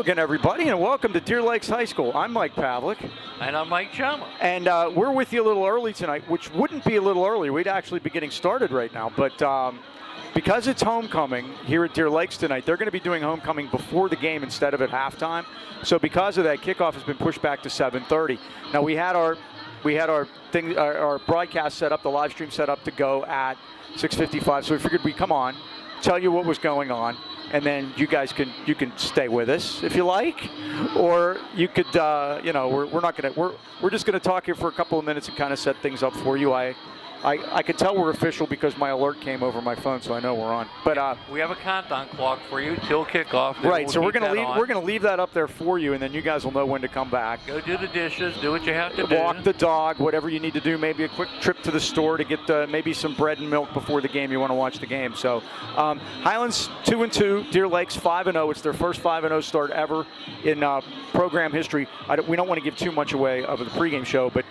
again, everybody, and welcome to Deer Lakes High School. I'm Mike Pavlik. And I'm Mike Chama. And we're with you a little early tonight, which wouldn't be a little early. We'd actually be getting started right now. But because it's homecoming here at Deer Lakes tonight, they're going to be doing homecoming before the game instead of at halftime. So because of that, kickoff has been pushed back to 7:30. Now, we had our broadcast set up, the live stream set up to go at 6:55. So we figured we'd come on, tell you what was going on, and then you guys can stay with us if you like, or you could we're just gonna talk here for a couple of minutes and kind of set things up for you. I can tell we're official because my alert came over my phone, so I know we're on. But we have a countdown clock for you till kickoff. Right, so we're gonna leave that up there for you, and then you guys will know when to come back. Go do the dishes, do what you have to do. Walk the dog, whatever you need to do. Maybe a quick trip to the store to get maybe some bread and milk before the game. You want to watch the game. So Highlands 2-2, Deer Lakes 5-0. It's their first 5-0 start ever in program history. We don't want to give too much away of the pregame show, but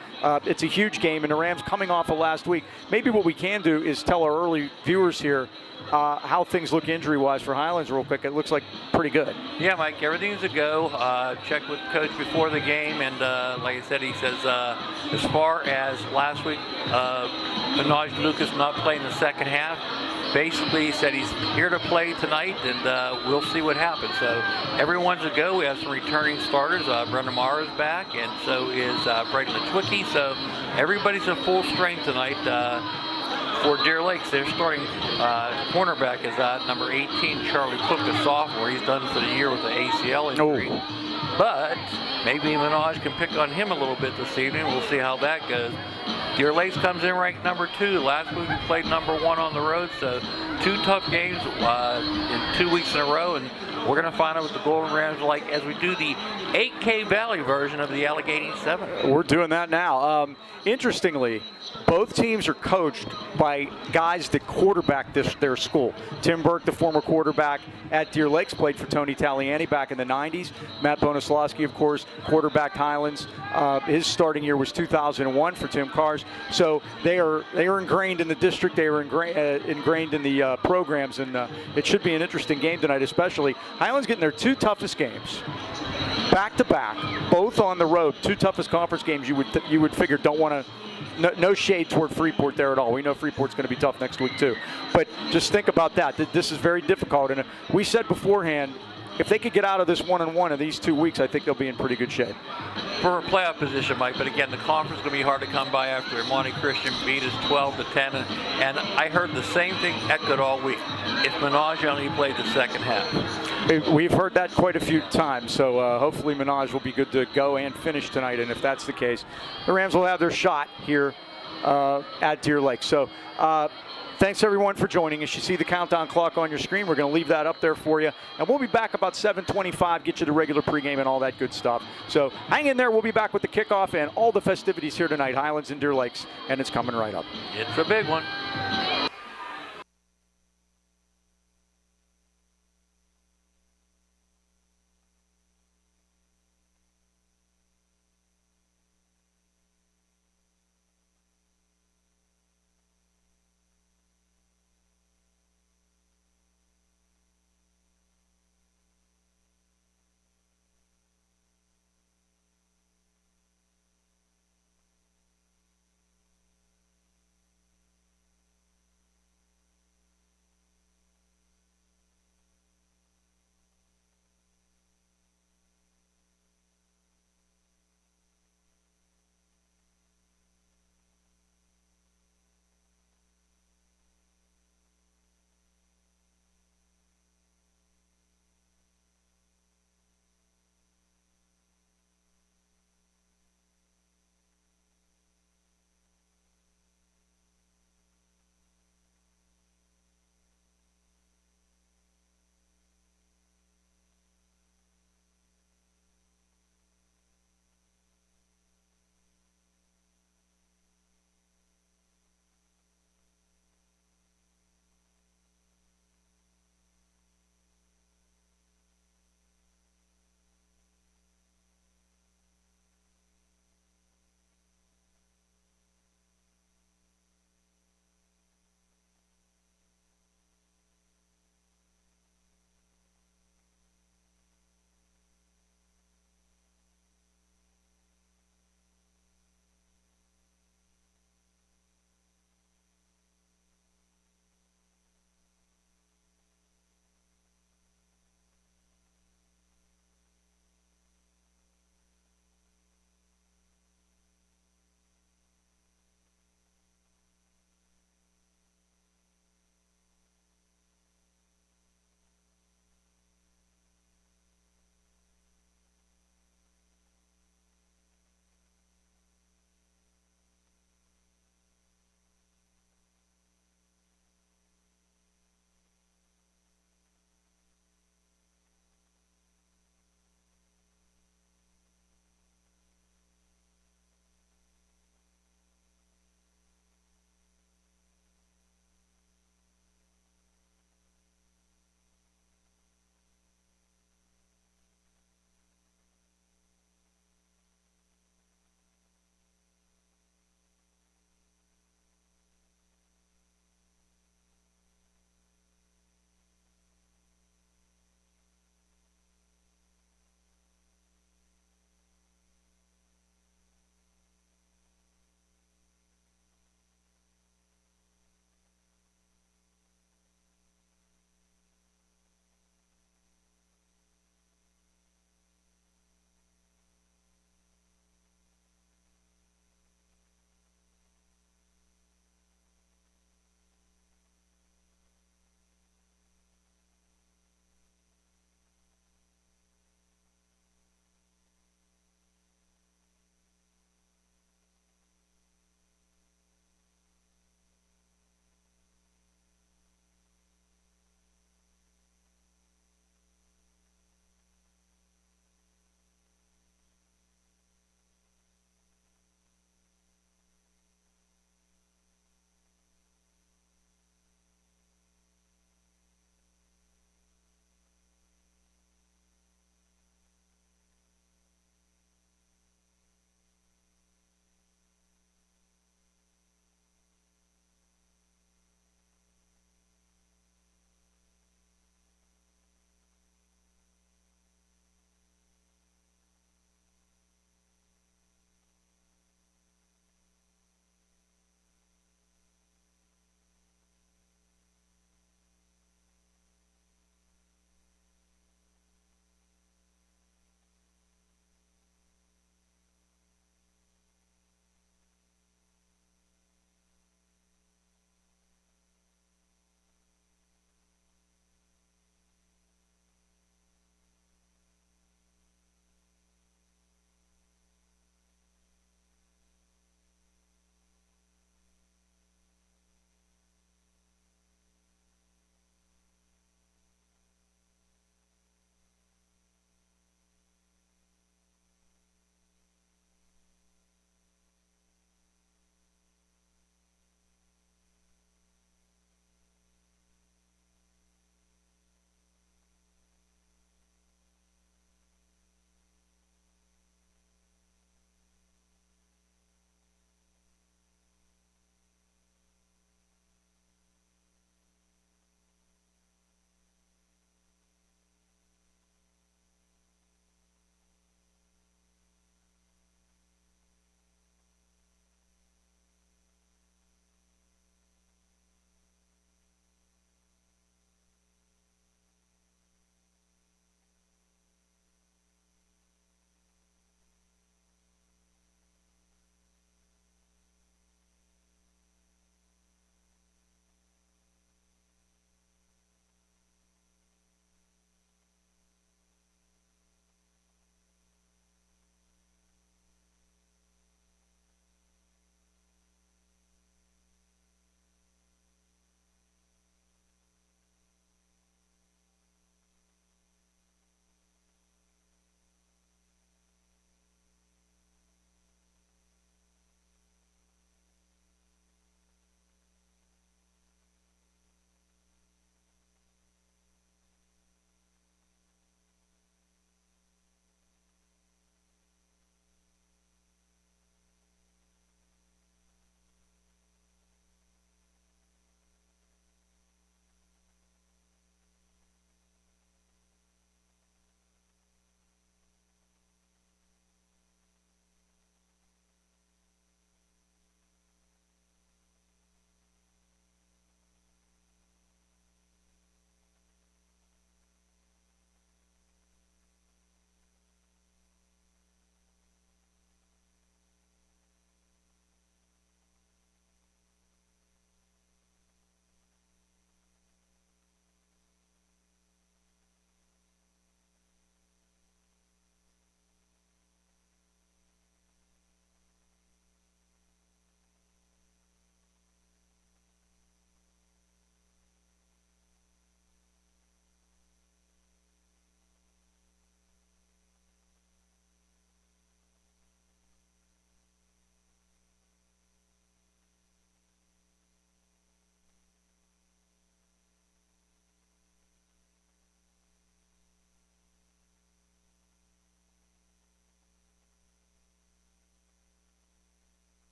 it's a huge game, and the Rams coming off of last week. Maybe what we can do is tell our early viewers here how things look injury-wise for Highlands real quick. It looks like pretty good. Yeah, Mike, everything's a go. Checked with Coach before the game, and like I said, he says as far as last week, Minaj Lucas not playing the second half. Basically, he said he's here to play tonight, and we'll see what happens. So everyone's a go. We have some returning starters. Brendan Mara's back, and so is Braden Twickie. So everybody's in full strength tonight. For Deer Lakes, their starting cornerback is number 18, Charlie Cook, a sophomore. He's done for the year with the ACL injury. Oh. But maybe Minaj can pick on him a little bit this evening. We'll see how that goes. Deer Lakes comes in ranked number 2. Last week we played number 1 on the road, so 2 tough games in 2 weeks in a row, and we're going to find out what the Golden Rams are like as we do the 8K Valley version of the Allegheny 7. We're doing that now. Interestingly, both teams are coached by guys that quarterback their school. Tim Burke, the former quarterback at Deer Lakes, played for Tony Taliani back in the 90s. Matt Bonoslawski, of course, quarterbacked Highlands. His starting year was 2001 for Tim Cars. So they are ingrained in the district. They are ingrained in the programs, and it should be an interesting game tonight, especially. Highlands getting their 2 toughest games back-to-back, both on the road. 2 toughest conference games you would figure don't want to. No shade toward Freeport there at all. We know Freeport's going to be tough next week too. But just think about that. This is very difficult. And we said beforehand, if they could get out of this 1-1 in these 2 weeks, I think they'll be in pretty good shape. For a playoff position, Mike, but again, the conference is going to be hard to come by after Monte Christian beat us 12-10. And I heard the same thing echoed all week. If Minaj only played the second half. We've heard that quite a few times, so hopefully Minaj will be good to go and finish tonight. And if that's the case, the Rams will have their shot here at Deer Lake. So thanks, everyone, for joining us. You see the countdown clock on your screen. We're going to leave that up there for you. And we'll be back about 7:25, get you the regular pregame and all that good stuff. So hang in there. We'll be back with the kickoff and all the festivities here tonight, Highlands and Deer Lakes, and it's coming right up. It's a big one.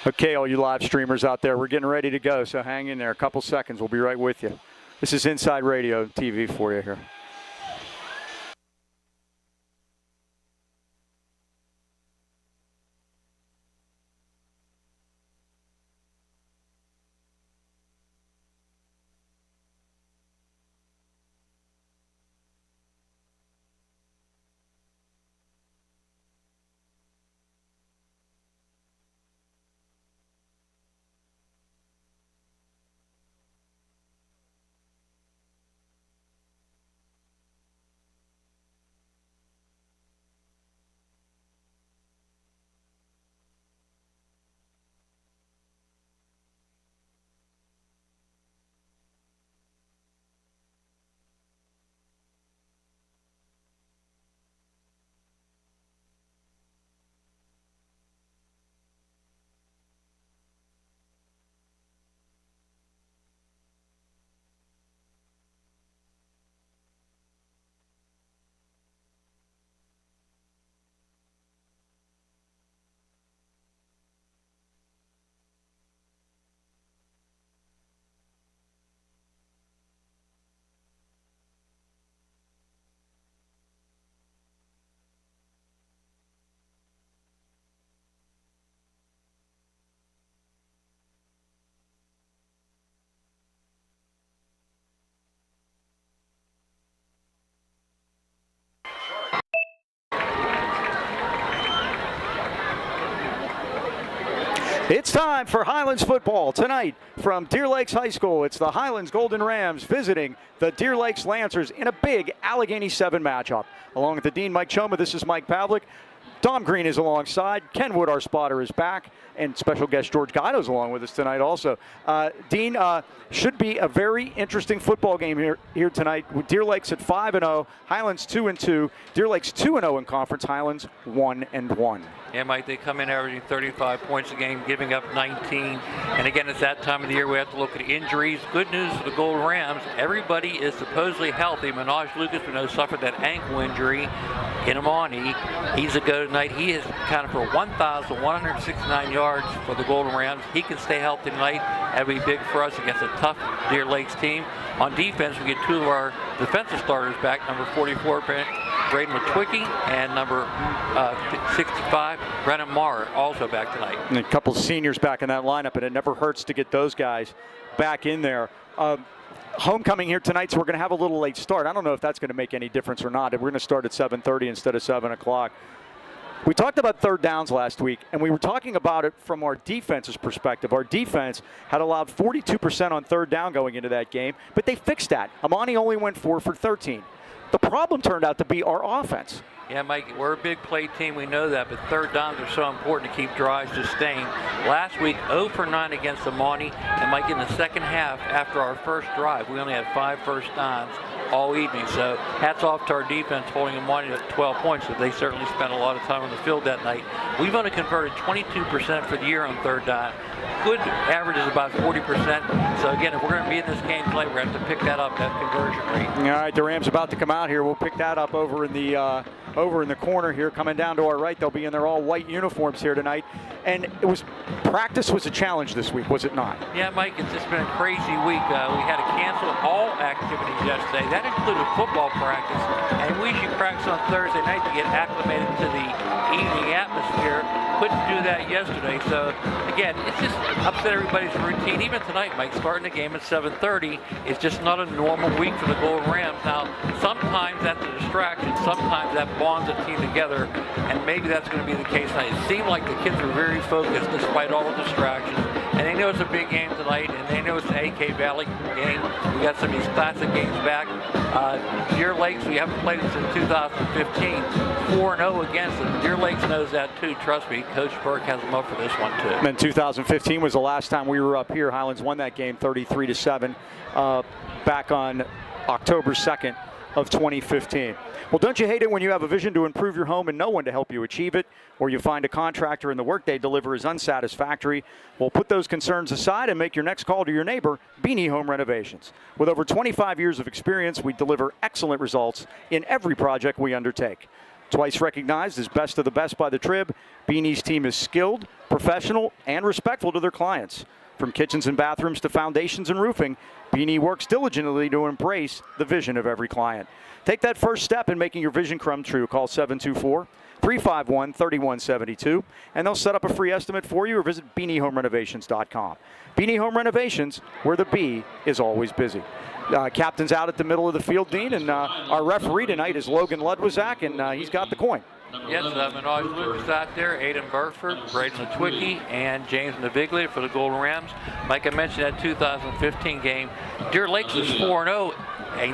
Okay, all you live streamers out there, we're getting ready to go, so hang in there. A couple seconds. We'll be right with you. This is Inside Radio TV for you here. It's time for Highlands football tonight from Deer Lakes High School. It's the Highlands Golden Rams visiting the Deer Lakes Lancers in a big Allegheny 7 matchup. Along with the Dean, Mike Choma, this is Mike Pavlik. Dom Green is alongside. Ken Wood, our spotter, is back. And special guest George Gatto is along with us tonight also. Dean, should be a very interesting football game here tonight with Deer Lakes at 5-0, Highlands 2-2, Deer Lakes 2-0 in conference, Highlands 1-1. Yeah, Mike, they come in averaging 35 points a game, giving up 19. And again, it's that time of the year we have to look at injuries. Good news for the Golden Rams, everybody is supposedly healthy. Minaj Lucas, we know, suffered that ankle injury in Amani. He's a go tonight. He has accounted for 1,169 yards for the Golden Rams. He can stay healthy tonight. That'd be big for us against a tough Deer Lakes team. On defense, we get two of our defensive starters back, number 44, Braden Matwicki, and number 65, Brennan Marr, also back tonight. And a couple seniors back in that lineup, and it never hurts to get those guys back in there. Homecoming here tonight, so we're going to have a little late start. I don't know if that's going to make any difference or not. We're going to start at 7:30 instead of 7 o'clock. We talked about third downs last week, and we were talking about it from our defense's perspective. Our defense had allowed 42% on third down going into that game, but they fixed that. Amani only went 4 for 13. The problem turned out to be our offense. Yeah, Mike, we're a big play team, we know that, but third downs are so important to keep drives sustained. Last week, 0 for 9 against Amani, and Mike, in the second half, after our first drive, we only had 5 first downs all evening. So hats off to our defense holding Amani at 12 points, but they certainly spent a lot of time on the field that night. We've only converted 22% for the year on third down. Good average is about 40%. So again, if we're going to be in this game tonight, we're going to have to pick that up, that conversion rate. All right, the Rams about to come out here. We'll pick that up over in the corner here, coming down to our right. They'll be in their all white uniforms here tonight. And practice was a challenge this week, was it not? Yeah, Mike, it's just been a crazy week. We had to cancel all activities yesterday. That included football practice, and we should practice on Thursday night to get acclimated to the evening atmosphere. Couldn't do that yesterday, so again, it's just upset everybody's routine. Even tonight, Mike, starting the game at 7:30 is just not a normal week for the Golden Rams. Now, sometimes that's a distraction, sometimes that bonds a team together, and maybe that's going to be the case tonight. It seemed like the kids were very focused despite all the distractions, and they know it's a big game tonight, and they know it's the AK Valley game. We got some of these classic games back. Deer Lakes, we haven't played them since 2015. 4-0 against them. Deer Lakes knows that too, trust me. Coach Burke has them up for this one too. And 2015 was the last time we were up here. Highlands won that game 33-7 back on October 2nd of 2015. Well, don't you hate it when you have a vision to improve your home and no one to help you achieve it, or you find a contractor and the work they deliver is unsatisfactory? Well, put those concerns aside and make your next call to your neighbor, Beanie Home Renovations. With over 25 years of experience, we deliver excellent results in every project we undertake. Twice recognized as best of the best by the Trib, Beanie's team is skilled, professional, and respectful to their clients. From kitchens and bathrooms to foundations and roofing, Beanie works diligently to embrace the vision of every client. Take that first step in making your vision come true. Call 724-351-3172, and they'll set up a free estimate for you, or visit BeanieHomeRenovations.com. Beanie Home Renovations, where the bee is always busy. Captain's out at the middle of the field, Dean, and our referee tonight is Logan Ludwizak, and he's got the coin. Yes, Minaj Lucas out there, Aiden Burford, Braden Lewicki, and James Naviglia for the Golden Rams. Like I mentioned, that 2015 game, Deer Lakes is 4-0, and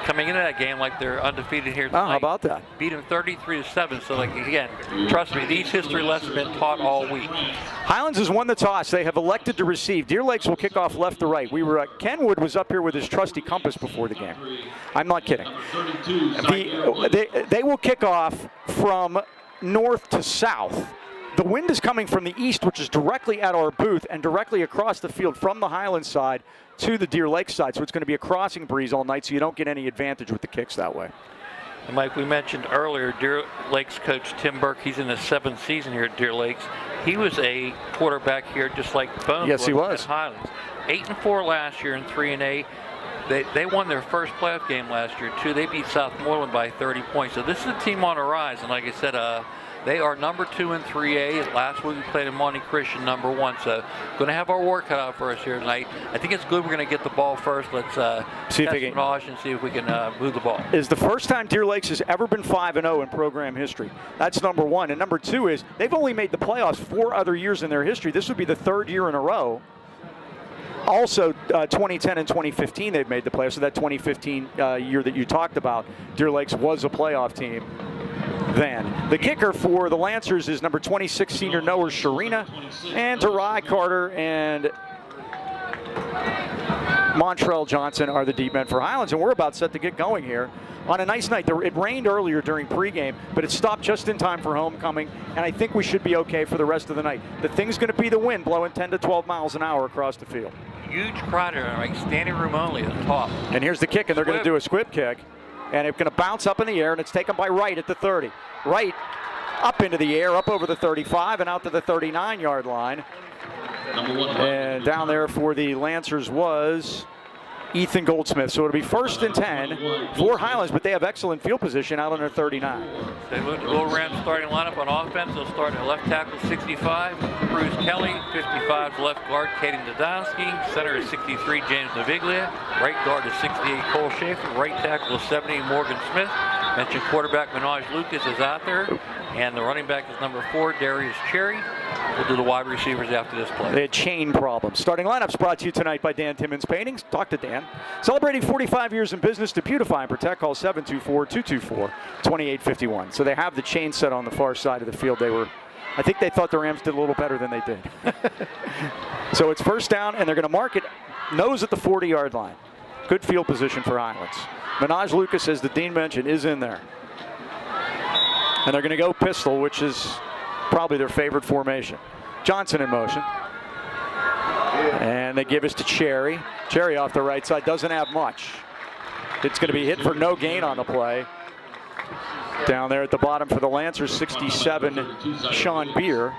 coming into that game like they're undefeated here tonight. Oh, how about that? Beat them 33-7. So, like, again, trust me, these history lessons have been taught all week. Highlands has won the toss. They have elected to receive. Deer Lakes will kick off left to right. Kenwood was up here with his trusty compass before the game. I'm not kidding. They will kick off from north to south. The wind is coming from the east, which is directly at our booth and directly across the field from the Highlands side to the Deer Lakes side. So it's going to be a crossing breeze all night, so you don't get any advantage with the kicks that way. And like we mentioned earlier, Deer Lakes coach Tim Burke, he's in his 7th season here at Deer Lakes. He was a quarterback here just like Bones yes, he was. at Highlands. 8-4 last year and 3-8. They won their first playoff game last year, too. They beat Southmoreland by 30 points. So this is a team on the rise. And like I said, they are number 2 in 3A. Last week we played in Monte Christian, number 1. So going to have our work cut out for us here tonight. I think it's good we're going to get the ball first. Let's see if they can and see if we can move the ball. Is the first time Deer Lakes has ever been 5-0 in program history. That's number 1. And number 2 is they've only made the playoffs 4 other years in their history. This would be the 3rd year in a row. Also, 2010 and 2015, they've made the playoffs. So that 2015 year that you talked about, Deer Lakes was a playoff team then. The kicker for the Lancers is number 26 senior Noah Sharina, and Tarai Carter and Montrell Johnson are the deep men for Highlands. And we're about set to get going here on a nice night. It rained earlier during pregame, but it stopped just in time for homecoming, and I think we should be okay for the rest of the night. The thing's going to be the wind blowing 10 to 12 miles an hour across the field. Huge crowd here, like standing room only at the top. And here's the kick, and they're going to do a squib kick, and it's going to bounce up in the air, and it's taken by Wright at the 30. Wright up into the air, up over the 35, and out to the 39-yard line. And down there for the Lancers was Ethan Goldsmith. So it'll be 1st and 10 for Highlands, but they have excellent field position out on their 39. They look to go Rams starting lineup on offense. They'll start at left tackle 65, Bruce Kelly, 55 left guard, Kaden Dodonsky, center is 63, James Naviglia, right guard is 68, Cole Schaefer, right tackle is 70, Morgan Smith. Mentioned quarterback Minaj Lucas is out there, and the running back is number 4, Darius Cherry. We'll do the wide receivers after this play. They had chain problems. Starting lineups brought to you tonight by Dan Timmons Paintings. Talk to Dan. Celebrating 45 years in business to beautify and protect. Call 724-224-2851. So they have the chain set on the far side of the field. I think they thought the Rams did a little better than they did. So it's 1st down, and they're going to mark it nose at the 40-yard line. Good field position for Highlands. Minaj Lucas, as the Dean mentioned, is in there. And they're going to go pistol, which is probably their favorite formation. Johnson in motion. And they give us to Cherry. Cherry off the right side doesn't have much. It's going to be hit for no gain on the play. Down there at the bottom for the Lancers, 67, Sean Beer.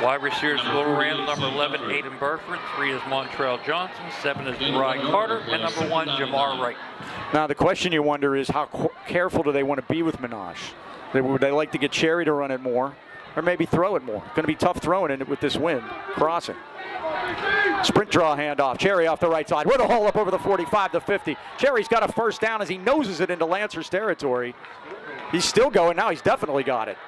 Wide receivers for Little Rams, number 11, Aiden Burford. 3 is Montrell Johnson. 7 is Ryan Carter. And number 1, Jamar Wright. Now the question you wonder is how careful do they want to be with Minaj? Would they like to get Cherry to run it more, or maybe throw it more? Going to be tough throwing in it with this wind crossing. Sprint draw handoff. Cherry off the right side with a hole up over the 45 to 50. Cherry's got a 1st down as he noses it into Lancers territory. He's still going now. He's definitely got it.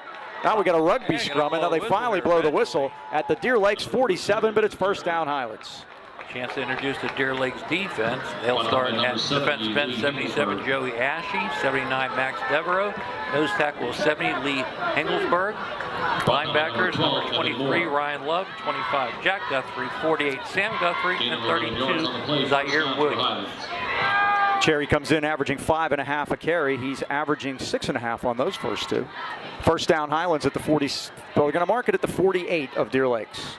Now we got a rugby scrum, and now they finally blow the whistle at the Deer Lakes 47, but it's 1st down Highlands. Chance to introduce the Deer Lakes defense. They'll start at defensive end 77, Joey Ashe, 79, Max Devereaux. Nose tackle 70, Lee Engelsberg. Linebackers, number 23, Ryan Love, 25, Jack Guthrie, 48, Sam Guthrie, and 32, Zaire Williams. Cherry comes in averaging 5.5 a carry. He's averaging 6.5 on those first 2. 1st down Highlands at the 40. Well, they're going to mark it at the 48 of Deer Lakes.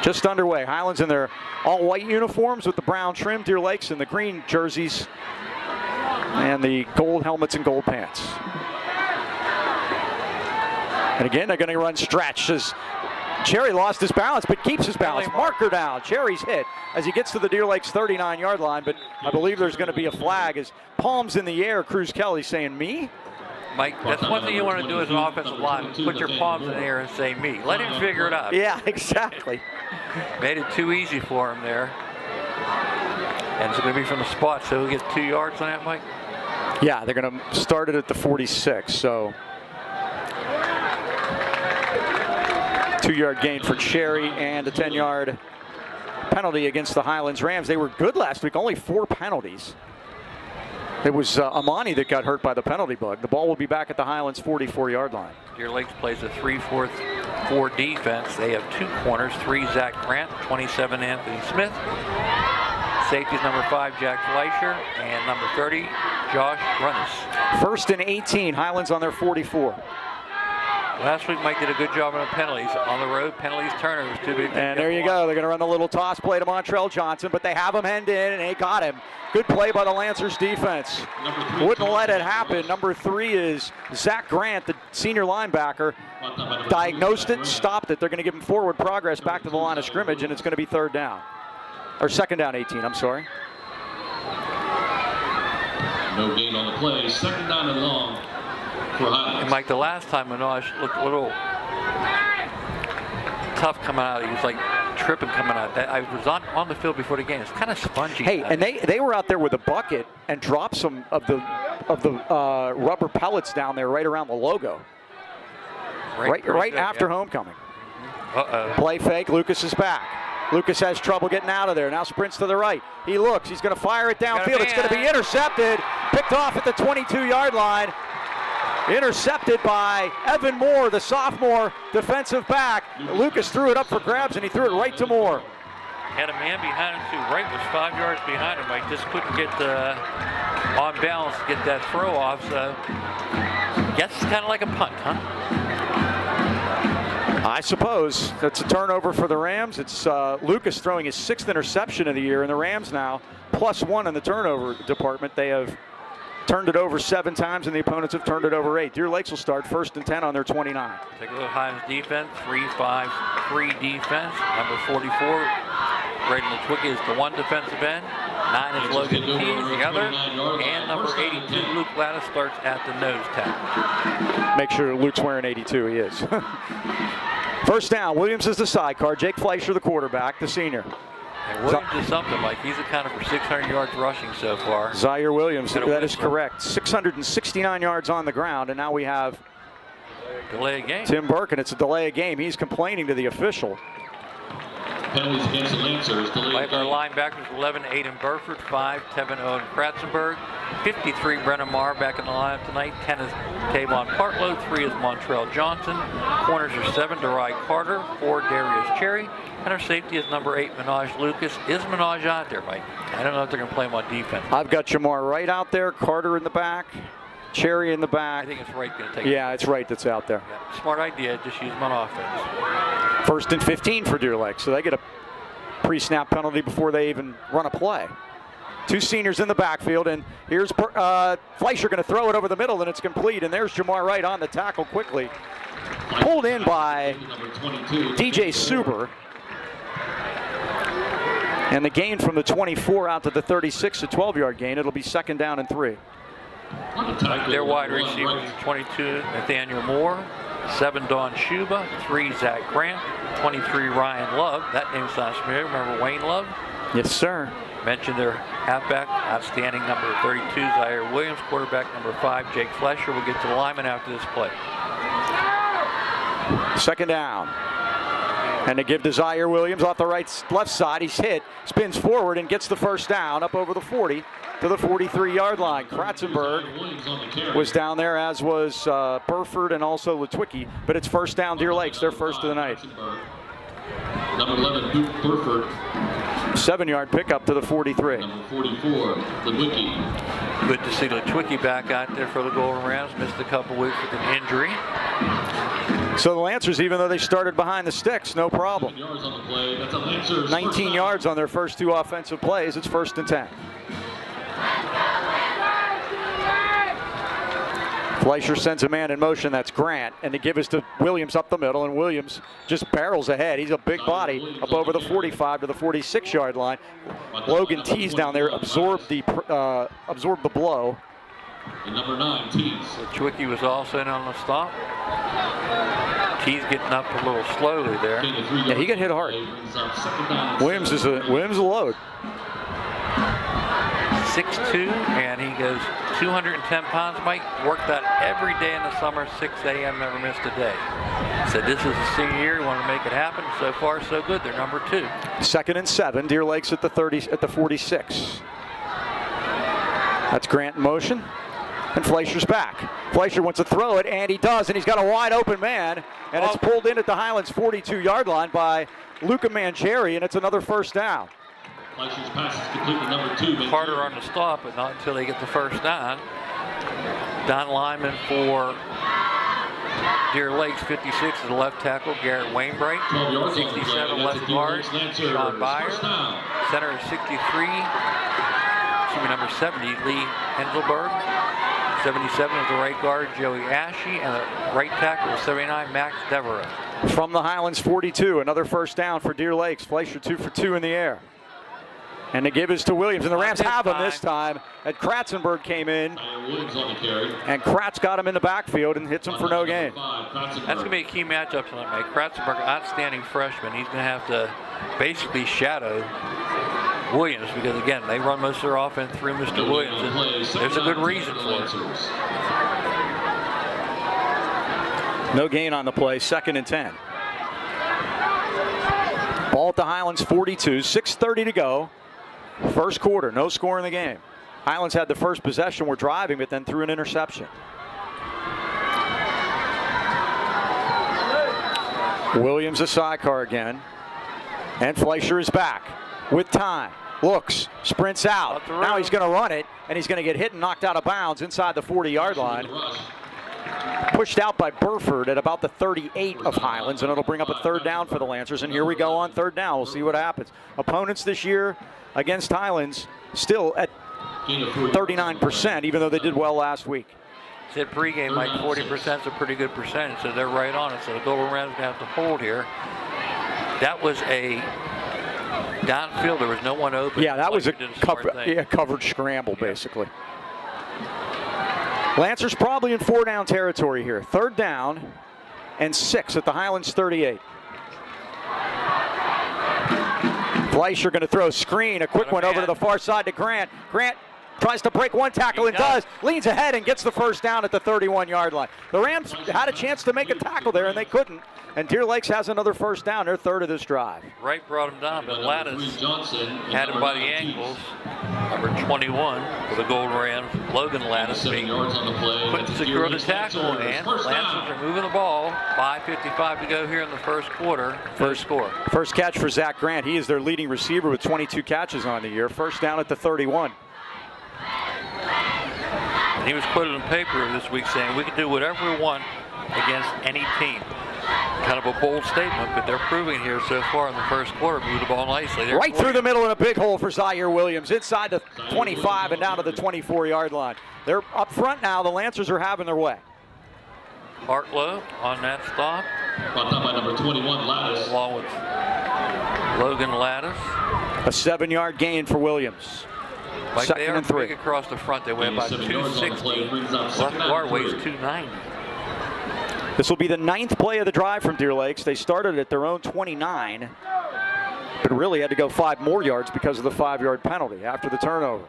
Just underway. Highlands in their all-white uniforms with the brown trim. Deer Lakes in the green jerseys and the gold helmets and gold pants. And again, they're going to run stretch as Cherry lost his balance, but keeps his balance. Marker down. Cherry's hit as he gets to the Deer Lakes 39-yard line, but I believe there's going to be a flag as palms in the air. Cruz Kelly saying, me? Mike, that's one thing you want to do as an offensive lineman. Put your palms in the air and say, me. Let him figure it out. Yeah, exactly. Made it too easy for him there. And it's going to be from the spot, so he'll get 2 yards on that, Mike? Yeah, they're going to start it at the 46, so 2-yard gain for Cherry and a 10-yard penalty against the Highlands Rams. They were good last week, only 4 penalties. It was Amani that got hurt by the penalty bug. The ball will be back at the Highlands 44-yard line. Deer Lakes plays a 3-4-4 defense. They have 2 corners, 3 Zach Grant, 27 Anthony Smith. Safeties number 5 Jack Fleischer and number 30 Josh Runnis. First and 18, Highlands on their 44. Last week Mike did a good job on the penalties. On the road, penalties, turnovers, too big. And there you go. They're going to run the little toss play to Montrell Johnson, but they have him hemmed in, and they got him. Good play by the Lancers defense. Wouldn't let it happen. Number 3 is Zach Grant, the senior linebacker. Diagnosed it, stopped it. They're going to give him forward progress back to the line of scrimmage, and it's going to be 3rd down. Or 2nd down 18, I'm sorry. No gain on the play. 2nd down and long for Highlands. And Mike, the last time Minaj looked a little tough coming out. He was like tripping coming out. I was on the field before the game. It's kind of spongy. Hey, and they were out there with a bucket and dropped some of the rubber pellets down there right around the logo. Right after homecoming. Play fake. Lucas is back. Lucas has trouble getting out of there. Now sprints to the right. He looks. He's going to fire it downfield. It's going to be intercepted. Picked off at the 22-yard line. Intercepted by Evan Moore, the sophomore defensive back. Lucas threw it up for grabs, and he threw it right to Moore. Had a man behind him, too. Wright was 5 yards behind him. Mike just couldn't get on balance to get that throw off. So guess it's kind of like a punt, huh? I suppose. That's a turnover for the Rams. It's Lucas throwing his 6th interception of the year, and the Rams now +1 in the turnover department. They have turned it over 7 times, and the opponents have turned it over 8. Deer Lakes will start 1st and 10 on their 29. Take a look at Highlands defense, 3-5-3 defense. Number 44, Braden Litwicki is the 1 defensive end. 9 is Logan Keys, the other. And number 82, Luke Lattis, starts at the nose tackle. Make sure Luke's wearing 82. He is. 1st down. Williams is the sidecar. Jake Fleischer, the quarterback, the senior. And Williams is something, Mike. He's accounted for 600 yards rushing so far. Zaire Williams, that is correct. 669 yards on the ground, and now we have delay of game. Tim Burke, and it's a delay of game. He's complaining to the official. Penalties against the Lancers. Like our linebackers, 11, Aiden Burford, 5, Tevin Owen Kratzenberg, 53, Brennan Marr back in the lineup tonight, 10 is Tavon Partlow, 3 is Montrell Johnson, corners are 7, Derai Carter, 4, Darius Cherry, and our safety is number 8, Minaj Lucas. Is Minaj out there, Mike? I don't know if they're going to play him on defense. I've got Jamar Wright out there, Carter in the back, Cherry in the back. I think it's Wright going to take Yeah, it's Wright that's out there. Yeah. Smart idea, just use him on offense. 1st and 15 for Deer Lake, so they get a pre-snap penalty before they even run a play. 2 seniors in the backfield, and here's Fleischer going to throw it over the middle, and it's complete, and there's Jamar Wright on the tackle quickly. Pulled in by DJ Suber. And the gain from the 24 out to the 36, a 12-yard gain. It'll be 2nd down and 3. Their wide receivers, 22, Nathaniel Moore, 7, Don Shuba, 3, Zach Grant, 23, Ryan Love. That name sounds familiar. Remember Wayne Love? Yes, sir. Mentioned their halfback, outstanding number 32, Zaire Williams, quarterback number 5, Jake Fleischer. We'll get to the lineman after this play. 2nd down. And they give to Zaire Williams off the left side. He's hit, spins forward, and gets the 1st down up over the 40 to the 43-yard line. Kratzenberg was down there, as was Burford and also Litwicki. But it's 1st down, Deer Lakes, their 1st of the night. Number 11, Duke Burford. 7-yard pickup to the 43. Number 44, Litwicki. Good to see Litwicki back out there for the Golden Rams. Missed a couple weeks with an injury. So the Lancers, even though they started behind the sticks, no problem. 19 yards on their first 2 offensive plays. It's 1st and 10. Fleischer sends a man in motion. That's Grant. And the give is to Williams up the middle. And Williams just barrels ahead. He's a big body up over the 45 to the 46-yard line. Logan Tees down there absorbed the blow. And number 9, Tees. Chwicky was also in on the stop. Tees getting up a little slowly there. Yeah, he got hit hard. Williams is a load. 6'2", and he goes 210 pounds. Mike worked that every day in the summer, 6 a.m., never missed a day. Said this is a senior year, he wanted to make it happen. So far, so good. They're number 2. 2nd and 7. Deer Lakes at the 46. That's Grant in motion. And Fleischer's back. Fleischer wants to throw it, and he does, and he's got a wide open man, and it's pulled in at the Highlands 42-yard line by Luca Mangieri, and it's another first down. Fleischer's pass is complete to number 2. Harder on the stop, but not until they get the first down. Don Lyman for Deer Lakes, 56 is the left tackle. Garrett Wainbright, 67 left guard. Sean Byer. Center is 63. Number 70, Lee Henselberg. 77 is the right guard, Joey Ashe, and the right tackle is 79, Max Devereaux. From the Highlands 42, another first down for Deer Lakes. Fleischer 2 for 2 in the air. And the give is to Williams, and the Rams have him this time. And Kratzenberg came in, and Kratz got him in the backfield and hits him for no gain. That's going to be a key matchup tonight, Mike. Kratzenberg, outstanding freshman. He's going to have to basically shadow Williams, because again, they run most of their offense through Mr. Williams, and there's a good reason for it. No gain on the play, 2nd and 10. Ball at the Highlands 42, 6:30 to go. First quarter, no score in the game. Highlands had the first possession, were driving, but then threw an interception. Williams a sidecar again, and Fleischer is back. With time, looks, sprints out. Now he's going to run it, and he's going to get hit and knocked out of bounds inside the 40-yard line. Pushed out by Burford at about the 38 of Highlands, and it'll bring up a 3rd down for the Lancers. And here we go on 3rd down. We'll see what happens. Opponents this year against Highlands still at 39%, even though they did well last week. Said pregame, like 40% is a pretty good percentage, so they're right on it. So the Golden Rams going to have to hold here. That was a downfield, there was no one open. Yeah, that was a covered scramble, basically. Lancers probably in 4-down territory here. 3rd down and 6 at the Highlands 38. Fleischer going to throw a screen, a quick one over to the far side to Grant. Grant tries to break one tackle and does. Leans ahead and gets the first down at the 31-yard line. The Rams had a chance to make a tackle there, and they couldn't. And Deer Lakes has another first down, their 3rd of this drive. Wright brought him down, but Lattis had him by the ankles. Number 21 for the Golden Rams, Logan Lattis, couldn't secure the tackle, and Lancers are moving the ball. 5:55 to go here in the first quarter. First score. First catch for Zach Grant. He is their leading receiver with 22 catches on the year. First down at the 31. And he was quoted in paper this week saying, we can do whatever we want against any team. Kind of a bold statement, but they're proving here so far in the first quarter, move the ball nicely. Right through the middle in a big hole for Zaire Williams, inside the 25 and down to the 24-yard line. They're up front now. The Lancers are having their way. Hartlow on that stop. Brought down by number 21, Lattis. Along with Logan Lattis. A 7-yard gain for Williams. Like 2nd and 3. Big across the front. They weigh about 260. Left guard weighs 290. This will be the 9th play of the drive from Deer Lakes. They started at their own 29, but really had to go 5 more yards because of the 5-yard penalty after the turnover.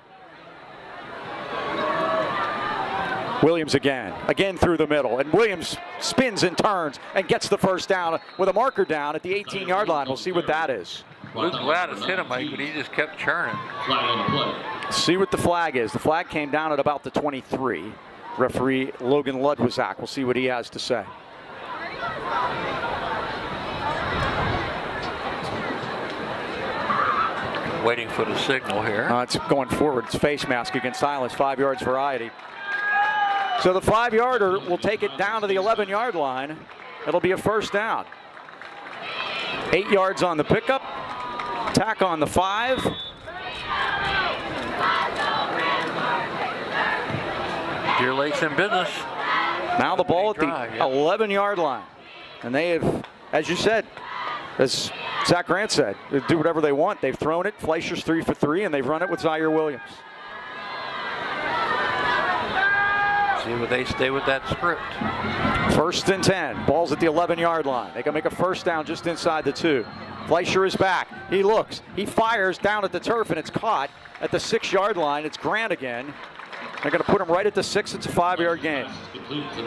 Williams again through the middle, and Williams spins and turns and gets the first down with a marker down at the 18-yard line. We'll see what that is. Luke Lattis hit him, Mike, but he just kept churning. Flag on the play. See what the flag is. The flag came down at about the 23. Referee Logan Ludwizak. We'll see what he has to say. Waiting for the signal here. It's going forward. It's face mask against Highlands. 5 yards variety. So the 5-yarder will take it down to the 11-yard line. It'll be a first down. 8 yards on the pickup. Tack on the 5. Deer Lakes in business. Now the ball at the Drive, yeah. 11-yard line. And they have, as you said, as Zach Grant said, they do whatever they want. They've thrown it. Fleischer's 3 for 3, and they've run it with Zaire Williams. See if they stay with that script. 1st and 10. Ball's at the 11-yard line. They can make a first down just inside the 2. Fleischer is back. He looks. He fires down at the turf, and it's caught at the 6-yard line. It's Grant again. They're going to put him right at the 6. It's a 5-yard gain.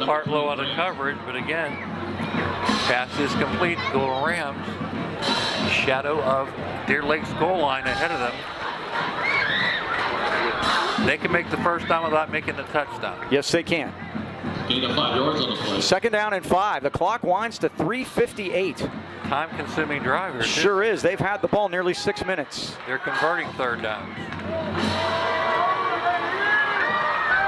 Part low on the coverage, but again, pass is complete. Goal to Rams. Shadow of Deer Lake's goal line ahead of them. They can make the first down without making the touchdown. Yes, they can. Gain of 5 yards on the play. 2nd down and 5. The clock winds to 3:58. Time-consuming drive here, too. Sure is. They've had the ball nearly 6 minutes. They're converting 3rd downs.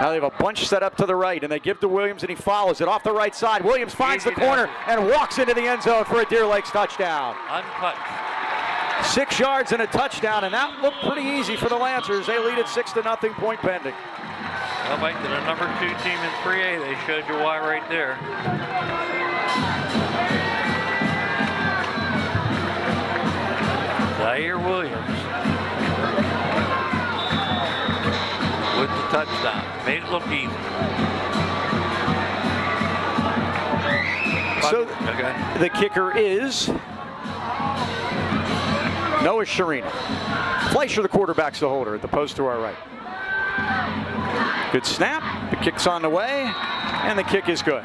Now they have a bunch set up to the right, and they give to Williams, and he follows it off the right side. Williams finds the corner and walks into the end zone for a Deer Lakes touchdown. Untouched. 6 yards and a touchdown, and that looked pretty easy for the Lancers. They lead at 6-0, point pending. Well, Mike, to the number 2 team in 3A, they showed you why right there. Zaire Williams with the touchdown. Made it look easy. So Okay. the kicker is Noah Sharina. Fleischer, the quarterback's the holder at the post to our right. Good snap. The kick's on the way, and the kick is good.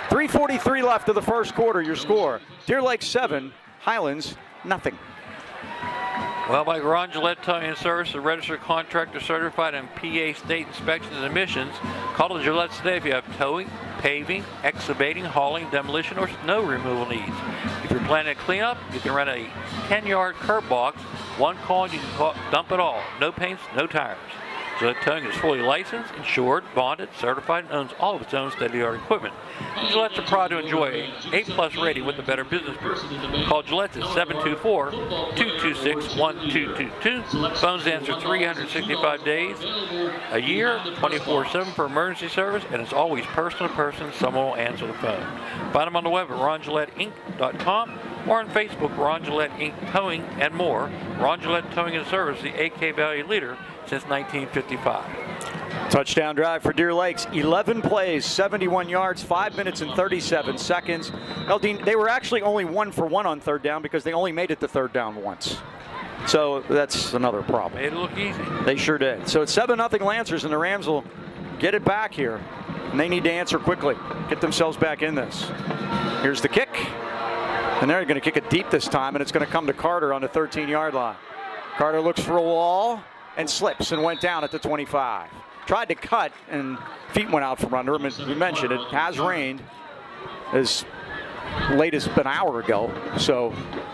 3:43 left of the first quarter. Your score: Deer Lake 7, Highlands nothing. Well, Mike, Ron Gillette Towing and Service, a registered contractor certified in PA state inspections and emissions. Call the Gillette today if you have towing, paving, excavating, hauling, demolition, or snow removal needs. If you're planning a cleanup, you can rent a 10-yard curb box. One call and you can dump it all. No paints, no tires. Gillette Towing is fully licensed, insured, bonded, certified, and owns all of its own state-of-the-art equipment. Gillette's are proud to enjoy a A+ rating with the Better Business Bureau. Call Gillette at 724-226-1222. Phones answer 365 days a year, 24/7 for emergency service, and it's always person to person. Someone will answer the phone. Find them on the web at RonGilletteInc.com or on Facebook, Ron Gillette Inc. Towing and more. Ron Gillette Towing and Service, the AK Valley leader since 1955. Touchdown drive for Deer Lakes. 11 plays, 71 yards, 5 minutes and 37 seconds. Eldine, they were actually only 1 for 1 on 3rd down because they only made it to 3rd down once. So that's another problem. Made it look easy. They sure did. So it's 7-0 Lancers, and the Rams will get it back here. And they need to answer quickly, get themselves back in this. Here's the kick. And they're going to kick it deep this time, and it's going to come to Carter on the 13-yard line. Carter looks for a wall and slips and went down at the 25. Tried to cut, and feet went out from under him. As we mentioned, it has rained as late as an hour ago, so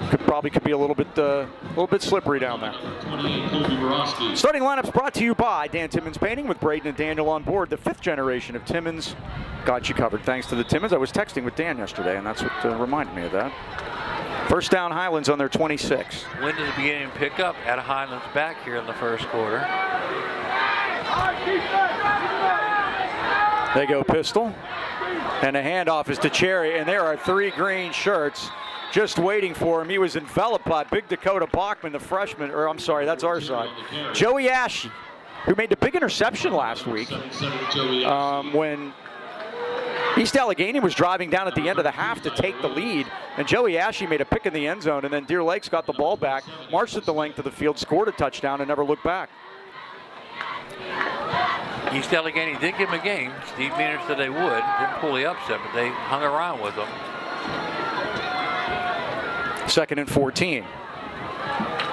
could be a little bit slippery down there. Starting lineups brought to you by Dan Timmons Painting, with Braden and Daniel on board. The 5th generation of Timmons got you covered. Thanks to the Timmons. I was texting with Dan yesterday, and that's what reminded me of that. First down, Highlands on their 26. Wind is beginning to pick up at Highlands back here in the first quarter. They go pistol, and the handoff is to Cherry, and there are 3 green shirts just waiting for him. He was enveloped by Big Dakota Bachman, the freshman, or I'm sorry, that's our side. Joey Ashe, who made the big interception last week when East Allegheny was driving down at the end of the half to take the lead, and Joey Ashe made a pick in the end zone, and then Deer Lakes got the ball back, marched it the length of the field, scored a touchdown, and never looked back. East Allegheny did give him a game. Steve Meaner said they would. Didn't pull the upset, but they hung around with them. 2nd and 14.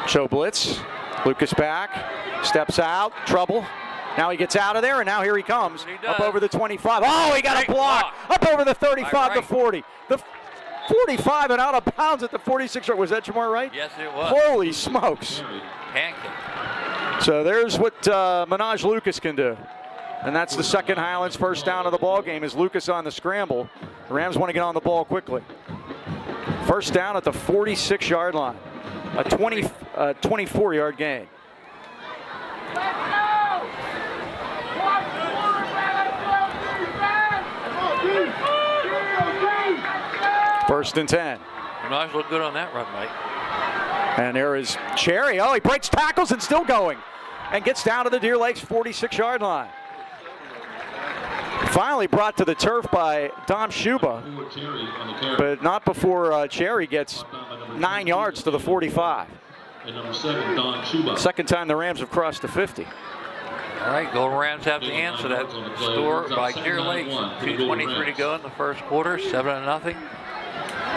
Show blitz. Lucas back. Steps out. Trouble. Now he gets out of there, and now here he comes. Up over the 25. Oh, he got a block. Up over the 35 to 40. The 45 and out of bounds at the 46. Was that Jamar Wright? Yes, it was. Holy smokes. Pancake. So there's what Minaj Lucas can do. And that's the second Highlands first down of the ball game, is Lucas on the scramble. The Rams want to get on the ball quickly. First down at the 46-yard line. A 24-yard gain. First and 10. Minaj looked good on that run, Mike. And there is Cherry. Oh, he breaks tackles and still going. And gets down to the Deer Lakes 46-yard line. Finally brought to the turf by Dom Shuba, but not before Cherry gets 9 yards to the 45. And number 7, Don Chuba. Second time the Rams have crossed the 50. All right, Golden Rams have to answer that score by Deer Lakes. 2:23 to go in the first quarter, 7-0.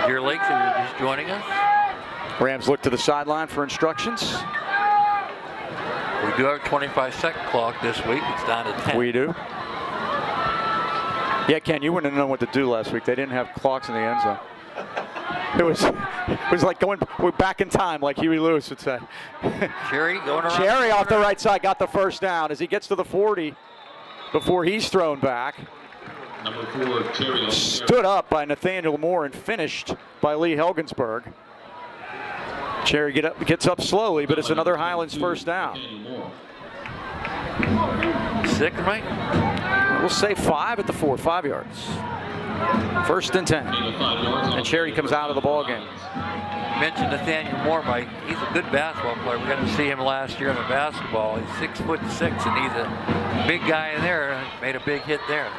Deer Lakes, if you're just joining us. Rams look to the sideline for instructions. We do have a 25-second clock this week. It's down to 10. We do. Yeah, Ken, you wouldn't have known what to do last week. They didn't have clocks in the end zone. It was like we're back in time, like Huey Lewis would say. Cherry going around. Cherry off the right side got the first down as he gets to the 40 before he's thrown back. Number 4, Cherry. Stood up by Nathaniel Moore and finished by Lee Helgensberg. Cherry gets up slowly, but it's another Highlands first down. Sick, Mike? We'll say 5 at the 4, 5 yards. First and 10. And Cherry comes out of the ball game. You mentioned Nathaniel Moore, Mike. He's a good basketball player. We got to see him last year in the basketball. He's 6'6", and he's a big guy in there. Made a big hit there.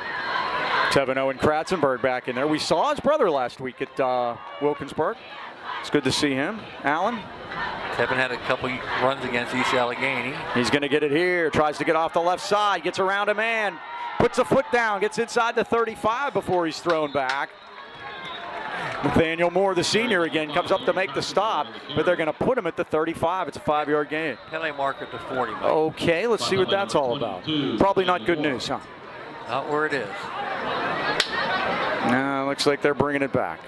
Tevin Owen Kratzenberg back in there. We saw his brother last week at Wilkinsburg. It's good to see him. Allen. Tevin had a couple runs against East Allegheny. He's going to get it here. Tries to get off the left side. Gets around a man. Puts a foot down. Gets inside the 35 before he's thrown back. Nathaniel Moore, the senior, again, comes up to make the stop, but they're going to put him at the 35. It's a 5-yard gain. Penalty mark at the 40, Mike. Okay, let's see what that's all about. Probably not good news, huh? Not where it is. No, looks like they're bringing it back.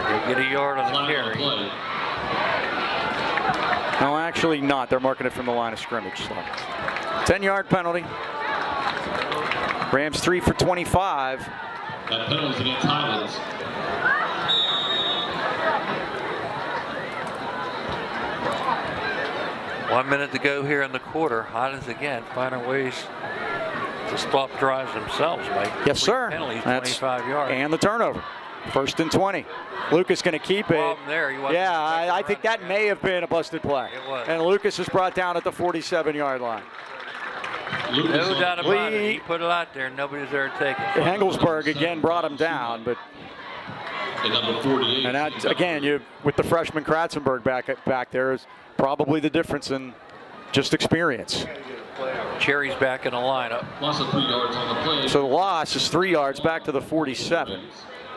They'll get a yard on the carry. No, actually not. They're marking it from the line of scrimmage. So 10-yard penalty. Rams 3 for 25. That penalty against Highlands. One minute to go here in the quarter. Highlands again finding ways to stop drives themselves, Mike. Yes, sir. Penalties, That's 25 yards. And the turnover. First and 20. Lucas going to keep it. There. Yeah, I think that may have been a busted play. It was. And Lucas is brought down at the 47-yard line. No doubt about it. He put it out there. Nobody's there to take it. Hengelsberg again brought him down, but and that, again, with the freshman Kratzenberg back there is probably the difference in just experience. Cherry's back in the lineup. Loss of 3 yards on the play. So the loss is 3 yards back to the 47.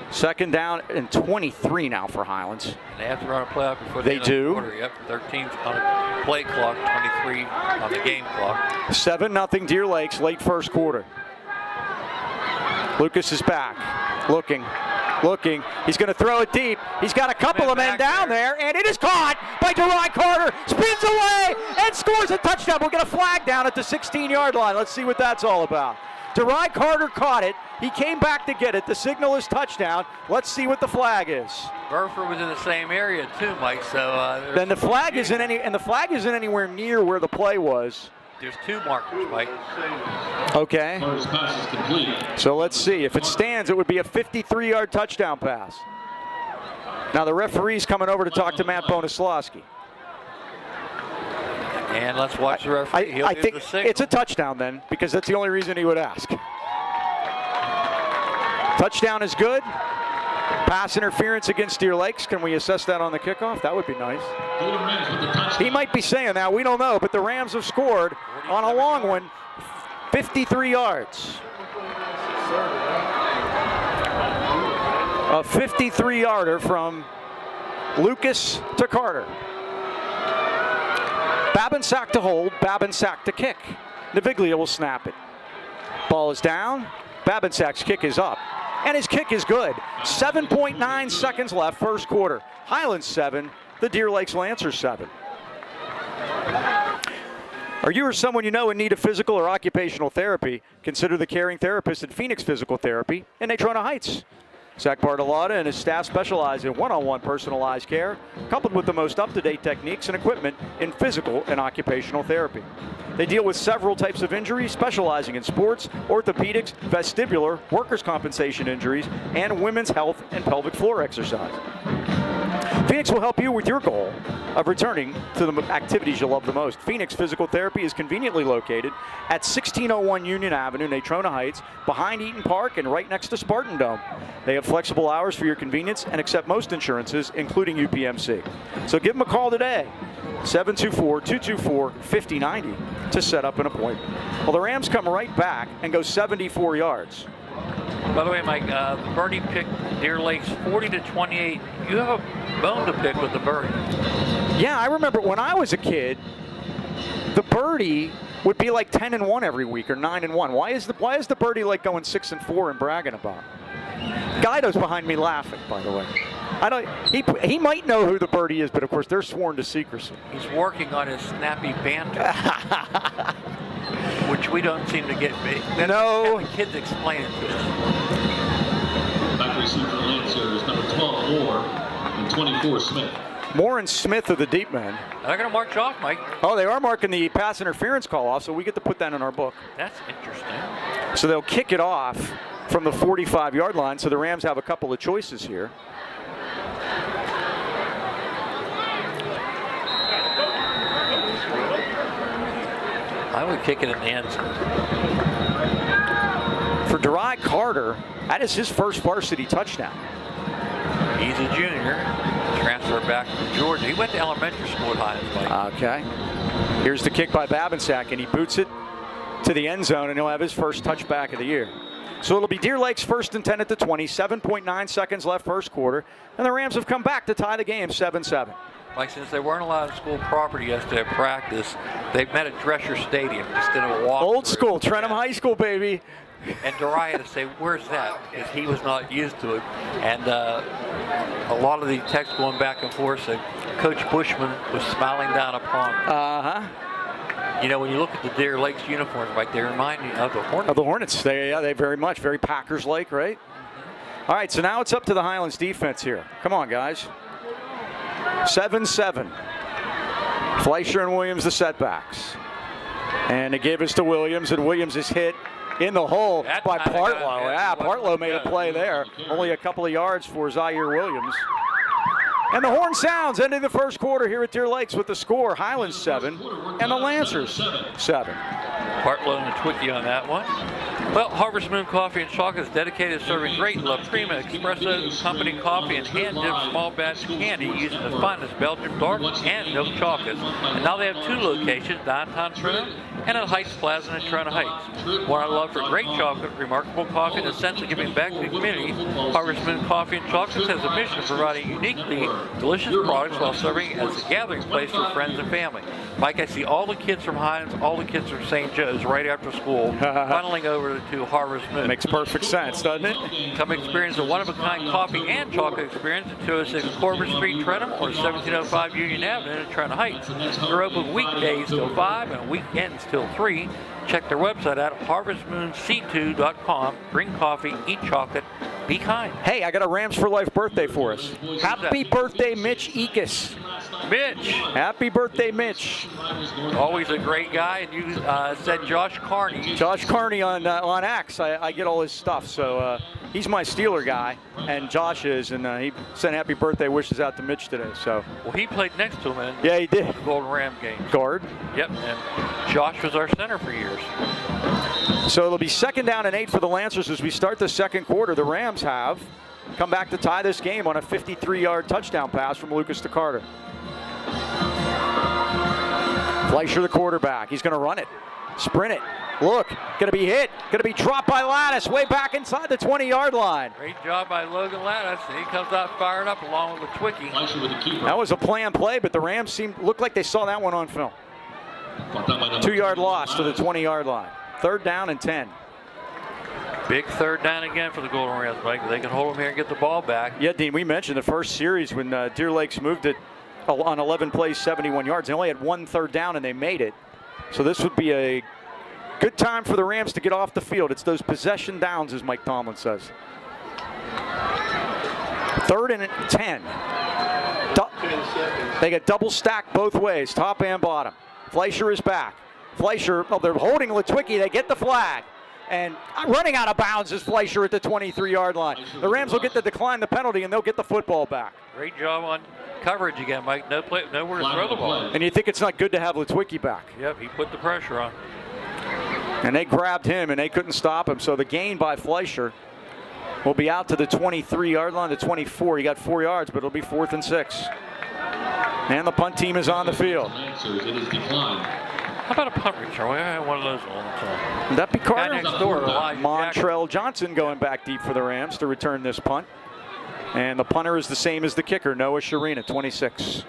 Second down and 23 now for Highlands. They have to run a play out before they do. The quarter. Yep, 13 on the play clock, 23 on the game clock. 7-0 Deer Lakes, late first quarter. Lucas is back, looking. He's going to throw it deep. He's got a couple of men down there, and it is caught by DeRy Carter. Spins away and scores a touchdown. We'll get a flag down at the 16-yard line. Let's see what that's all about. DeRy Carter caught it. He came back to get it. The signal is touchdown. Let's see what the flag is. Burford was in the same area too, Mike. So then the flag isn't anywhere near where the play was. There's 2 markers, Mike. Okay. First pass is complete. So let's see. If it stands, it would be a 53-yard touchdown pass. Now the referee's coming over to talk to Matt Bonaslawski. And let's watch the referee. I think it's a touchdown then, because that's the only reason he would ask. Touchdown is good. Pass interference against Deer Lakes. Can we assess that on the kickoff? That would be nice. He might be saying that. We don't know. But the Rams have scored on a long one, 53 yards. A 53-yarder from Lucas to Carter. Babinsack to hold, Babinsack to kick. Naviglia will snap it. Ball is down. Babinsack's kick is up. And his kick is good. 7.9 seconds left, first quarter. Highlands 7, the Deer Lakes Lancers 7. Are you or someone you know in need of physical or occupational therapy? Consider the caring therapist at Phoenix Physical Therapy in Natrona Heights. Zach Bartolotta and his staff specialize in one-on-one personalized care, coupled with the most up-to-date techniques and equipment in physical and occupational therapy. They deal with several types of injuries, specializing in sports, orthopedics, vestibular, workers' compensation injuries, and women's health and pelvic floor exercise. Phoenix will help you with your goal of returning to the activities you love the most. Phoenix Physical Therapy is conveniently located at 1601 Union Avenue, Natrona Heights, behind Eaton Park and right next to Spartan Dome. They have flexible hours for your convenience and accept most insurances, including UPMC. So give them a call today, 724-224-5090, to set up an appointment. Well, the Rams come right back and go 74 yards. By the way, Mike, the birdie picked Deer Lakes 40-28. You have a bone to pick with the birdie. Yeah, I remember when I was a kid, the birdie would be like 10-1 every week or 9-1. Why is the birdie like going 6-4 and bragging about? Guido's behind me laughing, by the way. He might know who the birdie is, but of course they're sworn to secrecy. He's working on his snappy banter, which we don't seem to get. No. The kids explain it to us. Back receiver for Lancers, number 12, Moore, and 24, Smith. Moore and Smith are the deep men. They're going to march off, Mike. Oh, they are marking the pass interference call off, so we get to put that in our book. That's interesting. So they'll kick it off from the 45-yard line, so the Rams have a couple of choices here. I would kick it in the end zone. For Derai Carter, that is his first varsity touchdown. He's a junior. Transfer back from Georgia. He went to elementary school at Highlands, Mike. Okay. Here's the kick by Babinsack, and he boots it to the end zone, and he'll have his first touchback of the year. So it'll be Deer Lakes 1st and 10 at the 20, 7.9 seconds left first quarter, and the Rams have come back to tie the game 7-7. Mike, since they weren't allowed school property yesterday at practice, they met at Drescher Stadium instead of a walk. Old school, Trentham High School, baby. And Derai had to say, where's that? Because he was not used to it. And a lot of the text going back and forth said Coach Bushman was smiling down upon him. Uh-huh. You know, when you look at the Deer Lakes uniforms, Mike, they remind me of the Hornets. Of the Hornets. They very much, very Packers-like, right? All right, so now it's up to the Highlands defense here. Come on, guys. 7-7. Fleischer and Williams the setbacks. And they give us to Williams, and Williams is hit in the hole by Partlow. Yeah, Partlow made a play there. Only a couple of yards for Zaire Williams. And the horn sounds, ending the first quarter here at Deer Lakes with the score, Highlands 7 and the Lancers 7. Partlow and Twickie on that one. Well, Harvest Moon Coffee and Chocolate is dedicated to serving great La Prima Espresso Company coffee and hand-dipped small batch candy using the finest Belgian dark and milk chocolates. And now they have 2 locations, downtown Trentham and at Heights Plaza in Trentham Heights. One I love for great chocolate, remarkable coffee, and a sense of giving back to the community. Harvest Moon Coffee and Chocolates has a mission of providing uniquely delicious products while serving as a gathering place for friends and family. Mike, I see all the kids from Highlands, all the kids from St. Joe's right after school funneling over to Harvest Moon. Makes perfect sense, doesn't it? Come experience a one-of-a-kind coffee and chocolate experience at 206 Corbin Street, Trentham, or 1705 Union Avenue in Trentham Heights. They're open weekdays till 5 and weekends till 3. Check their website out, harvestmoonc2.com. Drink coffee, eat chocolate, be kind. Hey, I got a Rams for Life birthday for us. Happy birthday, Mitch Ekus. Mitch. Happy birthday, Mitch. Always a great guy, and you said Josh Carney. Josh Carney on X. I get all his stuff, so he's my Steeler guy, and Josh is, and he sent happy birthday wishes out to Mitch today. So. Well, he played next to him in yeah, he did. the Golden Ram game. Guard. Yep, and Josh was our center for years. So it'll be 2nd down and 8 for the Lancers as we start the second quarter. The Rams have come back to tie this game on a 53-yard touchdown pass from Lucas to Carter. Fleischer, the quarterback. He's going to run it, sprint it. Look, going to be hit, going to be dropped by Lattice way back inside the 20-yard line. Great job by Logan Lattice. He comes out fired up along with the Twickie. That was a planned play, but the Rams looked like they saw that one on film. 2-yard loss to the 20-yard line. 3rd down and 10. Big 3rd down again for the Golden Rams, Mike. They can hold them here and get the ball back. Yeah, Dean, we mentioned the first series when Deer Lakes moved it on 11 plays, 71 yards. They only had 1 3rd down, and they made it. So this would be a good time for the Rams to get off the field. It's those possession downs, as Mike Tomlin says. 3rd and 10. They get double stacked both ways, top and bottom. Fleischer is back. Fleischer, oh, they're holding Litwicki. They get the flag. And running out of bounds is Fleischer at the 23-yard line. The Rams will get to decline the penalty, and they'll get the football back. Great job on coverage again, Mike. Nowhere to throw the ball. And you think it's not good to have Litwicki back. Yep, he put the pressure on. And they grabbed him, and they couldn't stop him. So the gain by Fleischer will be out to the 23-yard line, the 24. He got 4 yards, but it'll be 4th and 6. And the punt team is on the field. How about a punt return? We have one of those all the time. Would that be Carter? Guy next door, Elijah Montrell Johnson going back deep for the Rams to return this punt. And the punter is the same as the kicker, Noah Sharina, 26.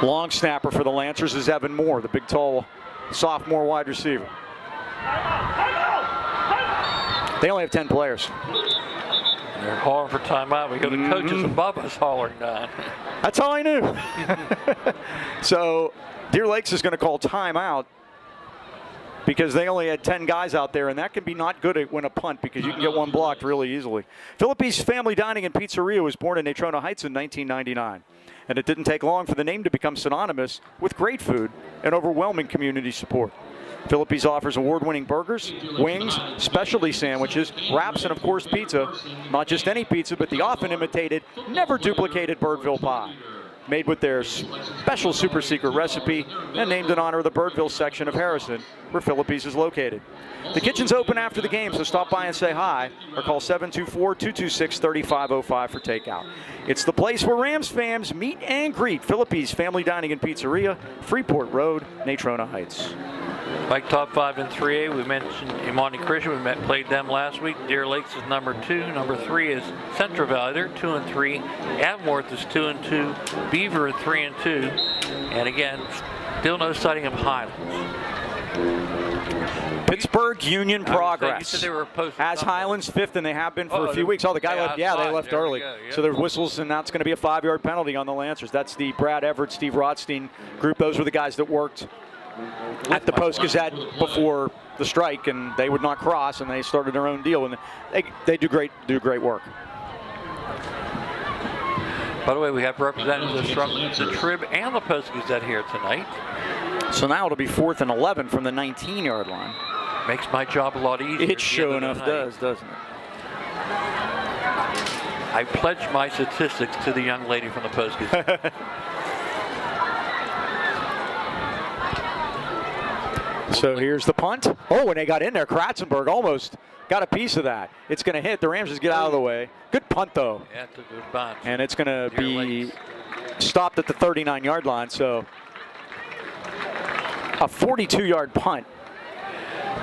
Long snapper for the Lancers is Evan Moore, the big, tall, sophomore wide receiver. They only have 10 players. They're calling for timeout. We got the coaches above us hollering down. That's all I knew. So Deer Lakes is going to call timeout because they only had 10 guys out there, and that can be not good at when a punt because you can get one blocked really easily. Philippe's Family Dining and Pizzeria was born in Natrona Heights in 1999. And it didn't take long for the name to become synonymous with great food and overwhelming community support. Philippe's offers award-winning burgers, wings, specialty sandwiches, wraps, and of course pizza. Not just any pizza, but the often imitated, never duplicated Birdville pie. Made with their special super secret recipe and named in honor of the Birdville section of Harrison, where Philippe's is located. The kitchen's open after the game, so stop by and say hi or call 724-226-3505 for takeout. It's the place where Rams fans meet and greet. Philippe's Family Dining and Pizzeria, Freeport Road, Natrona Heights. Like top 5 in 3A, we mentioned Imani Christian. We played them last week. Deer Lakes is number 2. Number 3 is Central Valley. They're 2 and 3. Avonworth is 2 and 2. Beaver 3 and 2. And again, still no sighting of Highlands. Pittsburgh Union Progress You said they were has Highlands 5th, and they have been for a few weeks. Oh, the guy left. Yeah, they left early. So there's whistles, and that's going to be a 5-yard penalty on the Lancers. That's the Brad Everett, Steve Rothstein group. Those were the guys that worked at the Post-Gazette before the strike, and they would not cross, and they started their own deal, and they do great work. By the way, we have representatives from the Trib and the Post-Gazette here tonight. So now it'll be 4th and 11 from the 19-yard line. Makes my job a lot easier. It sure enough does, doesn't it? I pledge my statistics to the young lady from the Post-Gazette. So here's the punt. Oh, and they got in there. Kratzenberg almost got a piece of that. It's going to hit. The Rams just get out of the way. Good punt, though. Yeah, it's a good punt. And it's going to be stopped at the 39-yard line. So a 42-yard punt.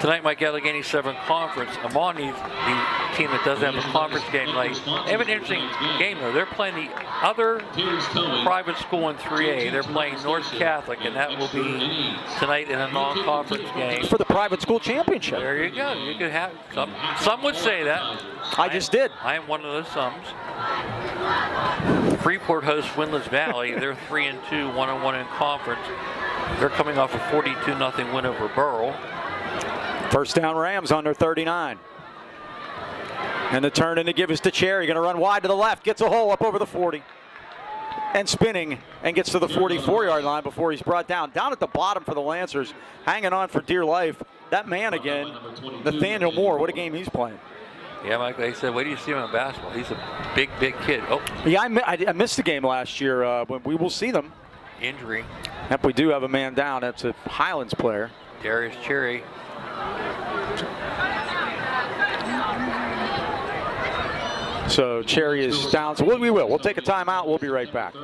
Tonight, Mike Allegheny 7 Conference. Amani, the team that doesn't have a conference game night. They have an interesting game, though. They're playing the other private school in 3A. They're playing North Catholic, and that will be tonight in a non-conference game. For the private school championship. There you go. You could have some would say that. I just did. I am one of those sums. Freeport hosts Windless Valley. They're 3 and 2, 1-1 in conference. They're coming off a 42-0 win over Burrell. First down Rams on their 39. And the turn in to give is to Cherry. Going to run wide to the left. Gets a hole up over the 40. And spinning and gets to the 44-yard line before he's brought down. Down at the bottom for the Lancers. Hanging on for dear life. That man again, Nathaniel Moore. What a game he's playing. Yeah, Mike, they said, wait till you see him in basketball. He's a big, big kid. Oh. Yeah, I missed the game last year. But we will see them. Injury. Yep, we do have a man down. That's a Highlands player. Darius Cherry. So Cherry is down. So we will. We'll take a timeout. We'll be right back.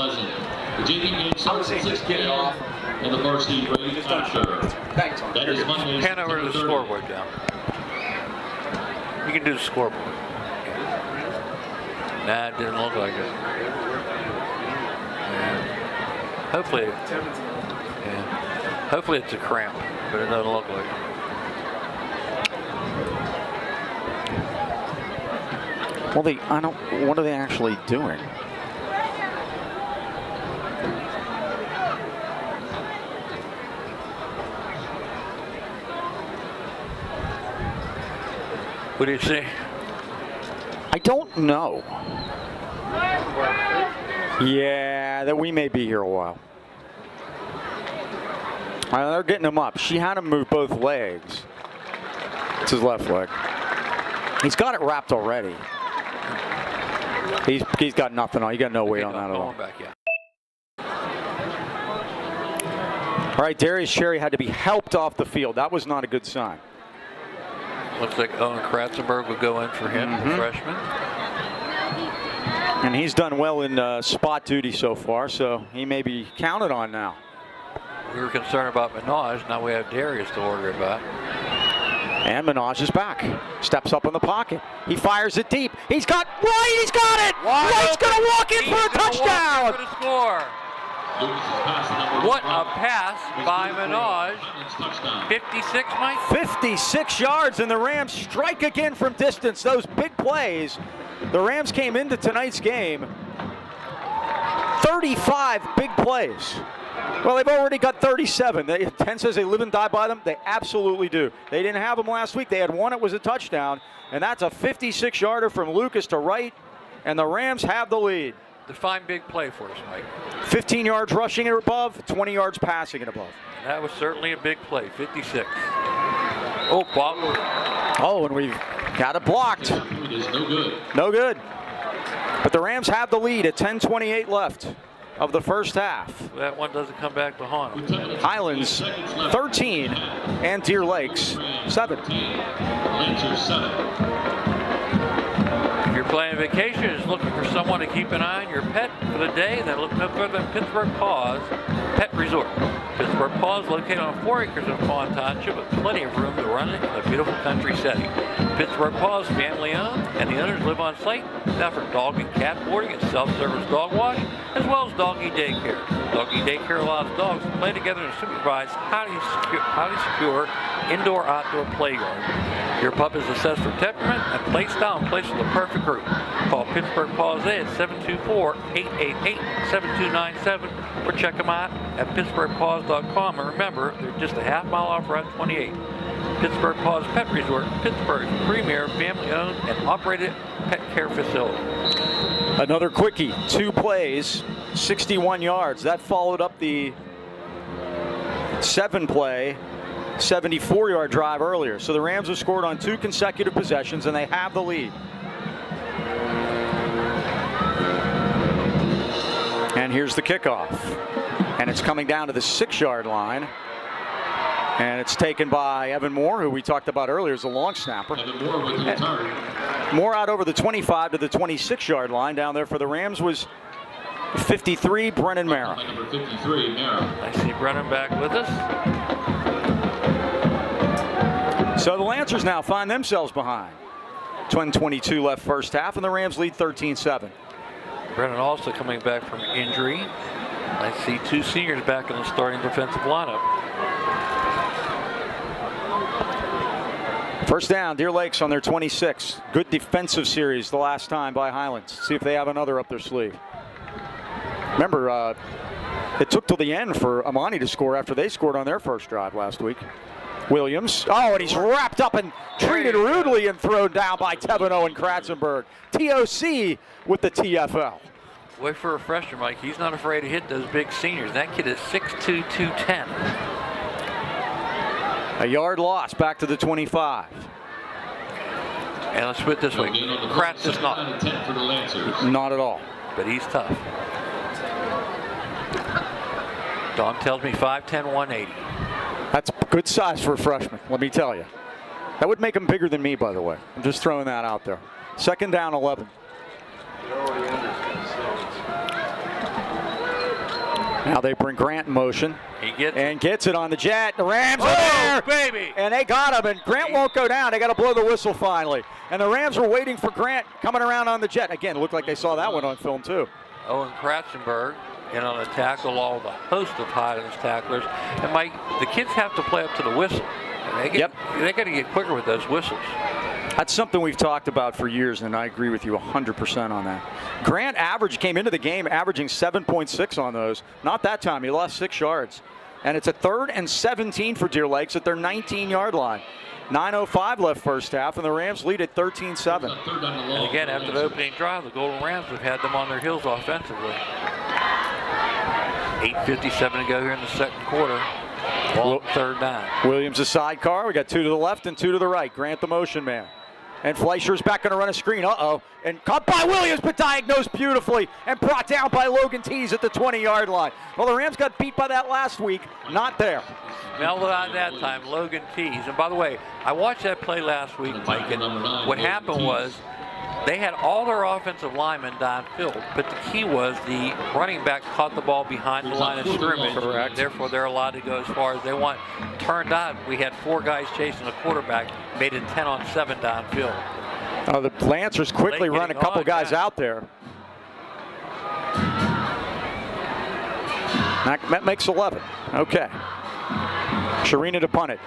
Just get it off. And the varsity rated capture. Thanks. That is Monday's Pan over to the scoreboard down. You can do the scoreboard. Nah, it didn't look like it. Yeah. Hopefully it's a cramp, but it doesn't look like it. Well, what are they actually doing? What do you see? I don't know. Yeah, that we may be here a while. They're getting him up. She had him move both legs. It's his left leg. He's got it wrapped already. He's got nothing on. He got no weight on that at all. Back, yeah. All right, Darius Sherry had to be helped off the field. That was not a good sign. Looks like Owen Kratzenberg will go in for him, the freshman. And he's done well in spot duty so far, so he may be counted on now. We were concerned about Minaj. Now we have Darius to worry about. And Minaj is back. Steps up in the pocket. He fires it deep. He's got White. He's got it. White's going to walk in for a touchdown. For the score. What a pass by Minaj. 56, Mike? 56 yards, and the Rams strike again from distance. Those big plays. The Rams came into tonight's game 35 big plays. Well, they've already got 37. 10 says they live and die by them. They absolutely do. They didn't have them last week. They had one. It was a touchdown, and that's a 56-yarder from Lucas to Wright, and the Rams have the lead. Define big play for us, Mike. 15 yards rushing and above, 20 yards passing and above. And that was certainly a big play, 56. Oh, Bob. Oh, and we've got it blocked. It is no good. No good. But the Rams have the lead at 10:28 left of the first half. That one doesn't come back to haunt them. Highlands 13 and Deer Lakes 7. Lancers 7. If you're planning vacation, is looking for someone to keep an eye on your pet for the day, then look no further than Pittsburgh Paws Pet Resort. Pittsburgh Paws, located on 4 acres of Pond Township, with plenty of room to run it in a beautiful country setting. Pittsburgh Paws, family owned, and the owners live on site. They offer dog and cat boarding and self-service dog wash, as well as doggy daycare. Doggy daycare allows dogs to play together in a supervised, highly secure indoor-outdoor playground. Your pup is assessed for temperament and play style and plays for the perfect group. Call Pittsburgh Paws at 724-888-7297 or check them out at pittsburghpaws.com. And remember, they're just a half-mile off Route 28. Pittsburgh Paws Pet Resort, Pittsburgh's premier family-owned and operated pet care facility. Another quickie, 2 plays, 61 yards. That followed up the 7-play, 74-yard drive earlier. So the Rams have scored on 2 consecutive possessions, and they have the lead. And here's the kickoff. And it's coming down to the 6-yard line. And it's taken by Evan Moore, who we talked about earlier as a long snapper. Evan Moore with the return. Moore out over the 25 to the 26-yard line. Down there for the Rams was 53, Brennan Mara. Number 53, Mara. I see Brennan back with us. So the Lancers now find themselves behind. 10:22 left first half, and the Rams lead 13-7. Brennan also coming back from injury. I see 2 seniors back in the starting defensive lineup. First down, Deer Lakes on their 26. Good defensive series the last time by Highlands. See if they have another up their sleeve. Remember, it took till the end for Amani to score after they scored on their first drive last week. Williams. Oh, and he's wrapped up and treated rudely and thrown down by Tebano and Kratzenberg. TOC with the TFL. Wait for a freshman, Mike. He's not afraid to hit those big seniors. That kid is 6'2", 210. A yard loss back to the 25. And let's put it this way. Kratz is not. Not at all. But he's tough. Don tells me 5'10", 180. That's good size for a freshman, let me tell you. That would make him bigger than me, by the way. I'm just throwing that out there. Second down, 11. Now they bring Grant in motion. He gets it on the jet. The Rams are there, baby! And they got him, and Grant won't go down. They got to blow the whistle finally. And the Rams were waiting for Grant coming around on the jet. Again, it looked like they saw that one on film, too. Owen Kratzenberg in on a tackle along with a host of Highlands tacklers. And Mike, the kids have to play up to the whistle. They got to get quicker with those whistles. That's something we've talked about for years, and I agree with you 100% on that. Grant came into the game averaging 7.6 on those. Not that time. He lost 6 yards. And it's a 3rd and 17 for Deer Lakes at their 19-yard line. 9:05 left first half, and the Rams lead at 13-7. And again, after the opening drive, the Golden Rams have had them on their heels offensively. 8:57 to go here in the second quarter. Long 3rd down. Williams a sidecar. We got 2 to the left and 2 to the right. Grant the motion man. And Fleischer's back going to run a screen. Uh-oh. And caught by Williams, but diagnosed beautifully and brought down by Logan Tees at the 20-yard line. Well, the Rams got beat by that last week. Not there. Smelled it out that time, Logan Tees. And by the way, I watched that play last week, Mike, and what happened was they had all their offensive linemen downfield, but the key was the running back caught the ball behind the line of scrimmage. Correct. Therefore, they're allowed to go as far as they want. Turned out, we had 4 guys chasing the quarterback, made it 10-on-7 downfield. Oh, the Lancers quickly run a couple guys out there. That makes 11. Okay. Sharina to punt it.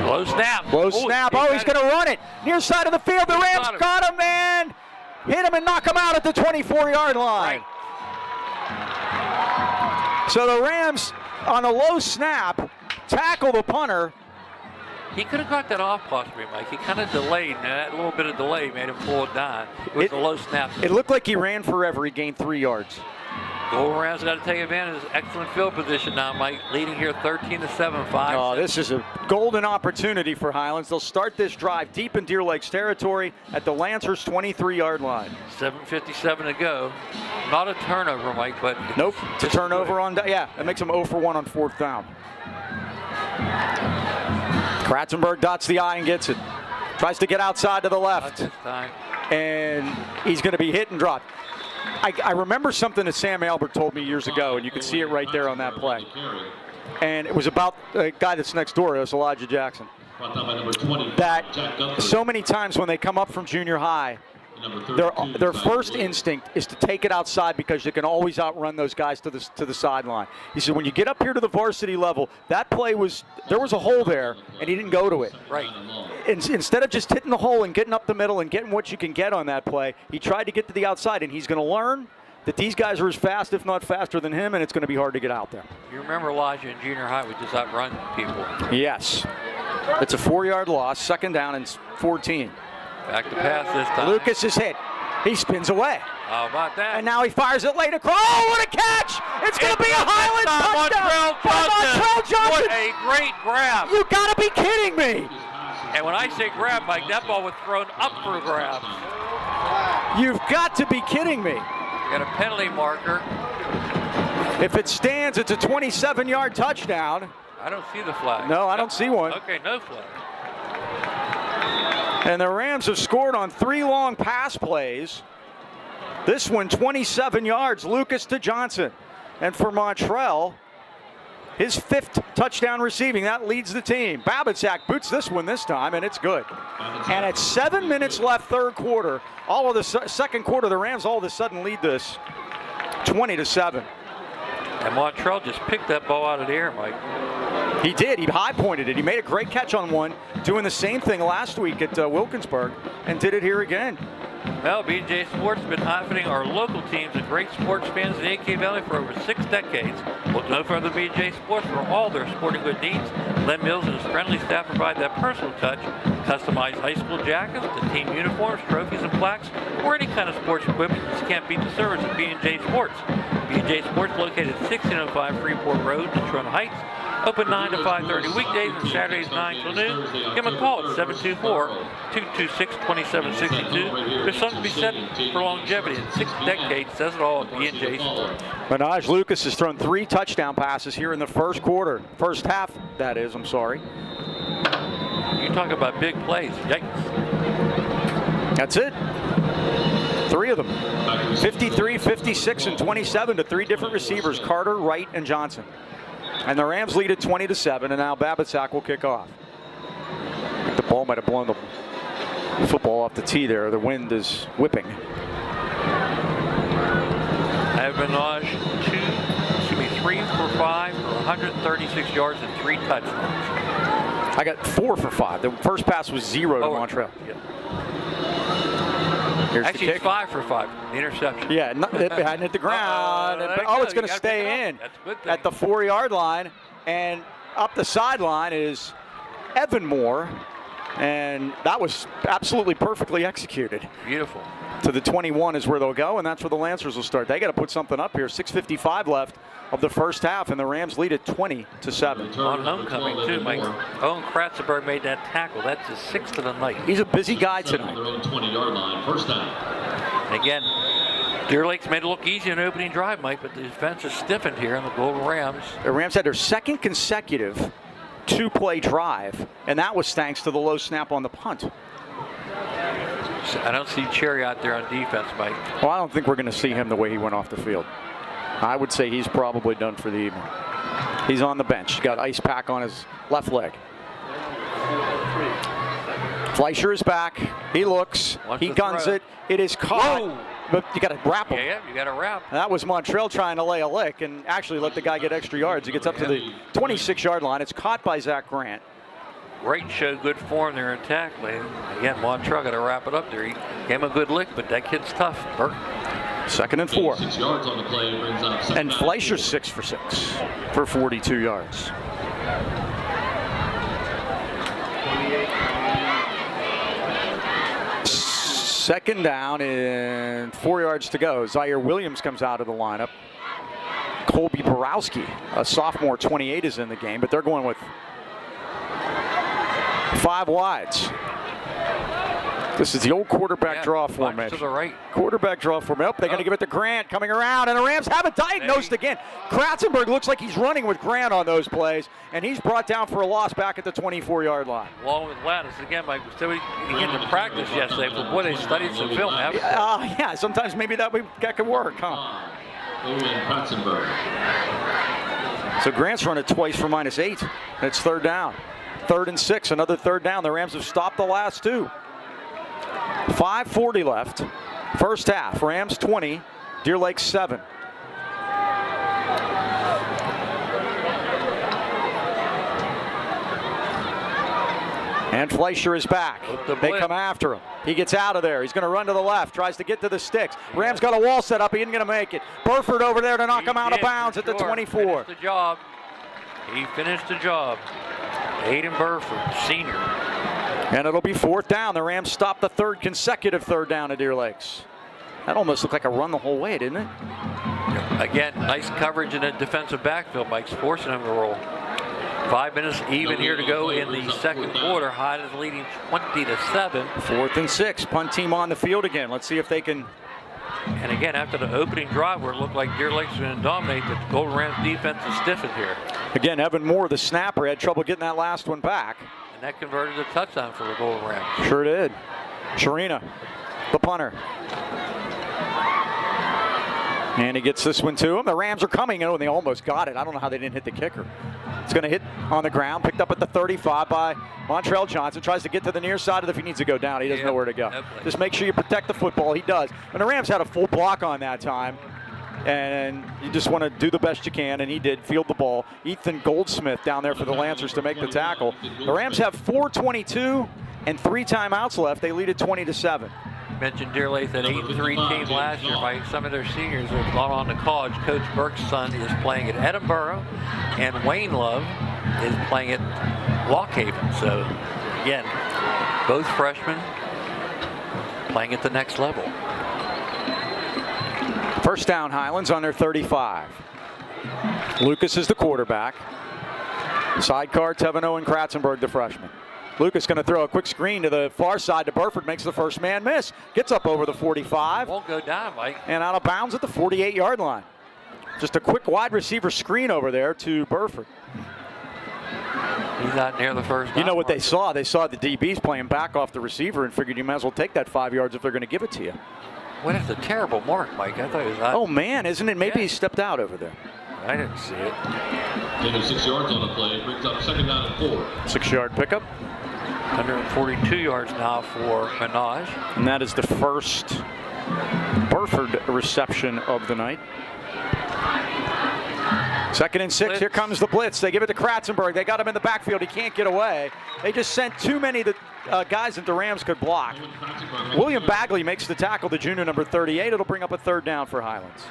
Low snap. Low snap. Oh, he's going to run it. Near side of the field. The Rams got him, man. Hit him and knock him out at the 24-yard line. Right. So the Rams, on a low snap, tackle the punter. He could have got that off possibly, Mike. He kind of delayed, and that little bit of delay made him pull it down with the low snap. It looked like he ran forever. He gained 3 yards. Golden Rams got to take advantage of this excellent field position now, Mike. Leading here 13-7, 5. Oh, this is a golden opportunity for Highlands. They'll start this drive deep in Deer Lakes territory at the Lancers' 23-yard line. 7:57 to go. Not a turnover, Mike, but nope. It's a turnover on. Yeah, that makes them 0 for 1 on 4th down. Kratzenberg dots the I and gets it. Tries to get outside to the left. Not this time. And he's going to be hit and dropped. I remember something that Sam Albert told me years ago, and you can see it right there on that play. And it was about a guy that's next door. It was Elijah Jackson. That so many times when they come up from junior high, their first instinct is to take it outside because you can always outrun those guys to the sideline. He said when you get up here to the varsity level, that play there was a hole there, and he didn't go to it. Right. Instead of just hitting the hole and getting up the middle and getting what you can get on that play, he tried to get to the outside, and he's going to learn that these guys are as fast, if not faster than him, and it's going to be hard to get out there. You remember Elijah in junior high would just outrun people. Yes. It's a 4-yard loss, 2nd down and 14. Back to pass this time. Lucas is hit. He spins away. How about that? And now he fires it late across. Oh, what a catch! It's going to be a Highlands touchdown by Montrell Johnson. What a great grab. You got to be kidding me. And when I say grab, Mike, that ball was thrown up for grabs. You've got to be kidding me. You got a penalty marker. If it stands, it's a 27-yard touchdown. I don't see the flag. No, I don't see one. Okay, no flag. And the Rams have scored on 3 long pass plays. This one, 27 yards, Lucas to Johnson. And for Montrell, his 5th touchdown receiving. That leads the team. Babicak boots this one this time, and it's good. And at 7 minutes left, 3rd quarter, all of the second quarter, the Rams all of a sudden lead this 20-7. And Montrell just picked that ball out of the air, Mike. He did. He high-pointed it. He made a great catch on one, doing the same thing last week at Wilkinsburg, and did it here again. Well, B&J Sports has been outfitting our local teams and great sports fans in the AK Valley for over 6 decades. Look no further than B&J Sports for all their sporting good needs. Len Mills and his friendly staff provide that personal touch. Customized high school jackets, the team uniforms, trophies, and plaques, or any kind of sports equipment. You just can't beat the service at B&J Sports. B&J Sports located at 1605 Freeport Road, Detroit Heights. Open 9 to 5:30 weekdays and Saturdays 9 till noon. Give them a call at 724-226-2762. There's something to be said for longevity. In 6 decades, says it all at B&J Sports. Minaj Lucas has thrown 3 touchdown passes here in the first quarter. First half, that is, I'm sorry. You talk about big plays. Yikes. That's it. 3 of them. 53, 56, and 27 to 3 different receivers, Carter, Wright, and Johnson. And the Rams lead at 20-7, and now Babicak will kick off. The ball might have blown the football off the tee there. The wind is whipping. Avenage 3 for 5 for 136 yards and 3 touchdowns. I got 4 for 5. The first pass was 0 to Montrell. Yeah. Here's Actually, the it's kick. 5 for 5. The interception. Yeah, it hadn't hit the ground. there you Oh, go. it's going You to gotta pick it stay up. in That's a good thing. at the 4-yard line. And up the sideline is Evan Moore. And that was absolutely perfectly executed. Beautiful. To the 21 is where they'll go, and that's where the Lancers will start. They got to put something up here. 6:55 left of the first half, and the Rams lead it 20-7. On homecoming, too, Mike. Owen Kratzenberg made that tackle. That's his 6th of the night. He's a busy guy tonight. Their own 20-yard line, first down. And again, Deer Lake's made it look easy in the opening drive, Mike, but the defense is stiffened here in the Golden Rams. The Rams had their second consecutive 2-play drive, and that was thanks to the low snap on the punt. I don't see Cherry out there on defense, Mike. Well, I don't think we're going to see him the way he went off the field. I would say he's probably done for the evening. He's on the bench. He's got ice pack on his left leg. Fleischer is back. He looks. He guns it. It is caught. Whoa. But you got to wrap him. Yeah, you got to wrap. That was Montreal trying to lay a lick and actually let the guy get extra yards. He gets up to the 26-yard line. It's caught by Zach Grant. Great show, good form there in tackling. Again, Montreal got to wrap it up there. He gave him a good lick, but that kid's tough. Burke. 2nd and 4. 6 yards on the play, brings up second And down. Fleischer's 6 for 6 for 42 yards. Second down and 4 yards to go. Zaire Williams comes out of the lineup. Colby Borowski, a sophomore, 28, is in the game, but they're going with 5 wides. This is the old quarterback draw box formation. to the right. Quarterback draw formation. They're going to give it to Grant coming around, and the Rams have it diagnosed again. Kratzenberg looks like he's running with Grant on those plays, and he's brought down for a loss back at the 24-yard line. Along with Lattice. Again, Mike, we said we began to practice yesterday, but boy, they studied some film, haven't they? Yeah, sometimes maybe that could work, huh? Owen Kratzenberg. So Grant's run it twice for -8. It's 3rd down. 3rd and 6, another 3rd down. The Rams have stopped the last 2. 5:40 left. First half. Rams 20, Deer Lake 7. And Fleischer is back. They come after him. He gets out of there. He's going to run to the left, tries to get to the sticks. Rams got a wall set up. He isn't going to make it. Burford over there to knock him out of bounds at the 24. Finished the job. He finished the job. Aiden Burford, senior. And it'll be 4th down. The Rams stopped the 3rd consecutive 3rd down at Deer Lakes. That almost looked like a run the whole way, didn't it? Again, nice coverage in the defensive backfield. Mike's forcing him to roll. 5 minutes even here to go in the second quarter. Highlands leading 20-7. 4th and 6. Punt team on the field again. Let's see if they can. And again, after the opening drive where it looked like Deer Lake's going to dominate, the Golden Rams defense is stiffened here. Again, Evan Moore, the snapper, had trouble getting that last one back. And that converted a touchdown for the Golden Rams. Sure did. Sharina, the punter. And he gets this one to him. The Rams are coming. Oh, and they almost got it. I don't know how they didn't hit the kicker. It's going to hit on the ground. Picked up at the 35 by Montreal Johnson. Tries to get to the near side of the, if he needs to go down. He doesn't know where to go. Just make sure you protect the football. He does. And the Rams had a full block on that time. And you just want to do the best you can, and he did. Field the ball. Ethan Goldsmith down there for the Lancers to make the tackle. The Rams have 4:22 and 3 timeouts left. They lead it 20-7. Mentioned Deer Lake, that 8-3 team last year by some of their seniors have gone on to college. Coach Burke's son is playing at Edinburgh, and Wayne Love is playing at Lockhaven. So, again, both freshmen playing at the next level. First down, Highlands on their 35. Lucas is the quarterback. Sidecar, Teveno and Kratzenberg, the freshman. Lucas going to throw a quick screen to the far side to Burford, makes the first man miss. Gets up over the 45. Won't go down, Mike. And out of bounds at the 48-yard line. Just a quick wide receiver screen over there to Burford. He's not near the first down. You know what they saw? They saw the DBs playing back off the receiver and figured you might as well take that 5 yards if they're going to give it to you. Well, that's a terrible mark, Mike. I thought it was not. Oh, man, isn't it? Maybe he stepped out over there. I didn't see it. Gain of 6 yards on the play, brings up second down and 4. 6-yard pickup. 142 yards now for Minaj. And that is the first Burford reception of the night. 2nd and 6. Blitz. Here comes the blitz. They give it to Kratzenberg. They got him in the backfield. He can't get away. They just sent too many guys that the Rams could block. William Bagley makes the tackle, the junior, number 38. It'll bring up a 3rd down for Highlands.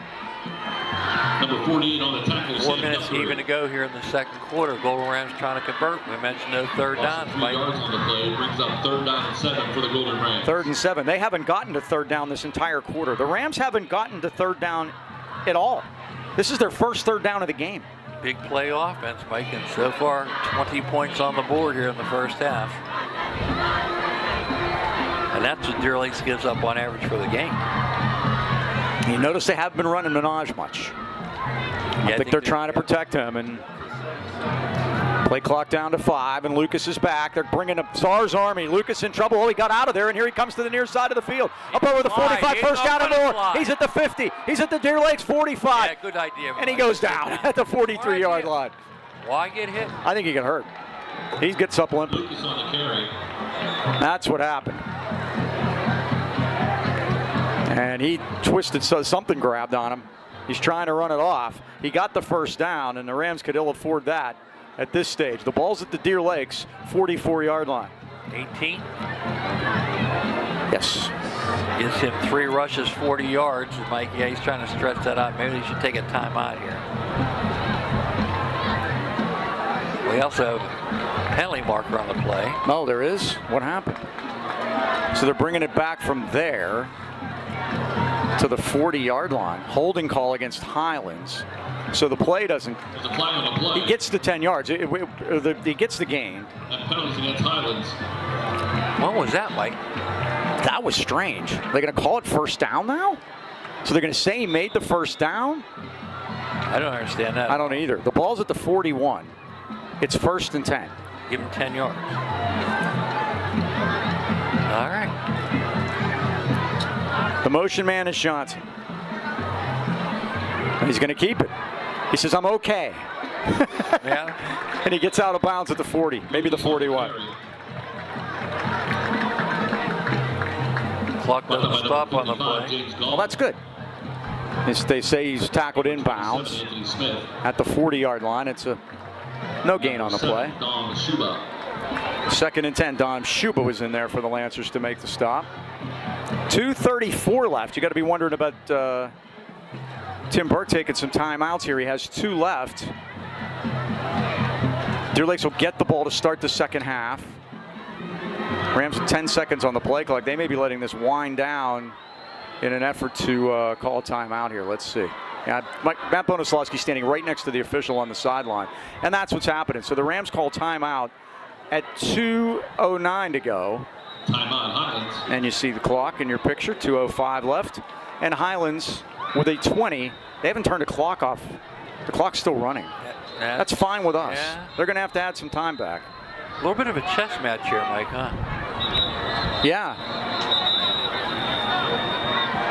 Number 48 on the tackle. 4 minutes even to go here in the 2nd quarter. Golden Rams trying to convert. We mentioned those 3rd downs. 3 yards on the play. Brings up 3rd down and 7 for the Golden Rams. 3rd and 7. They haven't gotten to 3rd down this entire quarter. The Rams haven't gotten to 3rd down at all. This is their first 3rd down of the game. Big play offense, Mike, and so far 20 points on the board here in the first half. And that's what Deer Lakes gives up on average for the game. You notice they haven't been running Minaj much. I think they're trying to protect him. And play clock down to 5, and Lucas is back. They're bringing up Czar's Army. Lucas in trouble. Oh, he got out of there, and here he comes to the near side of the field. Up over the 45, first down and more. He's at the 50. He's at the Deer Lakes 45. Yeah, good idea. And he goes down at the 43-yard line. Why get hit? I think he got hurt. He gets up limping. Lucas on the carry. That's what happened. And he twisted, so something grabbed on him. He's trying to run it off. He got the first down, and the Rams could ill afford that at this stage. The ball's at the Deer Lakes 44-yard line. 18. Yes. Gives him 3 rushes, 40 yards. Mike, yeah, he's trying to stretch that out. Maybe he should take a timeout here. We also have a penalty marker on the play. No, there is. What happened? So they're bringing it back from there to the 40-yard line. Holding call against Highlands. So the play doesn't. There's a flag on the play. He gets the 10 yards. He gets the gain. That penalty against Highlands. What was that, Mike? That was strange. They're going to call it first down now? So they're going to say he made the first down? I don't understand that. I don't either. The ball's at the 41. It's 1st and 10. Give him 10 yards. All right. The motion man is Johnson. And he's going to keep it. He says, I'm okay. Yeah. And he gets out of bounds at the 40, maybe the 41. Clock doesn't stop on the play. Well, that's good. They say he's tackled inbounds at the 40-yard line. It's a no gain on the play. 2nd and 10. Don Shuba was in there for the Lancers to make the stop. 2:34 left. You got to be wondering about Tim Burke taking some timeouts here. He has 2 left. Deer Lakes will get the ball to start the second half. Rams 10 seconds on the play clock. They may be letting this wind down in an effort to call a timeout here. Let's see. Yeah, Matt Bonoslawski standing right next to the official on the sideline. And that's what's happening. So the Rams call timeout at 2:09 to go. Timeout, Highlands. And you see the clock in your picture, 2:05 left. And Highlands with a 20. They haven't turned the clock off. The clock's still running. That's fine with us. Yeah. They're going to have to add some time back. A little bit of a chess match here, Mike, huh? Yeah.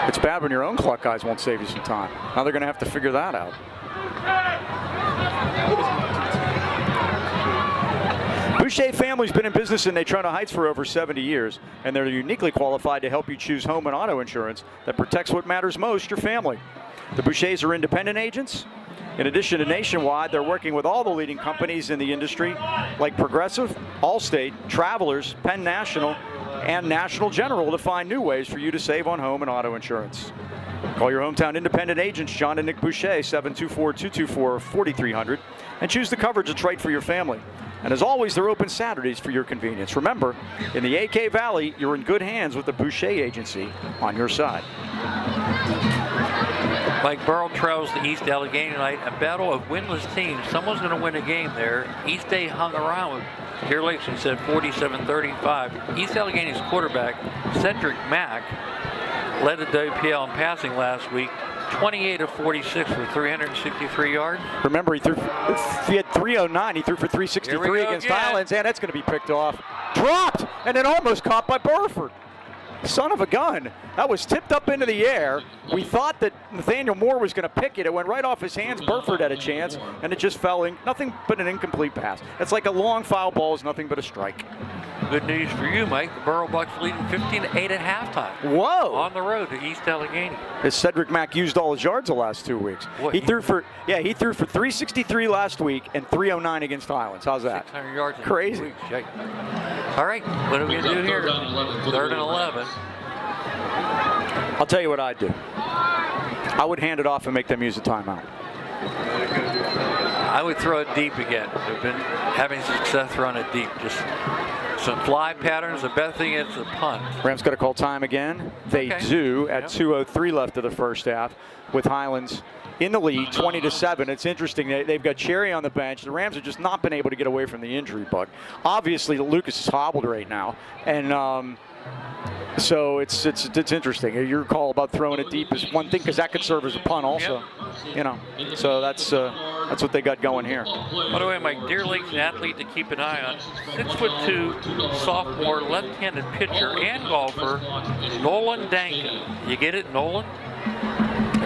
It's bad when your own clock guys won't save you some time. Now they're going to have to figure that out. Boucher family's been in business in Natrona Heights for over 70 years, and they're uniquely qualified to help you choose home and auto insurance that protects what matters most, your family. The Bouchers are independent agents. In addition to Nationwide, they're working with all the leading companies in the industry like Progressive, Allstate, Travelers, Penn National, and National General to find new ways for you to save on home and auto insurance. Call your hometown independent agents, John and Nick Boucher, 724-224-4300, and choose the coverage that's right for your family. And as always, they're open Saturdays for your convenience. Remember, in the AK Valley, you're in good hands with the Boucher Agency on your side. Mike Burrell trails the East Allegheny tonight, a battle of winless teams. Someone's going to win a game there. East Day hung around with Deer Lakes and said 47-35. East Allegheny's quarterback, Cedric Mack, led the WPL in passing last week, 28 of 46 for 363 yards. Remember, he had 309. He threw for 363 against Highlands, and that's going to be picked off. Dropped, and then almost caught by Burford. Son of a gun. That was tipped up into the air. We thought that Nathaniel Moore was going to pick it. It went right off his hands. Burford had a chance, and it just fell in. Nothing but an incomplete pass. It's like a long foul ball is nothing but a strike. Good news for you, Mike. The Borough Bucks leading 15-8 at halftime. Whoa! On the road to East Allegheny. As Cedric Mack used all his yards the last 2 weeks. What, He threw for 363 last week and 309 against Highlands. How's that? 600 yards. Crazy. 2 weeks. All right, what are we going to do here? Third and 11. I'll tell you what I'd do. I would hand it off and make them use a timeout. I would throw it deep again. They've been having success throwing it deep. Just some fly patterns. The best thing is the punt. Rams got to call time again. They do at 2:03 left of the first half with Highlands in the lead, 20-7. It's interesting. They've got Cherry on the bench. The Rams have just not been able to get away from the injury bug. Obviously, Lucas is hobbled right now, and so it's interesting. Your call about throwing it deep is one thing because that could serve as a punt also. You know, so that's what they got going here. By the way, Mike, Deer Lake's an athlete to keep an eye on. 6'2", sophomore, left-handed pitcher and golfer, Nolan Danka. You get it, Nolan?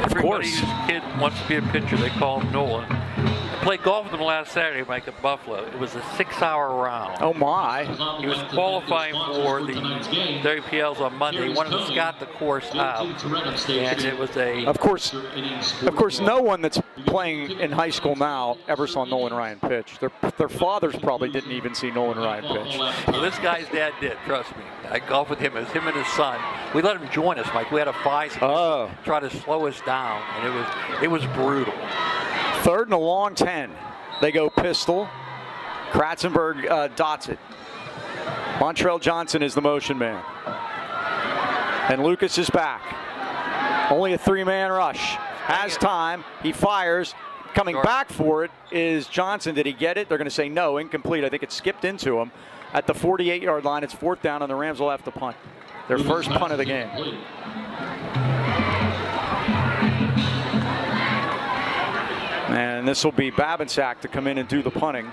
Everybody whose kid wants to be a pitcher, they call him Nolan. I played golf with him last Saturday, Mike, at Buffalo. It was a 6-hour round. Oh, my. He was qualifying for the WPLs on Monday. He wanted to scout the course out. And it was a... Of course, no one that's playing in high school now ever saw Nolan Ryan pitch. Their fathers probably didn't even see Nolan Ryan pitch. Well, this guy's dad did, trust me. I golfed with him. It was him and his son. We let him join us, Mike. We had a 5 try to slow us down, and it was brutal. Third and a long 10. They go pistol. Kratzenberg dots it. Montrell Johnson is the motion man. And Lucas is back. Only a 3-man rush. Has time. He fires. Coming back for it is Johnson. Did he get it? They're going to say no, incomplete. I think it skipped into him. At the 48-yard line, it's 4th down, and the Rams will have to punt. Their first punt of the game. And this will be Babinsack to come in and do the punting.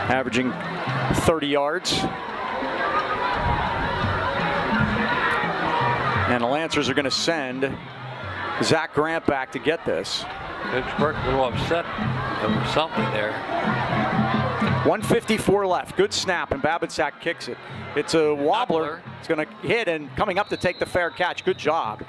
Averaging 30 yards. And the Lancers are going to send Zach Grant back to get this. Coach Burke a little upset over something there. 1:54 left. Good snap, and Babinsack kicks it. It's a wobbler. It's going to hit, and coming up to take the fair catch. Good job.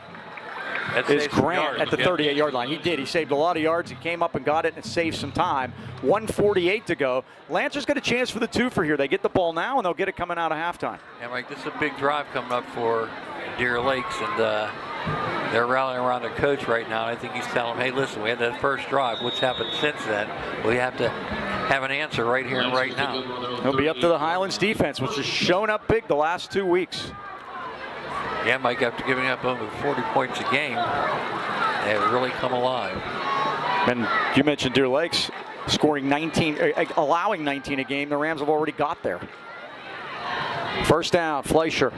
Is Grant at the 38-yard line. He did. He saved a lot of yards. He came up and got it and saved some time. 1:48 to go. Lancers got a chance for the two-for here. They get the ball now, and they'll get it coming out of halftime. Yeah, Mike, this is a big drive coming up for Deer Lakes, and they're rallying around their coach right now. I think he's telling them, hey, listen, we had that first drive. What's happened since then? We have to have an answer right here and right now. It'll be up to the Highlands defense, which has shown up big the last 2 weeks. Yeah, Mike, after giving up over 40 points a game, they have really come alive. And you mentioned Deer Lakes scoring 19, allowing 19 a game. The Rams have already got there. First down, Fleischer.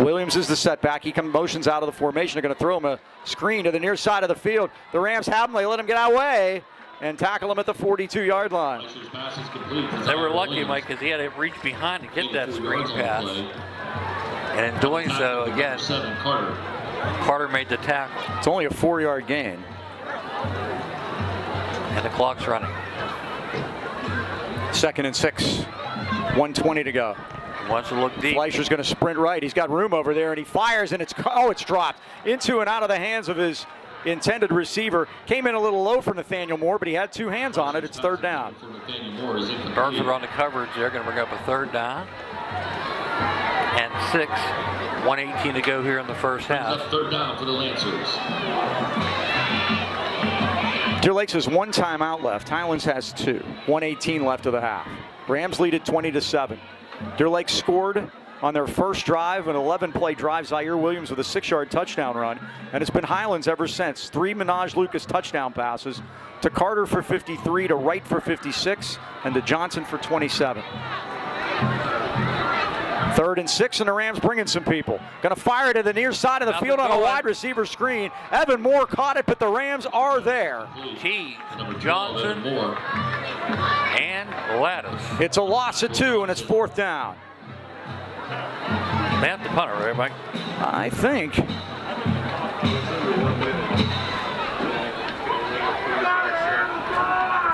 Williams is the setback. He motions out of the formation. They're going to throw him a screen to the near side of the field. The Rams have him. They let him get out of the way and tackle him at the 42-yard line. They were lucky, Mike, because he had to reach behind to get that screen pass. And in doing so, again, Carter made the tackle. It's only a 4-yard gain. And the clock's running. 2nd and 6. 1:20 to go. He wants to look deep. Fleischer's going to sprint right. He's got room over there, and he fires, and it's dropped into and out of the hands of his intended receiver. Came in a little low for Nathaniel Moore, but he had 2 hands on it. It's 3rd down. Burford on the coverage. They're going to bring up a 3rd down. And 6, 1:18 to go here in the first half. 3rd down for the Lancers. Deer Lakes has 1 timeout left. Highlands has 2. 1:18 left of the half. Rams lead at 20-7. Deer Lakes scored on their first drive, an 11-play drive. Zaire Williams with a 6-yard touchdown run. And it's been Highlands ever since. 3 Minaj Lucas touchdown passes to Carter for 53, to Wright for 56, and to Johnson for 27. 3rd and 6, and the Rams bringing some people. Going to fire it to the near side of the field on a wide receiver screen. Evan Moore caught it, but the Rams are there. T. Johnson and Lattis. It's a loss of 2, and it's 4th down. They have to punt it, right, Mike? I think.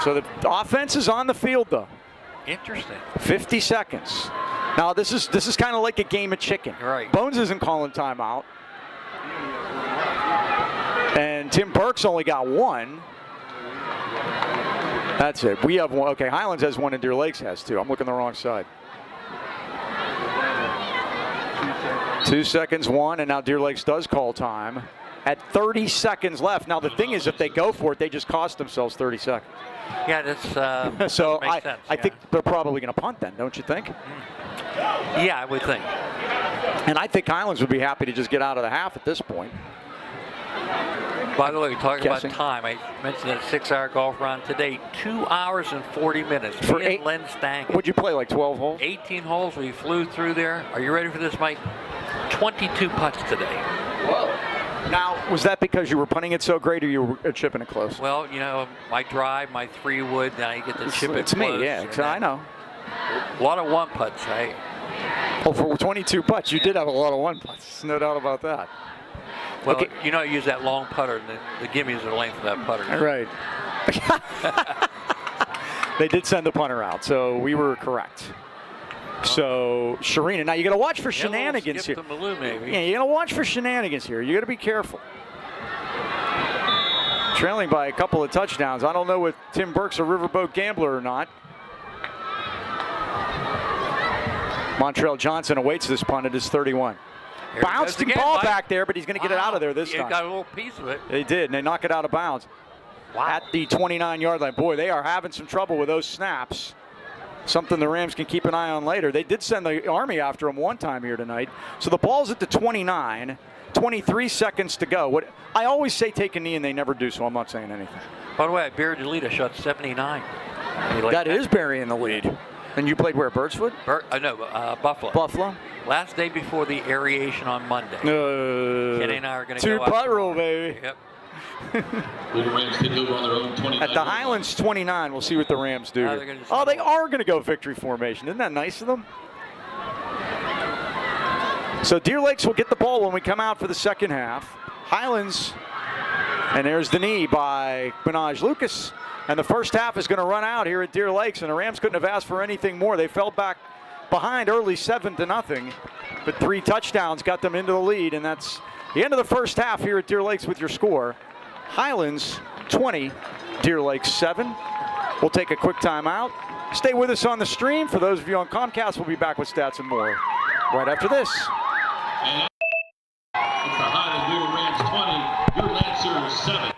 So the offense is on the field, though. Interesting. 50 seconds. Now this is kind of like a game of chicken. Right. Bones isn't calling timeout, and Tim Burke's only got one. That's it. We have one. Okay, Highlands has one and Deer Lakes has two. I'm looking the wrong side. 2 seconds, one, and now Deer Lakes does call time at 30 seconds left. Now the thing is, if they go for it, they just cost themselves 30 seconds. Yeah, that's So makes sense, I think they're probably going to punt then, don't you think? Yeah, I would think. And I think Highlands would be happy to just get out of the half at this point. By the way, talking Guessing. about time, I mentioned a 6-hour golf round today. 2 hours and 40 minutes. For Me and 8 Len Stank. Would you play like 12 holes? 18 holes. We flew through there. Are you ready for this, Mike? 22 putts today. Whoa. Now, was that because you were punting it so great, or you were chipping it close? Well, you know, my drive, my 3-wood, then I get to chip it It's me, close, yeah. and So I then know. A lot of 1 putts, right? Oh, for 22 putts, you did have a lot of 1 putts. No doubt about that. Well, Okay. you know, I use that long putter, and the gimmies are the length of that putter. Right. They did send the punter out, so we were correct. So, Sharina, now you got to watch for shenanigans here. Skip the Malou, maybe. Yeah, you got to watch for shenanigans here. You got to be careful. Trailing by a couple of touchdowns. I don't know if Tim Burke's a riverboat gambler or not. Montrell Johnson awaits this punt at his 31. Here he goes Bounced the again, ball Mike. back there, but he's going to get it out of there this He time. got a little piece of it. They did, and they knock it out of bounds. Wow. At the 29-yard line. Boy, they are having some trouble with those snaps. Something the Rams can keep an eye on later. They did send the Army after him one time here tonight. So the ball's at the 29, 23 seconds to go. What I always say take a knee, and they never do, so I'm not saying anything. By the way, I buried the lead. I shot 79. That is burying the lead. And you played where, Birdswood? Buffalo. Buffalo? Last day before the aeration on Monday. Kenny and I are going to go out. 2-putt rule, baby. Yep. The Rams take over on their own 29. At the Highlands 29, we'll see what the Rams do. Now here. they're gonna just- Oh, they are going to go victory formation. Isn't that nice of them? So Deer Lakes will get the ball when we come out for the second half. Highlands, and there's the knee by Minaj Lucas. And the first half is going to run out here at Deer Lakes, and the Rams couldn't have asked for anything more. They fell back behind early 7-0, but 3 touchdowns got them into the lead, and that's the end of the first half here at Deer Lakes with your score. Highlands 20, Deer Lakes 7. We'll take a quick timeout. Stay with us on the stream. For those of you on Comcast, we'll be back with stats and more right after this. And it's the Highlands Blue Rams 20, your Lancers 7.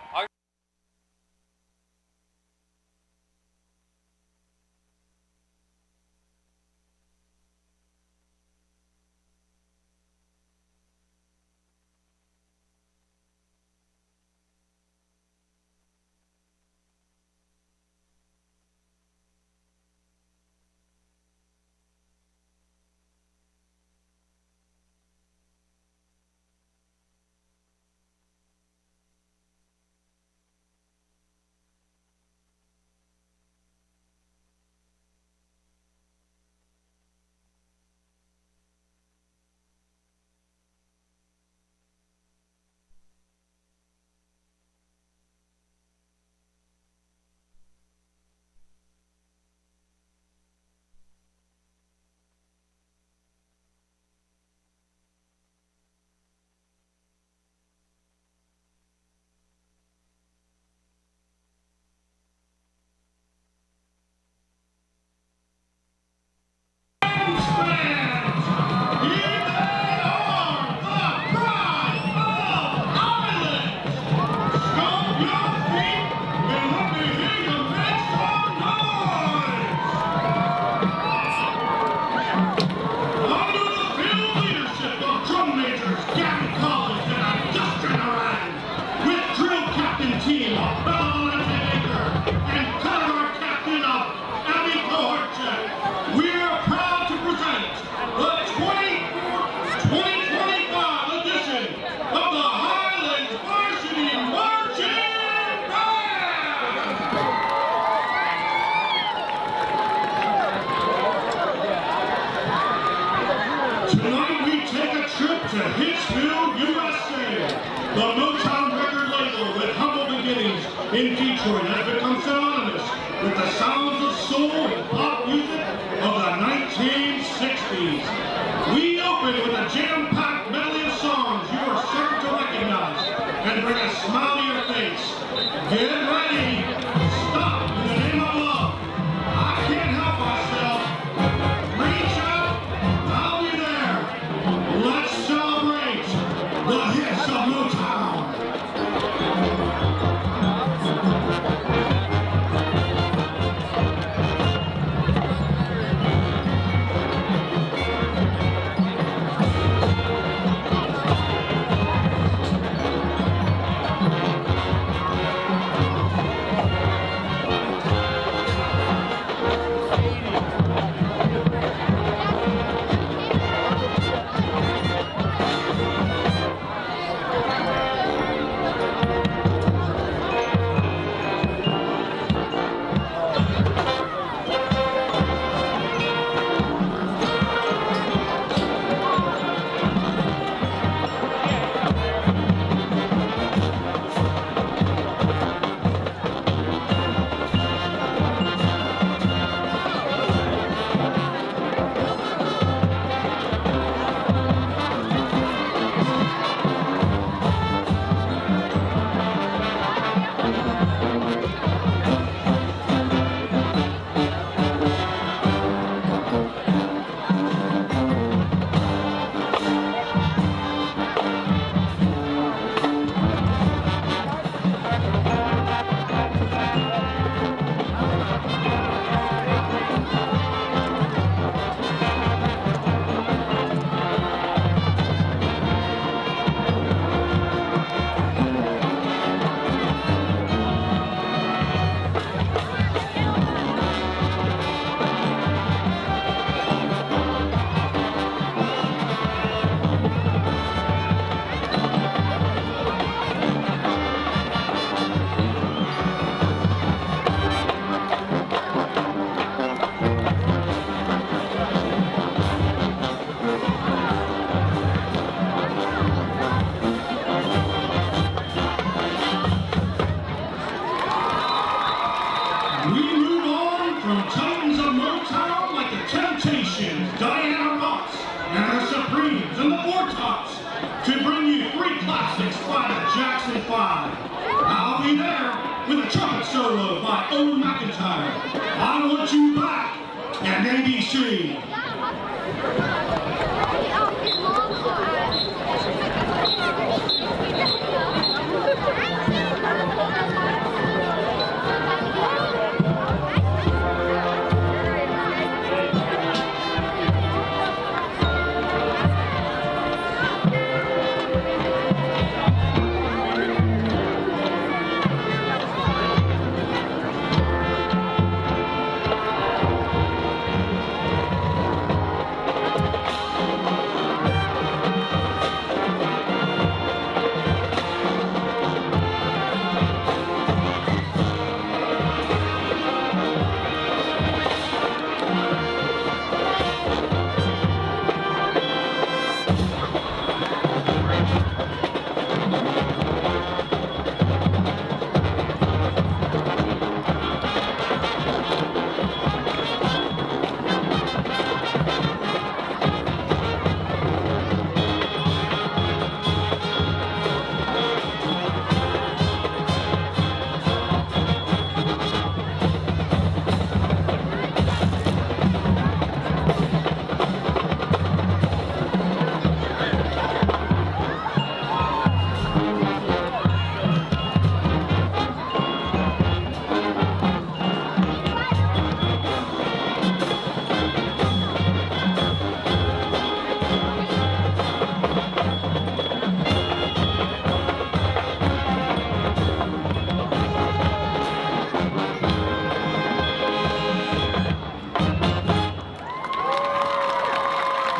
Tonight we take to Hitsville, USA. The Motown record label with humble beginnings in Detroit has become synonymous with the sounds of soul and pop music of the 1960s. We open with a jam-packed medley of songs you are certain to recognize and bring a smile to your face. Get ready. Stop in the name of love. I can't help myself. Reach out. I'll be there. Let's celebrate the hits of Motown. To bring you three classics by the Jackson 5. I'll be there with a trumpet solo by Owen McIntyre. I Want You Back and ABC.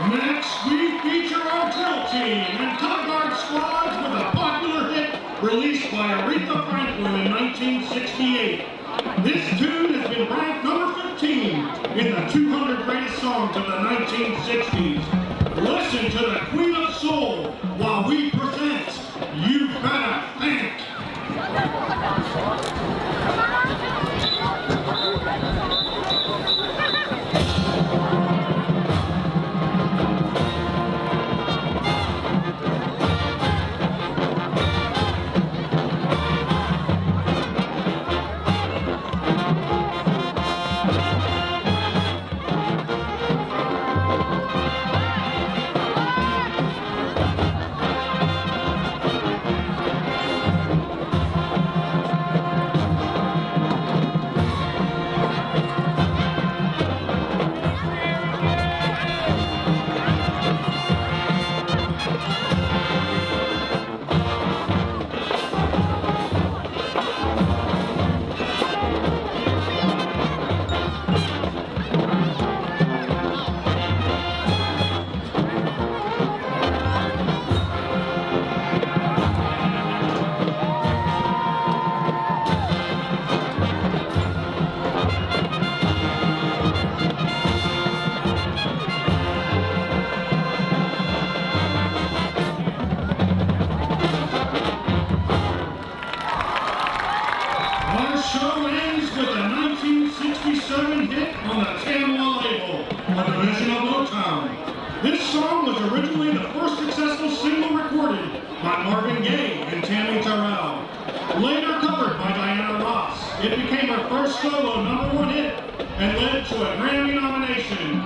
Next, we feature our drill team and color guard squads with a popular hit released by Aretha Franklin in 1968. This tune has been ranked number 15 in the 200 greatest songs of the 1960s. Listen to the Queen of Soul. 7 hit on the Tamla label, a division of Motown. This song was originally the first successful single recorded by Marvin Gaye and Tammy Terrell. Later covered by Diana Ross, it became her first solo #1 hit and led to a Grammy nomination.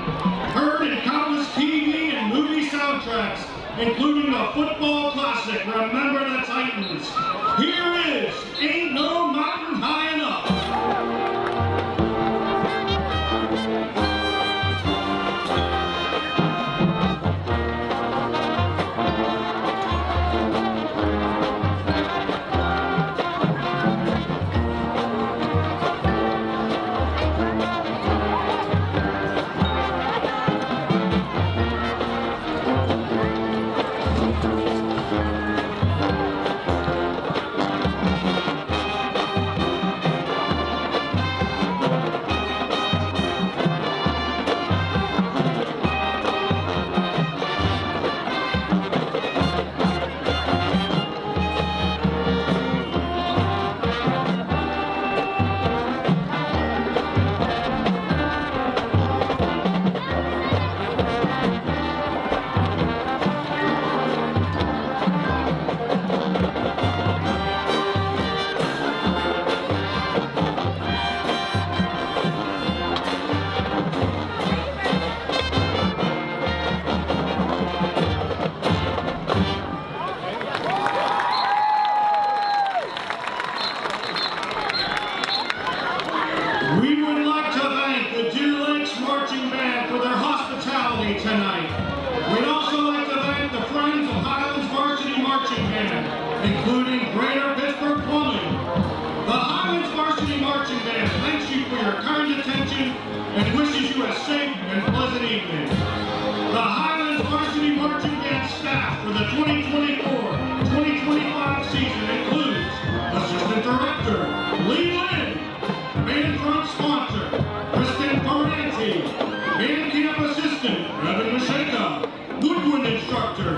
Heard in countless TV and movie soundtracks, including the football classic Remember the Titans. Here is Ain't No Mountain High Enough. We would like to thank the Deer Lakes Marching Band for their hospitality tonight. We'd also like to thank the Friends of Highlands Varsity Marching Band, including Greater Pittsburgh Plumbing. The Highlands Varsity Marching Band thanks you for your kind attention and wishes you a safe and pleasant evening. The Highlands Varsity Marching Band staff for the 2024-2025 season includes Assistant Director Lee Lynn, Band Front Sponsor, Kristen Parenti, Band Camp Assistant, Evan Masheka, Woodwind Instructor,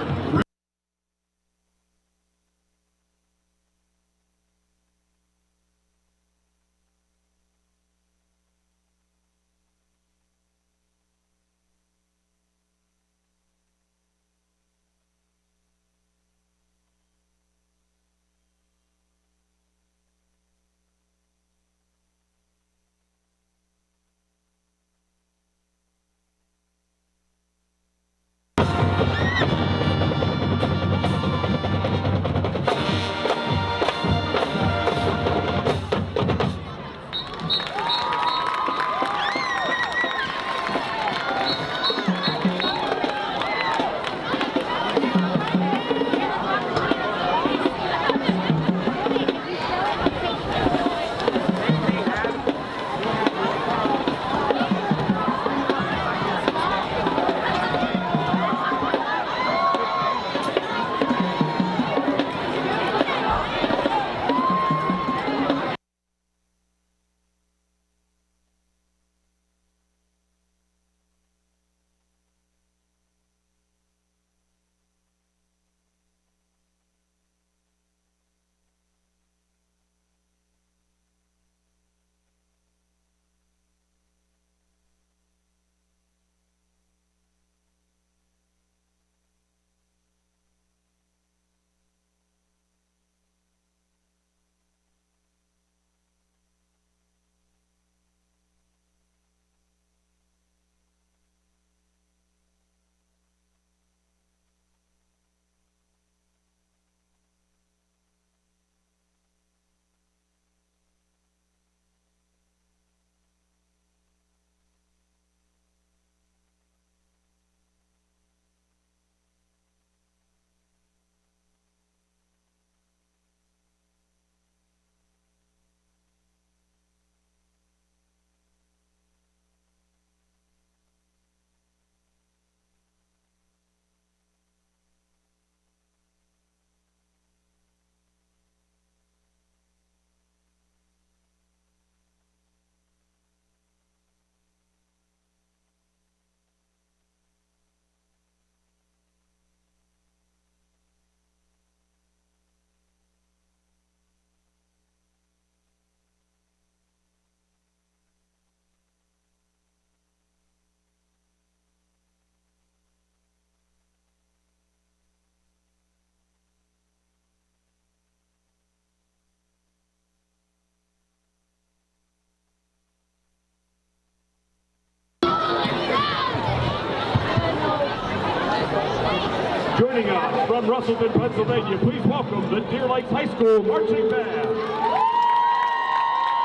Joining us from Russellton, Pennsylvania, please welcome the Deer Lakes High School Marching Band.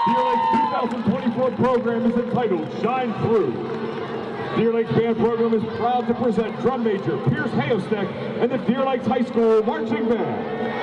Deer Lakes 2024 program is entitled Shine Through. Deer Lakes Band program is proud to present drum major Pierce Hayostek and the Deer Lakes High School Marching Band.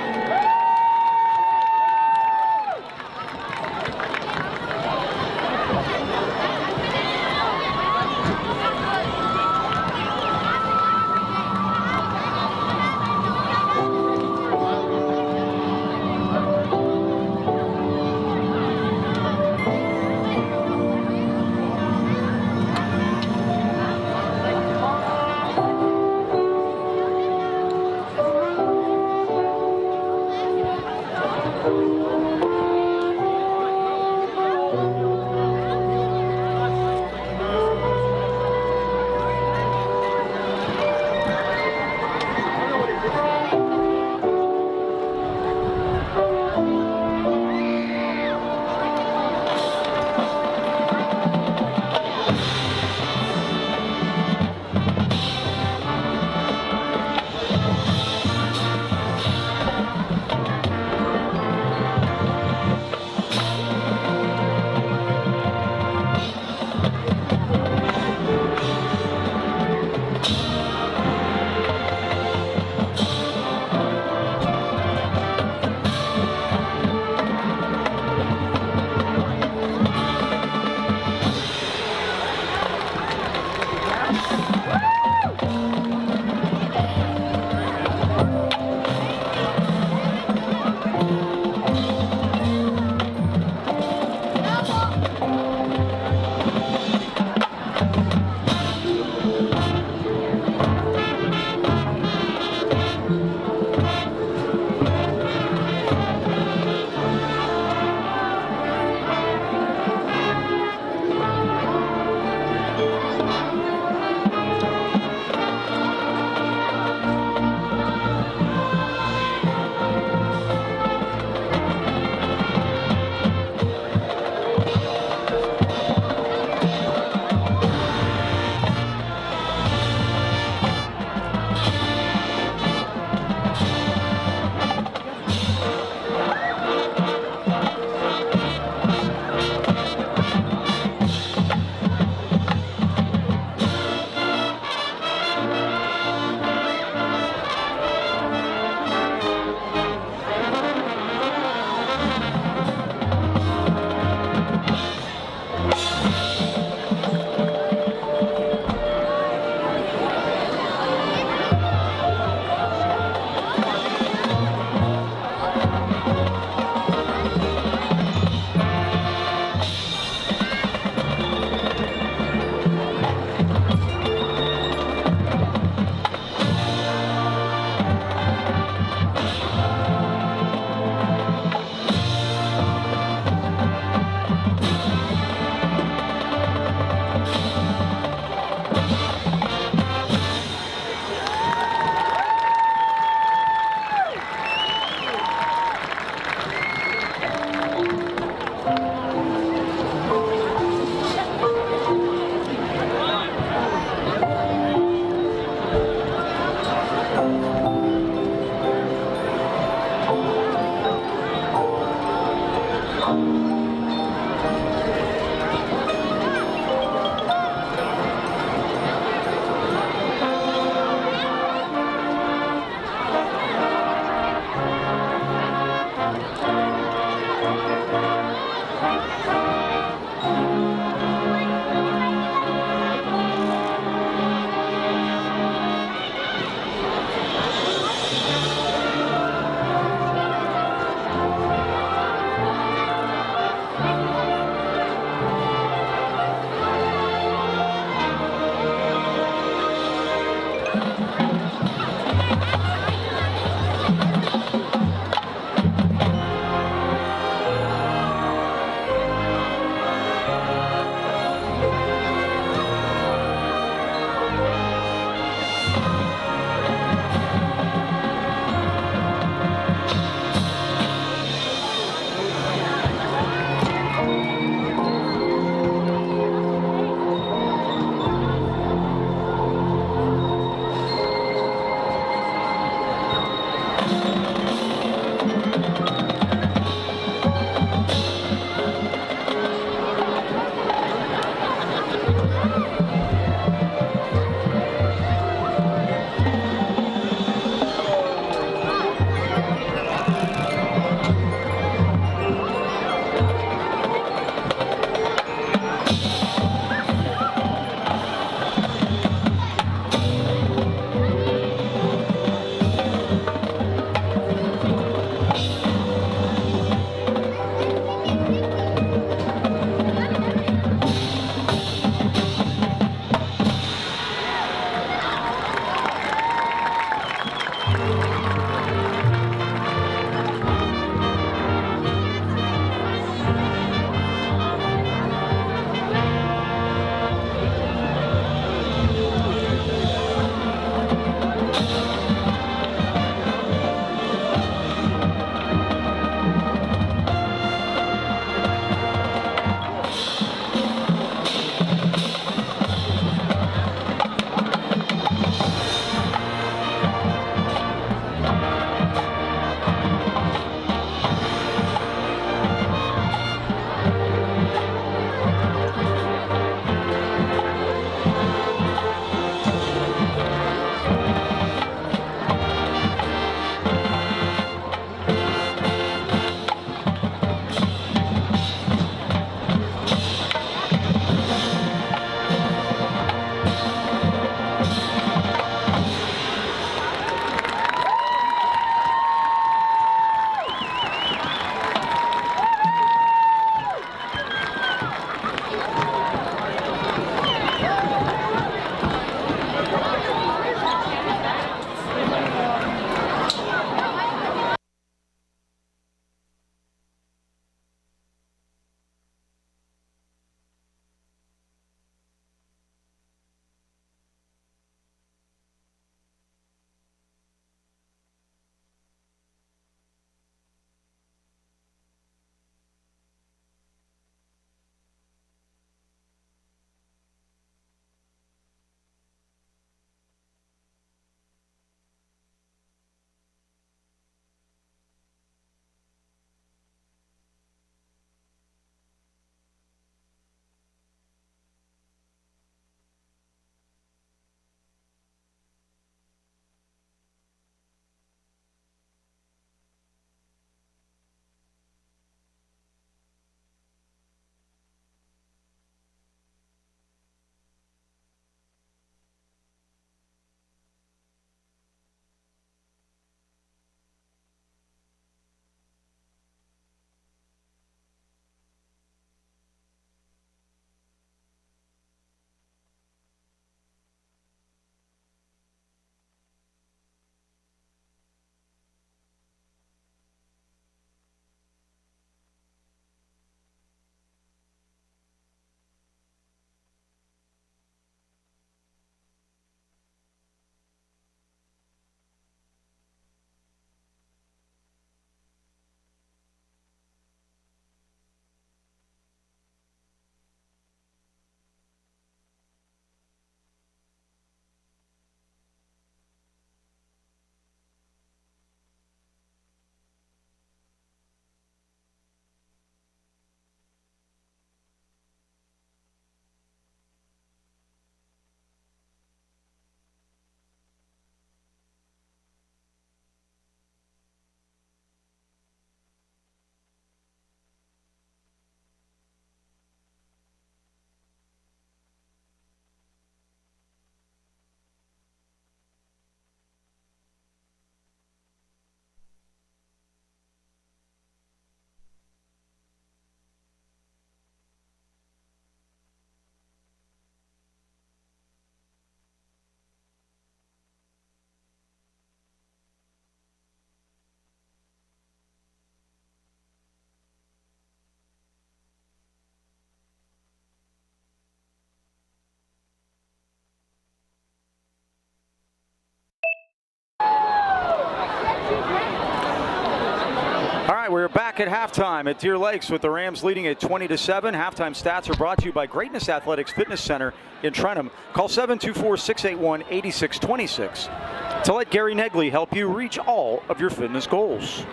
right, we're back at halftime at Deer Lakes with the Rams leading at 20-7. Halftime stats are brought to you by Greatness Athletics Fitness Center in Trenton. Call 724-681-8626 to let Gary Negley help you reach all of your fitness goals.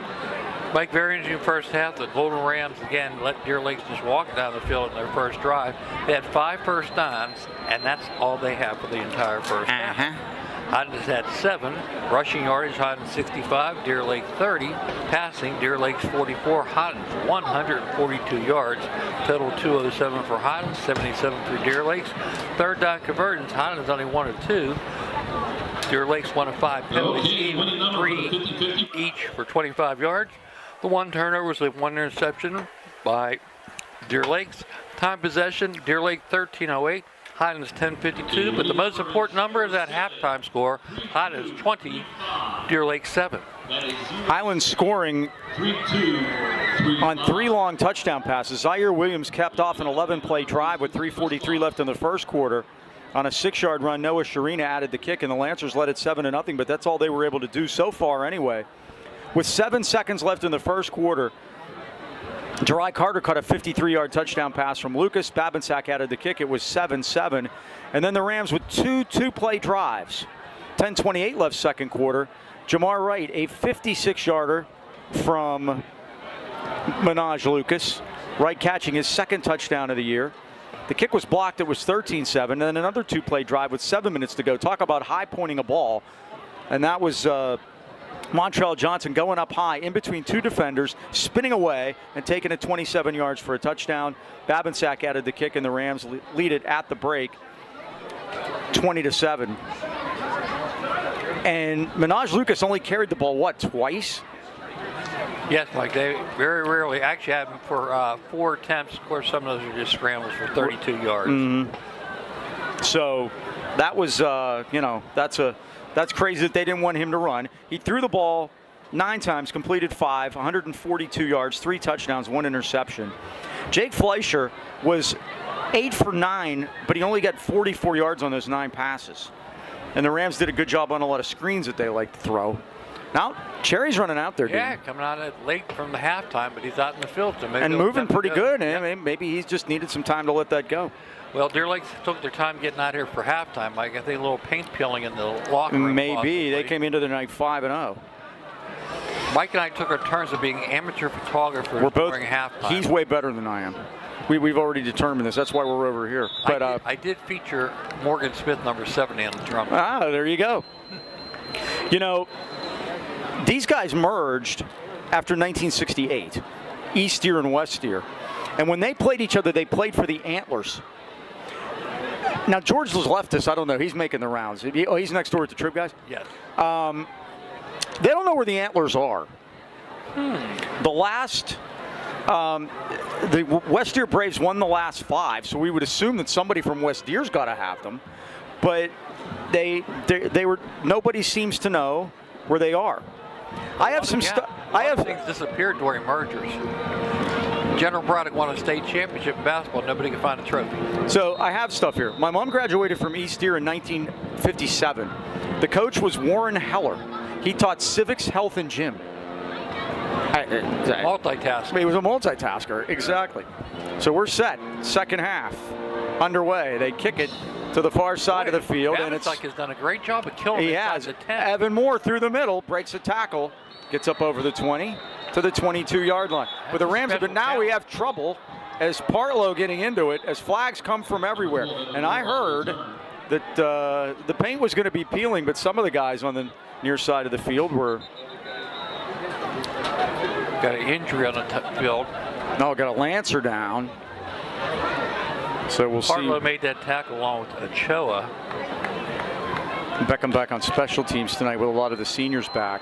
Mike, very interesting first half. The Golden Rams, again, let Deer Lakes just walk down the field in their first drive. They had 5 first downs, and that's all they have for the entire first half. Highlands had 7. Rushing yardage, Highlands 65, Deer Lake 30. Passing, Deer Lakes 44, Highlands 142 yards. Total 207 for Highlands, 77 for Deer Lakes. Third down conversions, Highlands only 1 of 2. Deer Lakes 1 of 5 penalties, even 3 each for 25 yards. The 1 turnover was with 1 interception by Deer Lakes. Time possession, Deer Lake 13:08. Highlands 10:52, but the most important number is that halftime score. Highlands 20, Deer Lake 7. Highlands scoring on 3 long touchdown passes. Zaire Williams kept off an 11-play drive with 3:43 left in the first quarter. On a 6-yard run, Noah Sharina added the kick, and the Lancers led it 7-0, but that's all they were able to do so far anyway. With 7 seconds left in the first quarter, Jerai Carter caught a 53-yard touchdown pass from Lucas. Babinsack added the kick. It was 7-7. And then the Rams with 2 two-play drives. 10:28 left second quarter. Jamar Wright, a 56-yarder from Minaj Lucas. Wright catching his 2nd touchdown of the year. The kick was blocked. It was 13-7. And then another 2-play drive with 7 minutes to go. Talk about high-pointing a ball. And that was Montrell Johnson going up high in between 2 defenders, spinning away and taking it 27 yards for a touchdown. Babinsack added the kick, and the Rams lead it at the break 20-7. And Minaj Lucas only carried the ball, what, twice? Yes, Mike, they very rarely actually had him for 4 attempts. Of course, some of those are just scrambles for 32 yards. Mm-hmm. So that was, that's crazy that they didn't want him to run. He threw the ball 9 times, completed 5, 142 yards, 3 touchdowns, 1 interception. Jake Fleischer was 8 for 9, but he only got 44 yards on those 9 passes. And the Rams did a good job on a lot of screens that they like to throw. Now, Cherry's running out there, Yeah, dude. coming out late from the halftime, but he's out in the field. So maybe And moving pretty good. Yep. I mean, maybe he's just needed some time to let that go. Well, Deer Lakes took their time getting out here for halftime, Mike. I think a little paint peeling in the locker room. Maybe. Possibly. They came into the night 5-0. Mike and I took our turns of being amateur photographers We're both. during halftime. He's way better than I am. We've already determined this. That's why we're over here. But I did feature Morgan Smith, number 70, on the drum. There you go. You know, these guys merged after 1968, East Deer and West Deer. And when they played each other, they played for the Antlers. Now, George has left us. I don't know. He's making the rounds. He's next door at the Trib, guys? Yes. They don't know where the Antlers are. The last, the West Deer Braves won the last 5, so we would assume that somebody from West Deer's got to have them. But they were. Nobody seems to know where they are. I have some stuff. Things disappeared during mergers. General Braddock won a state championship in basketball. Nobody could find a trophy. So I have stuff here. My mom graduated from East Deer in 1957. The coach was Warren Heller. He taught civics, health, and gym. Multitasking. He was a multitasker, exactly. So we're set. Second half underway. They kick it to the far side of the field, and it's like has done a great job of killing. He has. The 10. Evan Moore through the middle, breaks a tackle, gets up over the 20 to the 22-yard line. But the Rams, but now we have trouble as Partlow getting into it, as flags come from everywhere. And I heard that the paint was going to be peeling, but some of the guys on the near side of the field were. Got an injury on the field. No, got a Lancer down. So we'll see. Partlow made that tackle along with Ochoa. Beckham back on special teams tonight with a lot of the seniors back.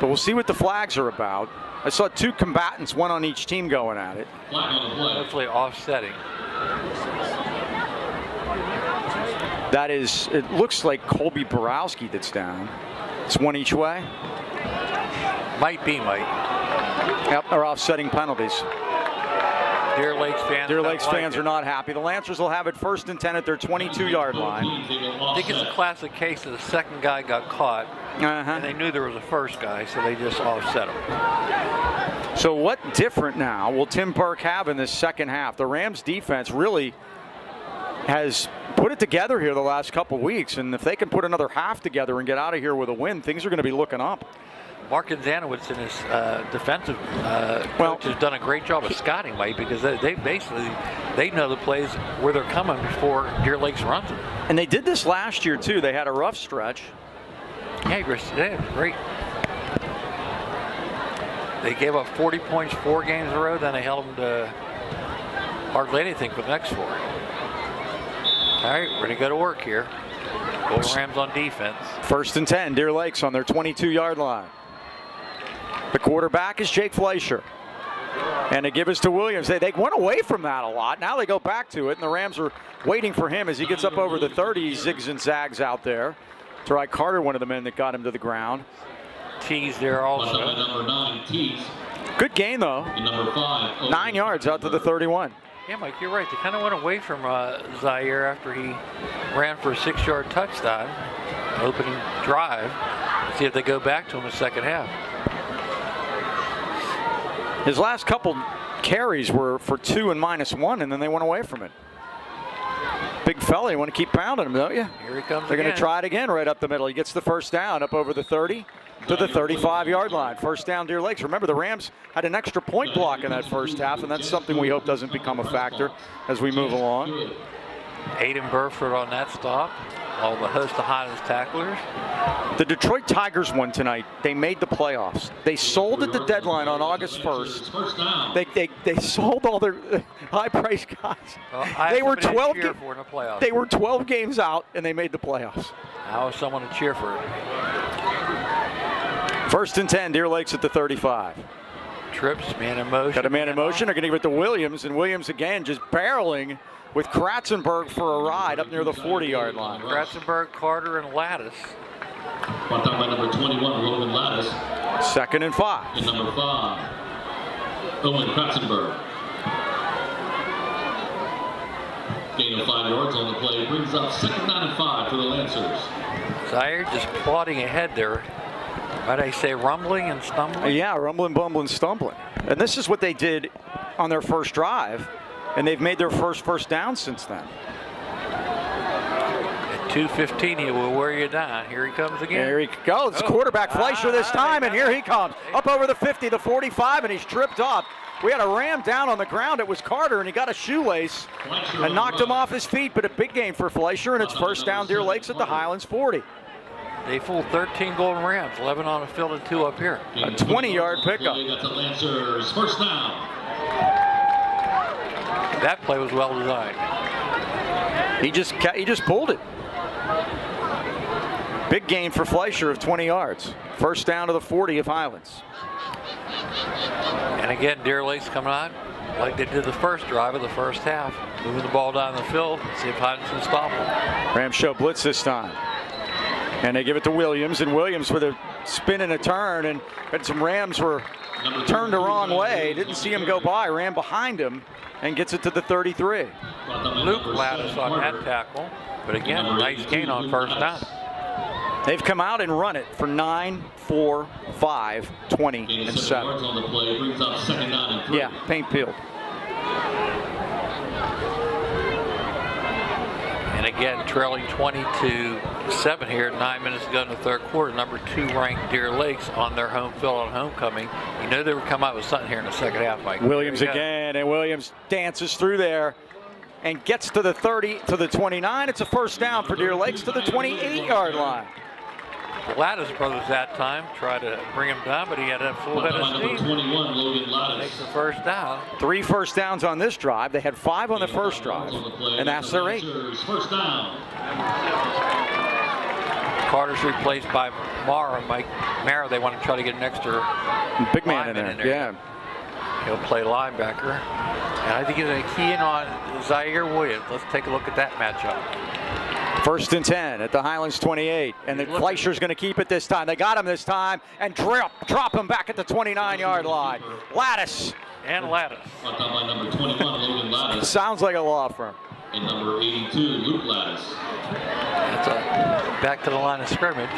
But we'll see what the flags are about. I saw 2 combatants, 1 on each team going at it. Hopefully offsetting. That is, it looks like Colby Borowski that's down. It's 1 each way. Might be, Mike. Yep, they're offsetting penalties. Deer Lakes fans are not happy. The Lancers will have it 1st and 10 at their 22-yard line. I think it's a classic case of the second guy got caught, and they knew there was a first guy, so they just offset him. So what different now will Tim Burke have in this second half? The Rams defense really has put it together here the last couple weeks, and if they can put another half together and get out of here with a win, things are going to be looking up. Mark Zanowitz and his defensive coach has done a great job of scouting, Mike, because they basically know the plays where they're coming before Deer Lakes runs them. And they did this last year too. They had a rough stretch. Yeah, great. They gave up 40 points 4 games in a row, then they held them to hardly anything for the next 4. All right, we're going to go to work here. Go Rams on defense. 1st and 10, Deer Lakes on their 22-yard line. The quarterback is Jake Fleischer. And they give us to Williams. They went away from that a lot. Now they go back to it, and the Rams are waiting for him as he gets up over the 30. He zigs and zags out there. Try Carter, one of the men that got him to the ground. Tees there also. Number 9, Tees. Good gain, though. And number 5. 9 yards out to the 31. Yeah, Mike, you're right. They kind of went away from Zaire after he ran for a 6-yard touchdown, opening drive. Let's see if they go back to him in the second half. His last couple carries were for 2 and -1, and then they went away from it. Big fella, you want to keep pounding him, don't you? Here he comes. They're going to try it again right up the middle. He gets the first down up over the 30 to the 35-yard line. First down, Deer Lakes. Remember, the Rams had an extra point block in that first half, and that's something we hope doesn't become a factor as we move along. Aiden Burford on that stop. All the host of Highlands tacklers. The Detroit Tigers won tonight. They made the playoffs. They sold at the deadline on August 1st. They sold all their high-priced guys. Well, they were 12. For in the playoffs. They were 12 games out, and they made the playoffs. I was someone to cheer for. 1st and 10, Deer Lakes at the 35. Trips, man in motion. Got a man in motion. They're going to give it to Williams, and Williams again just barreling with Kratzenberg for a ride up near the 40-yard line. Kratzenberg, Carter, and Lattice. Brought down by number 21, Logan Lattice. 2nd and 5. And number 5, Owen Kratzenberg. Gain of 5 yards on the play brings up 2nd down and 5 for the Lancers. Zaire just plodding ahead there. Might I say rumbling and stumbling? Yeah, rumbling, bumbling, stumbling. And this is what they did on their first drive, and they've made their first down since then. At 2:15, he will wear you down. Here he comes again. There he goes. It's quarterback Fleischer this time, and here he comes. Up over the 50, the 45, and he's tripped off. We had a Ram down on the ground. It was Carter, and he got a shoelace and knocked him off his feet, but a big game for Fleischer, and it's first down Deer Lakes at the Highlands 40. They fooled 13 Golden Rams, 11 on the field and 2 up here. A 20-yard pickup. That's the Lancers' first down. That play was well designed. He just pulled it. Big gain for Fleischer of 20 yards. First down to the 40 of Highlands. And again, Deer Lakes coming on like they did the first drive of the first half. Moving the ball down the field, see if Highlands can stop them. Rams show blitz this time. And they give it to Williams, and Williams with a spin and a turn, and some Rams were turned the wrong way. Didn't see him go by, ran behind him, and gets it to the 33. Luke Lattice on that tackle, but again, nice gain on first down. They've come out and run it for 9, 4, 5, 20, and 7. On the play brings up 2nd down and 3. Yeah, paint peeled. And again, trailing 20-7 here, 9 minutes to go in the third quarter. Number 2 ranked Deer Lakes on their home field on homecoming. You know they would come out with something here in the second half, Mike. Williams again, and Williams dances through there and gets to the 30, to the 29. It's a first down for Deer Lakes to the 28-yard line. The Lattice brothers that time tried to bring him down, but he had a full head of steam. 21, Logan Lattice. Makes the first down. 3 first downs on this drive. They had 5 on the first drive, and that's their 8. First down. Carter's replaced by Mara. Mike Mara, they want to try to get an extra big man in there. Yeah. He'll play linebacker. And I think he's going to key in on Zaire Williams. Let's take a look at that matchup. 1st and 10 at the Highlands 28, and the Fleischer's going to keep it this time. They got him this time, and drop him back at the 29-yard line. Lattice. And Lattice. Brought down by number 21, Logan Lattice. Sounds like a law firm. And number 82, Luke Lattice. That's back to the line of scrimmage.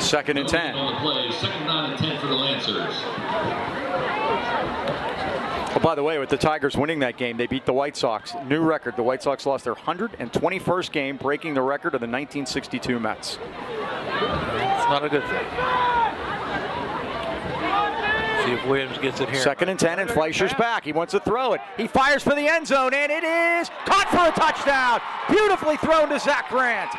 Second and 10. On the play, second down and 10 for the Lancers. Oh, by the way, with the Tigers winning that game, they beat the White Sox. New record. The White Sox lost their 121st game, breaking the record of the 1962 Mets. It's not a good thing. See if Williams gets it here. Second and 10, and Fleischer's back. He wants to throw it. He fires for the end zone, and it is caught for a touchdown. Beautifully thrown to Zach Grant.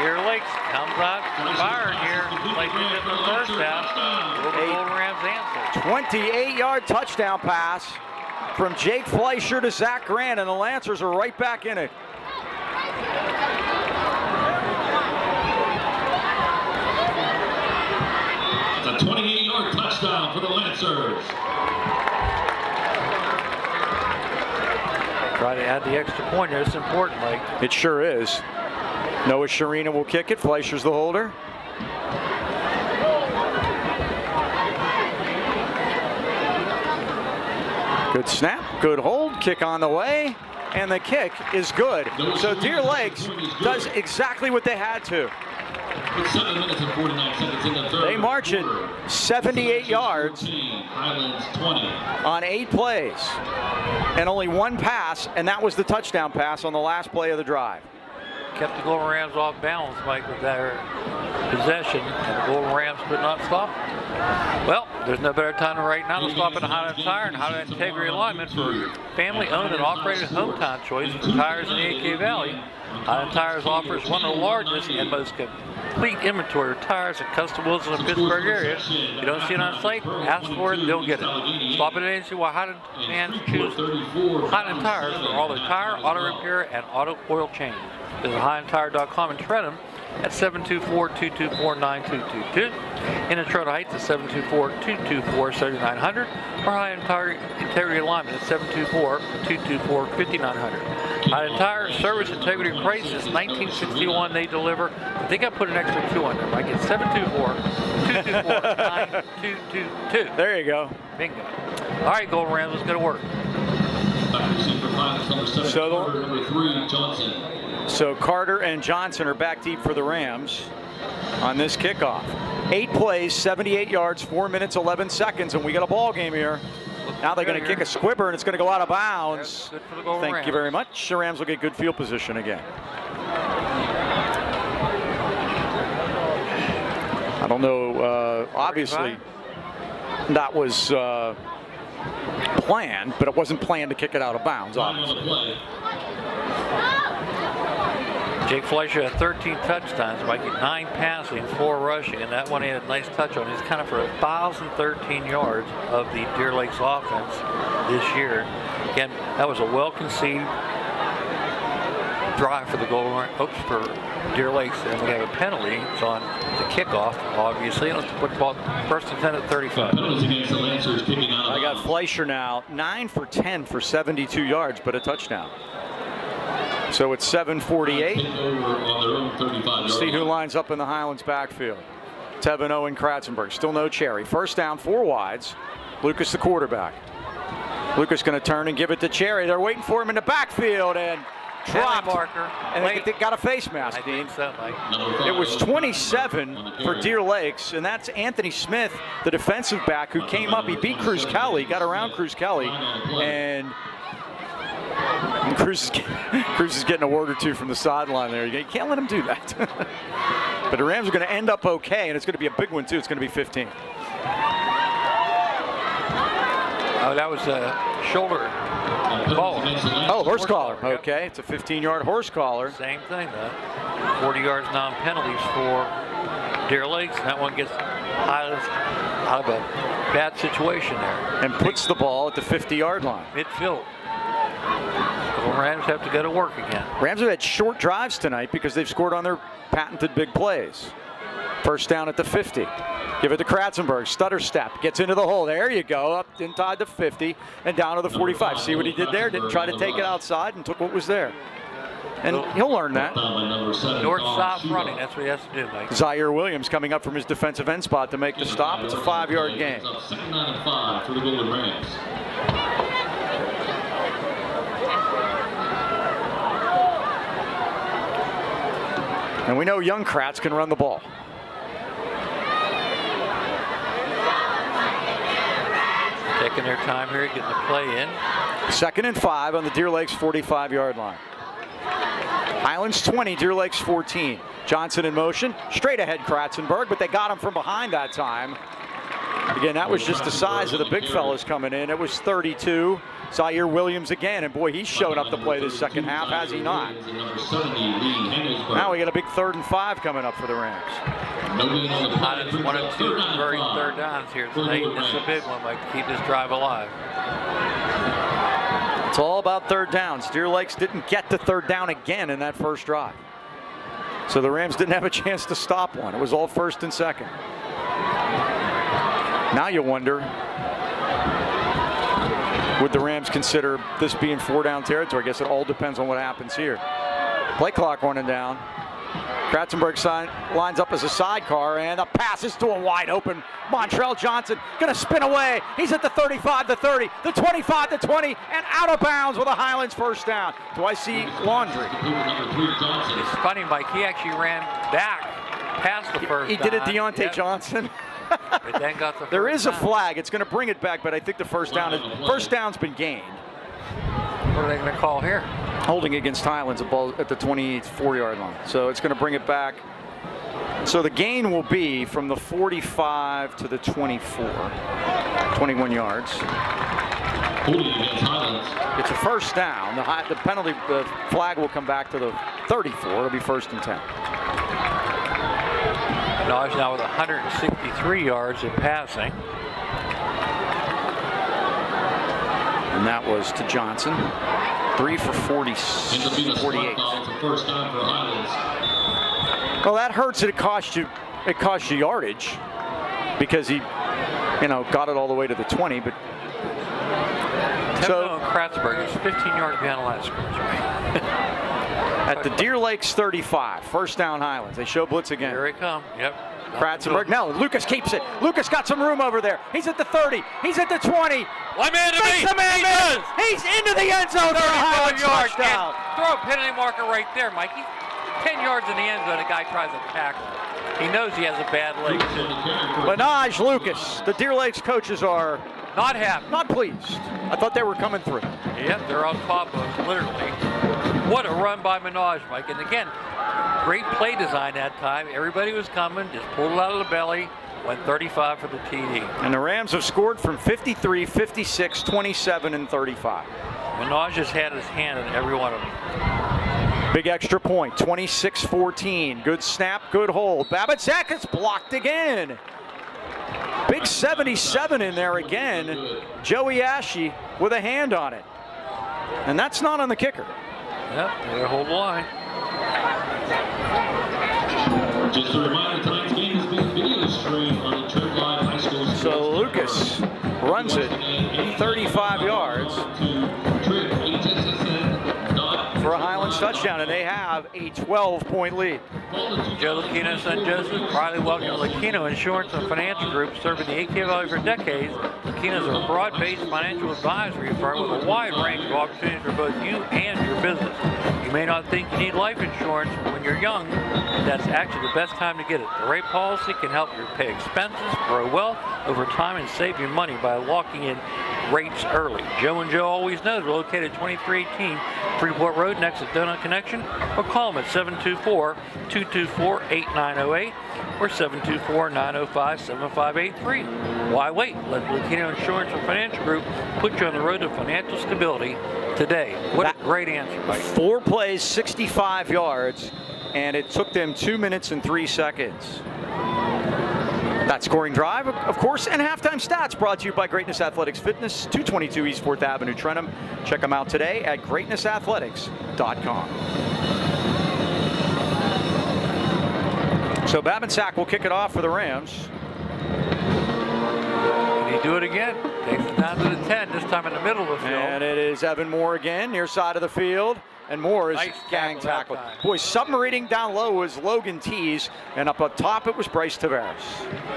Deer Lakes comes out fired here, like they did in the first half. Will the Golden Rams answer? 28-yard touchdown pass from Jake Fleischer to Zach Grant, and the Lancers are right back in it. It's a 28-yard touchdown for the Lancers. Try to add the extra point here. It's important, Mike. It sure is. Noah Sharina will kick it. Fleischer's the holder. Good snap, good hold, kick on the way, and the kick is good. So Deer Lakes does exactly what they had to. With 7 minutes and 49 seconds in the third. They march it 78 yards 14, Highlands 20. on 8 plays, and only 1 pass, and that was the touchdown pass on the last play of the drive. Kept the Golden Rams off balance, Mike, with their possession, and the Golden Rams could not stop. Well, there's no better time than right now to stop at a Highland Tire and Highland Integrity Alignment for your family-owned and operated hometown choice for tires in the AK Valley. Highland Tires offers one of the largest and most complete inventory of tires and custom wheels in the Pittsburgh area. If you don't see it on site, ask for it, they'll get it. Stop at and see why Highland fans choose Highland Tires for all their tire, auto repair, and auto oil change. Visit HighlandTire.com and tread them at 724-224-9222. In Detroit Heights at 724-224-7900 or Highland Tire Integrity Alignment at 724-224-5900. Highland Tire service integrity price since 1961 they deliver. I think I put an extra 2 on there. I get 724-224-9222. There you go. Bingo. All right, Golden Rams, let's go to work. Number 3, Johnson. So Carter and Johnson are back deep for the Rams on this kickoff. 8 plays, 78 yards, 4 minutes, 11 seconds, and we got a ball game here. Now they're going to kick a squibber, and it's going to go out of bounds. Good for the Golden Thank Rams. you very much. The Rams will get good field position again. I don't know. Obviously, that was planned, but it wasn't planned to kick it out of bounds, obviously. Jake Fleischer had 13 touchdowns, Mike, 9 passing, 4 rushing, and that one he had a nice touch on. He's kind of for 1,013 yards of the Deer Lakes offense this year. Again, that was a well-conceived drive for the for Deer Lakes, and we have a penalty. It's on the kickoff, obviously. Let's put the ball first and 10 at 35. Penalties against the Lancers kicking out of I got bounds. Fleischer now, 9 for 10 for 72 yards, but a touchdown. So it's 7:48. See who lines up in the Highlands backfield. Tevin Owen Kratzenberg. Still no Cherry. First down, 4 wides. Lucas the quarterback. Lucas going to turn and give it to Cherry. They're waiting for him in the backfield and dropped. Marker. And they got a face mask, I Dean. think so, Mike. It was 27 for Deer Lakes, and that's Anthony Smith, the defensive back, who came up. He beat Cruz Kelly, got around Cruz Kelly, and Cruz is getting a word or two from the sideline there. You can't let him do that. But the Rams are going to end up okay, and it's going to be a big one, too. It's going to be 15. Oh, that was a shoulder collar. Oh, horse collar. Okay, it's a 15-yard horse collar. Same thing, though. 40 yards non-penalties for Deer Lakes. That one gets Highlands out of a bad situation there. And puts the ball at the 50-yard line. Midfield. The Rams have to go to work again. Rams have had short drives tonight because they've scored on their patented big plays. First down at the 50. Give it to Kratzenberg. Stutter step. Gets into the hole. There you go. Up inside the 50 and down to the 45. See what he did there? Didn't try to take it outside and took what was there. And he'll learn that. North-south running. That's what he has to do, Mike. Zaire Williams coming up from his defensive end spot to make the stop. It's a 5-yard gain. Second down and 5 for the Golden Rams. And we know young Kratz can run the ball. Taking their time here, getting the play in. 2nd and 5 on the Deer Lakes 45-yard line. Highlands 20, Deer Lakes 14. Johnson in motion, straight ahead Kratzenberg, but they got him from behind that time. Again, that was just the size of the big fellas coming in. It was 32. Zaire Williams again, and boy, he's shown up to play this second half, has he not? Now we got a big 3rd and 5 coming up for the Rams. Highlands 1 of 2 converting 3rd downs here tonight. This is a big one, like to keep this drive alive. It's all about 3rd downs. Deer Lakes didn't get to 3rd down again in that first drive. So the Rams didn't have a chance to stop one. It was all 1st and 2nd. Now you wonder, would the Rams consider this being 4-down territory? I guess it all depends on what happens here. Play clock running down. Kratzenberg lines up as a sidecar, and the pass is to a wide open Montrell Johnson. Going to spin away. He's at the 35, the 30, the 25, the 20, and out of bounds with a Highlands 1st down. Do I see Laundry? It's funny, Mike. He actually ran back past the first He did it, down. Deontay Johnson. But then got the There is a down. flag. It's going to bring it back, but I think the first down's been gained. What are they going to call here? Holding against Highlands at the 24-yard line. So it's going to bring it back. So the gain will be from the 45 to the 24, 21 yards. It's a 1st down. The penalty, the flag will come back to the 34. It'll be 1st and 10. Minaj now with 163 yards in passing. And that was to Johnson. 3 for 48. First down for Highlands. Well, that hurts it. It cost you yardage because he, got it all the way to the 20. But So Kratzenberg is 15 yards behind the line of scrimmage. At the Deer Lakes 35, 1st down Highlands. They show blitz again. Here he comes. Yep. Kratzenberg. No, Lucas keeps it. Lucas got some room over there. He's at the 30. He's at the 20. One man to Makes me. the man He miss. does. He's into the end zone for a 35 Highlands yards. touchdown. And throw a penalty marker right there, Mikey. 10 yards in the end zone. A guy tries to tackle. He knows he has a bad leg. Minaj Lucas. The Deer Lakes coaches are Not happy. not pleased. I thought they were coming through. Yep, they're on top of us, literally. What a run by Minaj, Mike. And again, great play design that time. Everybody was coming, just pulled it out of the belly, went 35 for the TD. And the Rams have scored from 53, 56, 27, and 35. Minaj has had his hand in every one of them. Big extra point, 26-14. Good snap, good hold. Babinsack is blocked again. Big 77 in there again. Joey Ashe with a hand on it. And that's not on the kicker. Yep, they hold the line. Just a reminder, tonight's game is being video streamed on the Church Live High School. So Lucas runs it 35 yards for a Highlands touchdown, and they have a 12-point lead. Joe Lucchino, son Joseph, proudly welcome Lucchino Insurance and Financial Group, serving the AK Valley for decades. Lucchino's a broad-based financial advisory firm with a wide range of opportunities for both you and your business. You may not think you need life insurance when you're young, but that's actually the best time to get it. The right policy can help you pay expenses, grow wealth over time, and save you money by locking in rates early. Joe and Joe always knows we're located at 2318 Freeport Road next to Donut Connection, or call them at 724-224-8908 or 724-905-7583. Why wait? Let Lucchino Insurance and Financial Group put you on the road to financial stability today. What a great answer, Mike. 4 plays, 65 yards, and it took them 2 minutes and 3 seconds. That scoring drive, of course, and halftime stats brought to you by Greatness Athletics Fitness, 222 East 4th Avenue, Trenton. Check them out today at greatnessathletics.com. So Babinsack will kick it off for the Rams. Can he do it again? Takes it down to the 10, this time in the middle of the field. And it is Evan Moore again, near side of the field. And Moore is Nice gang tackle tackled. that time. Boy, submarine down low was Logan Tees, and up on top it was Bryce Tavares.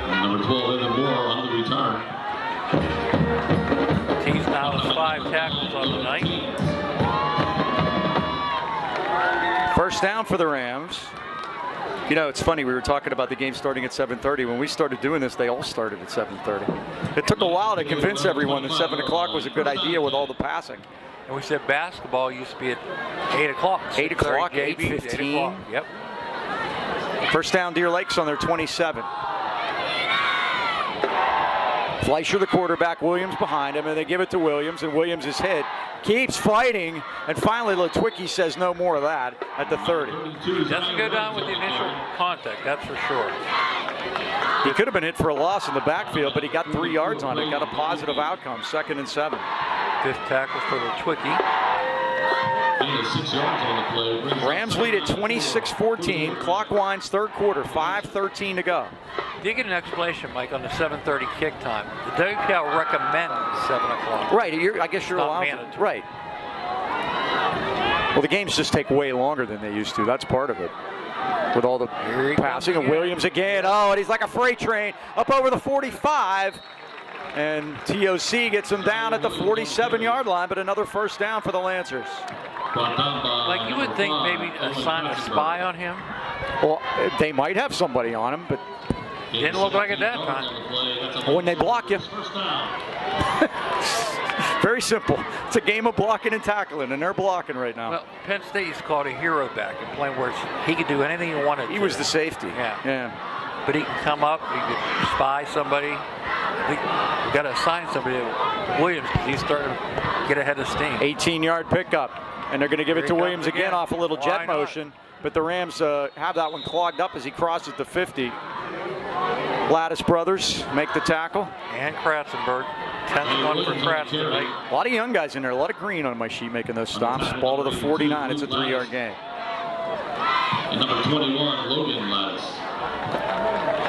Number 12, Evan Moore on the return. Tees now with 5 tackles on the night. First down for the Rams. You know, it's funny, we were talking about the game starting at 7:30. When we started doing this, they all started at 7:30. It took a while to convince everyone that 7 o'clock was a good idea with all the passing. And we said basketball used to be at 8 o'clock. 8 o'clock, 8:15. 8:15. Yep. First down, Deer Lakes on their 27. Fleischer, the quarterback, Williams behind him, and they give it to Williams, and Williams is hit. Keeps fighting, and finally Litwicki says no more of that at the 30. Doesn't go down with the initial contact, that's for sure. He could have been hit for a loss in the backfield, but he got 3 yards on it, got a positive outcome, 2nd and 7. 5th tackle for Litwicki. Rams lead at 26-14. Clock winds 3rd quarter, 5:13 to go. Did get an explanation, Mike, on the 7:30 kick time. The WPL recommends 7 o'clock. Right, I guess you're Not allowed mandatory. to. Right. Well, the games just take way longer than they used to. That's part of it. With all the Here he passing comes of Williams again. Oh, and he's like a freight train up over the 45. And TOC gets him down at the 47-yard line, but another first down for the Lancers. Like, you would think maybe assign a spy on him. Well, they might have somebody on him, but Didn't look like it that time. when they block you. Very simple. It's a game of blocking and tackling, and they're blocking right now. Well, Penn State is called a hero back and playing where he could do anything he wanted. He was the safety. Yeah. But he can come up, he could spy somebody. We got to assign somebody to Williams because he's starting to get ahead of steam. 18-yard pickup, and they're going to give it to Williams again off a little Why jet not? motion. But the Rams have that one clogged up as he crosses the 50. Lattice brothers make the tackle. And Kratzenberg. 10th one for Kratzenberg. A lot of young guys in there, a lot of green on my sheet making those stops. Ball to the 49, it's a 3-yard gain. And number 21, Logan Lattice.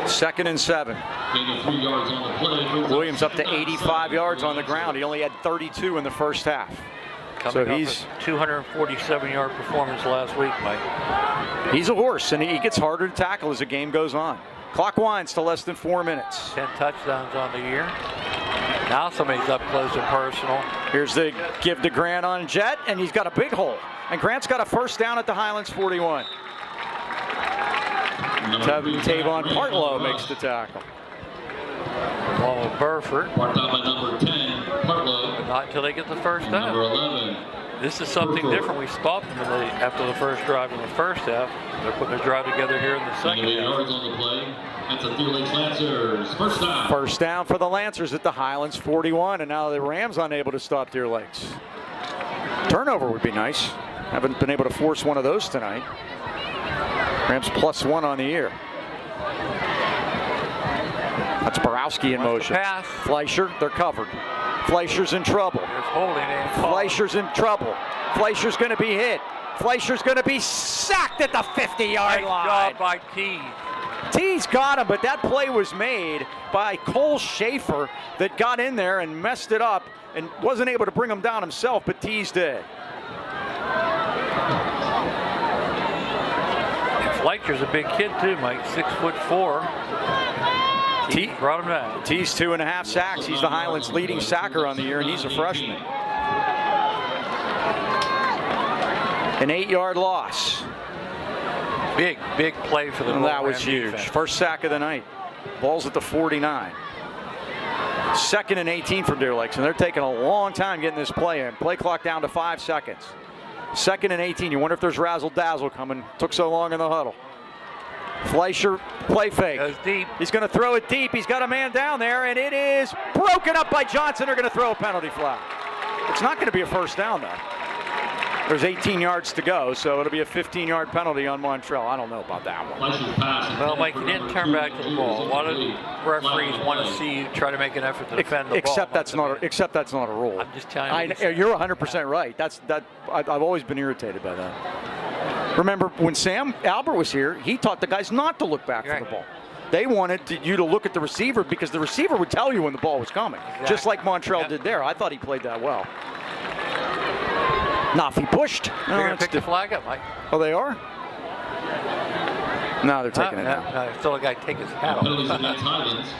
2nd and 7. Gaining 3 yards on the play. Williams up to 85 yards on the ground. He only had 32 in the first half. Coming So off he's a 247-yard performance last week, Mike. a horse, and he gets harder to tackle as the game goes on. Clock winds to less than 4 minutes. 10 touchdowns on the year. Now somebody's up close and personal. Here's the give to Grant on jet, and he's got a big hole. And Grant's got a first down at the Highlands 41. Tavon Partlow makes the tackle. Along with Burford. Marked out by number 10, Partlow. But not until they get the first And number down. 11. This is something different. We stopped them after the first drive in the first half. They're putting their drive together here in the second 8 half. yards on the play. That's a Deer Lakes Lancers. First down. First down for the Lancers at the Highlands 41, and now the Rams unable to stop Deer Lakes. Turnover would be nice. Haven't been able to force one of those tonight. Rams +1 on the year. That's Borowski in motion. Pass. Fleischer, they're covered. Fleischer's in trouble. There's holding and call. Fleischer's in trouble. Fleischer's going to be hit. Fleischer's going to be sacked at the 50-yard Nice line. job by T. T's got him, but that play was made by Cole Schaefer that got in there and messed it up and wasn't able to bring him down himself, but T's did. And Fleischer's a big kid too, Mike. 6'4". T brought him down. T's 2.5 sacks. He's the Highlands leading sacker on the year, and he's a freshman. An 8-yard loss. Big play for the And that was Ram huge. defense. First sack of the night. Ball's at the 49. 2nd and 18 for Deer Lakes, and they're taking a long time getting this play in. Play clock down to 5 seconds. 2nd and 18. You wonder if there's razzle-dazzle coming. Took so long in the huddle. Fleischer, play fake. Goes deep. He's going to throw it deep. He's got a man down there, and it is broken up by Johnson. They're going to throw a penalty flag. It's not going to be a first down, though. There's 18 yards to go, so it'll be a 15-yard penalty on Montreal. I don't know about that one. Well, Mike, you didn't turn back to the ball. A lot of referees want to see you try to make an effort to defend the Except ball. except that's not a rule. I'm just telling you. You're 100% right. I've always been irritated by that. Remember when Sam Albert was here, he taught the guys not to look back for the ball. They wanted you to look at the receiver because the receiver would tell you when the ball was coming, just like Montreal did there. I thought he played that well. Now, if he pushed, They're going to pick the flag up, Mike. Oh, they are? No, they're taking it down. I saw a guy take his hat Penalties off. against Highlands.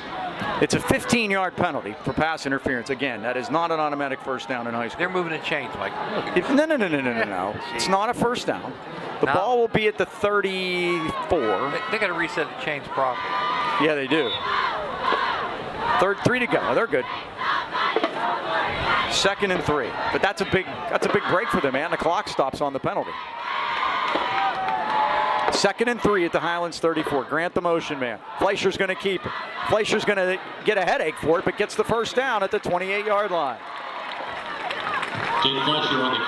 It's a 15-yard penalty for pass interference. Again, that is not an automatic first down in high school. They're moving the chains, Mike. No. It's not a first down. The ball will be at the 34. They got to reset the chains properly. Yeah, they do. 3 to go. They're good. 2nd and 3. But that's a big break for them, man. The clock stops on the penalty. 2nd and 3 at the Highlands 34. Grant the motion man. Fleischer's going to keep it. Fleischer's going to get a headache for it, but gets the first down at the 28-yard line.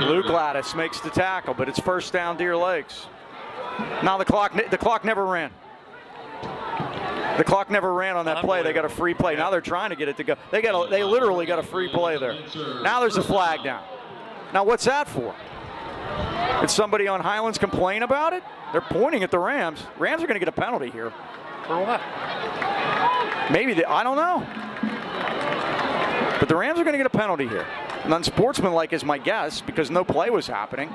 Luke Lattis makes the tackle, but it's first down Deer Lakes. Now the clock never ran. The clock never ran on that play. They got a free play. Now they're trying to get it to go. They literally got a free play there. Now there's a flag down. Now what's that for? Did somebody on Highlands complain about it? They're pointing at the Rams. Rams are going to get a penalty here. For what? Maybe I don't know. But the Rams are going to get a penalty here. And unsportsmanlike is my guess because no play was happening.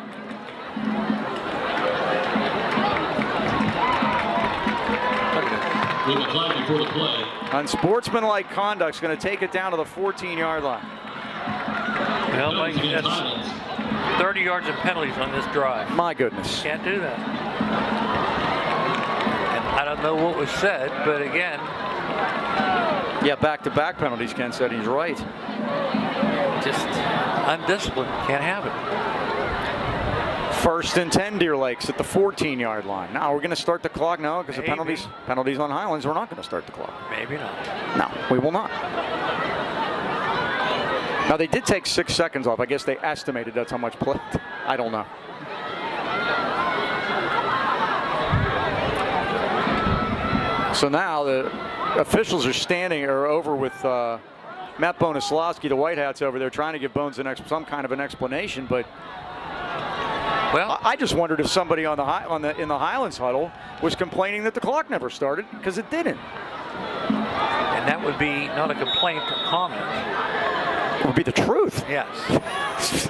With a flag before the play. Unsportsmanlike conduct is going to take it down to the 14-yard line. Well, Mike, that's 30 yards of penalties on this drive. My goodness. Can't do that. And I don't know what was said, but again. Yeah, back-to-back penalties, Ken said. He's right. Just undisciplined. Can't have it. 1st and 10 Deer Lakes at the 14-yard line. Now we're going to start the clock. No, because the penalties on Highlands, we're not going to start the clock. Maybe not. No, we will not. Now they did take 6 seconds off. I guess they estimated that's how much play. I don't know. So now the officials are over with Matt Bonaslawski, the White Hats over there, trying to give Bones some kind of an explanation, but. Well, I just wondered if somebody in the Highlands huddle was complaining that the clock never started, because it didn't. And that would be not a complaint, a comment. It would be the truth. Yes.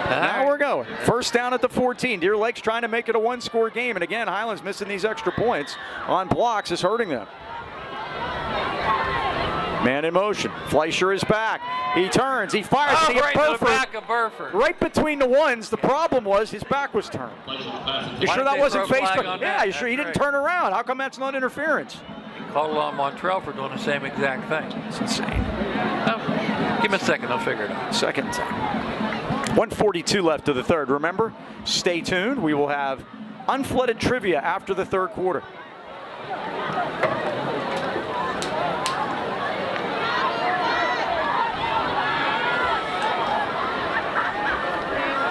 Now we're going. First down at the 14. Deer Lake's trying to make it a one-score game, and again, Highlands missing these extra points on blocks is hurting them. Man in motion. Fleischer is back. He turns. He fires. Oh, right to the back of Burford. Right between the ones. The problem was his back was turned. You sure that wasn't Facebook? Yeah, you sure he didn't turn around? How come that's not interference? He called on Montreal for doing the same exact thing. It's insane. Oh, give me a second. I'll figure it out. Second. 1:42 left of the third. Remember, stay tuned. We will have unflooded trivia after the third quarter.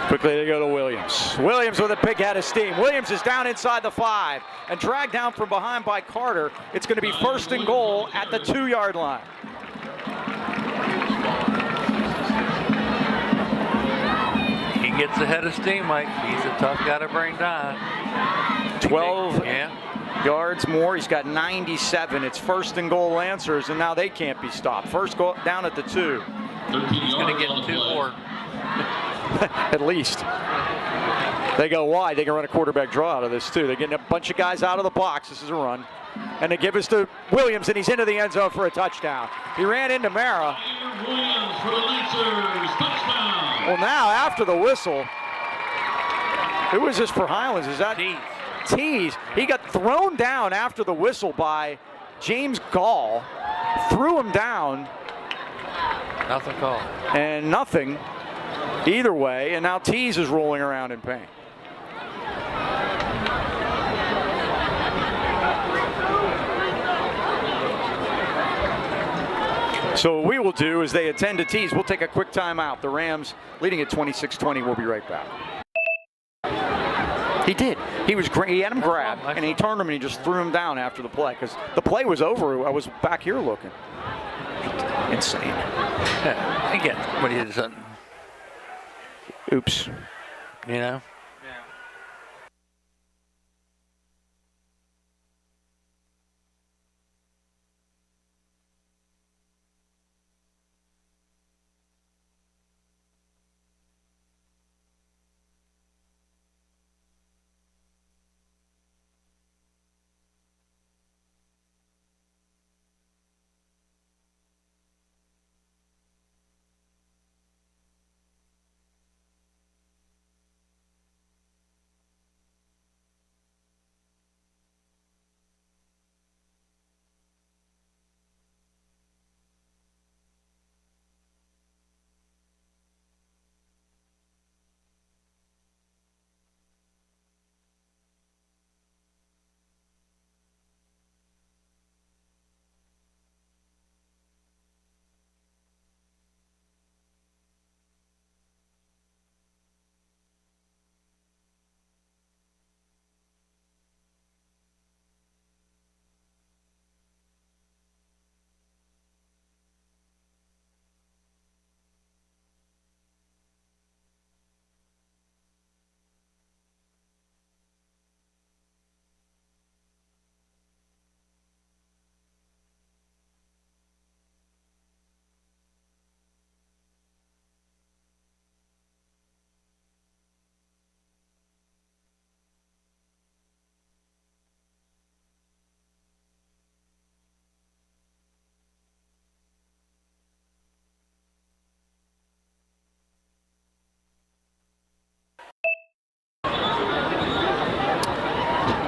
Quickly they go to Williams. Williams with a big head of steam. Williams is down inside the 5 and dragged down from behind by Carter. It's going to be 1st and goal at the 2-yard line. He gets a head of steam, Mike. He's a tough guy to bring down. 12 yards more. He's got 97. It's 1st and goal Lancers, and now they can't be stopped. First goal down at the 2. He's going to get 2 more. At least. They go wide. They can run a quarterback draw out of this, too. They're getting a bunch of guys out of the box. This is a run. And they give us to Williams, and he's into the end zone for a touchdown. He ran into Mara. Williams for the Lancers, touchdown. Well, now, after the whistle, who was this for Highlands? Is that Tease? He got thrown down after the whistle by James Gall. Threw him down. Nothing called. And nothing. Either way, and now Tease is rolling around in pain. So what we will do is they attend to Tease. We'll take a quick timeout. The Rams leading at 26-20. We'll be right back. He did. He was great. He had him grabbed, and he turned him and he just threw him down after the play because the play was over. I was back here looking. Insane. Yeah, again, what he did. Oops. You know?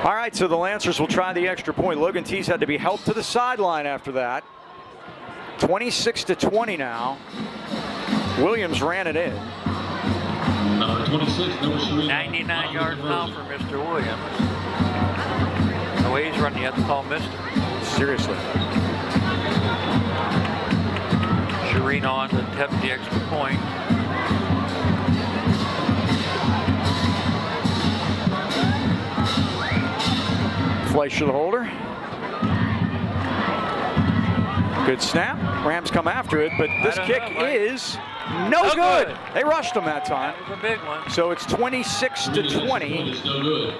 All right, so the Lancers will try the extra point. Logan Tees had to be helped to the sideline after that. 26-20 now. Williams ran it in. Number 26, number 3. 99 yards now for Mr. Williams. The way he's running, you have to call Mr. Seriously. Shireen on to attempt the extra point. Fleischer the holder. Good snap. Rams come after it, but this kick is no good. They rushed him that time. That was a big one. So it's 26-20. It's no good.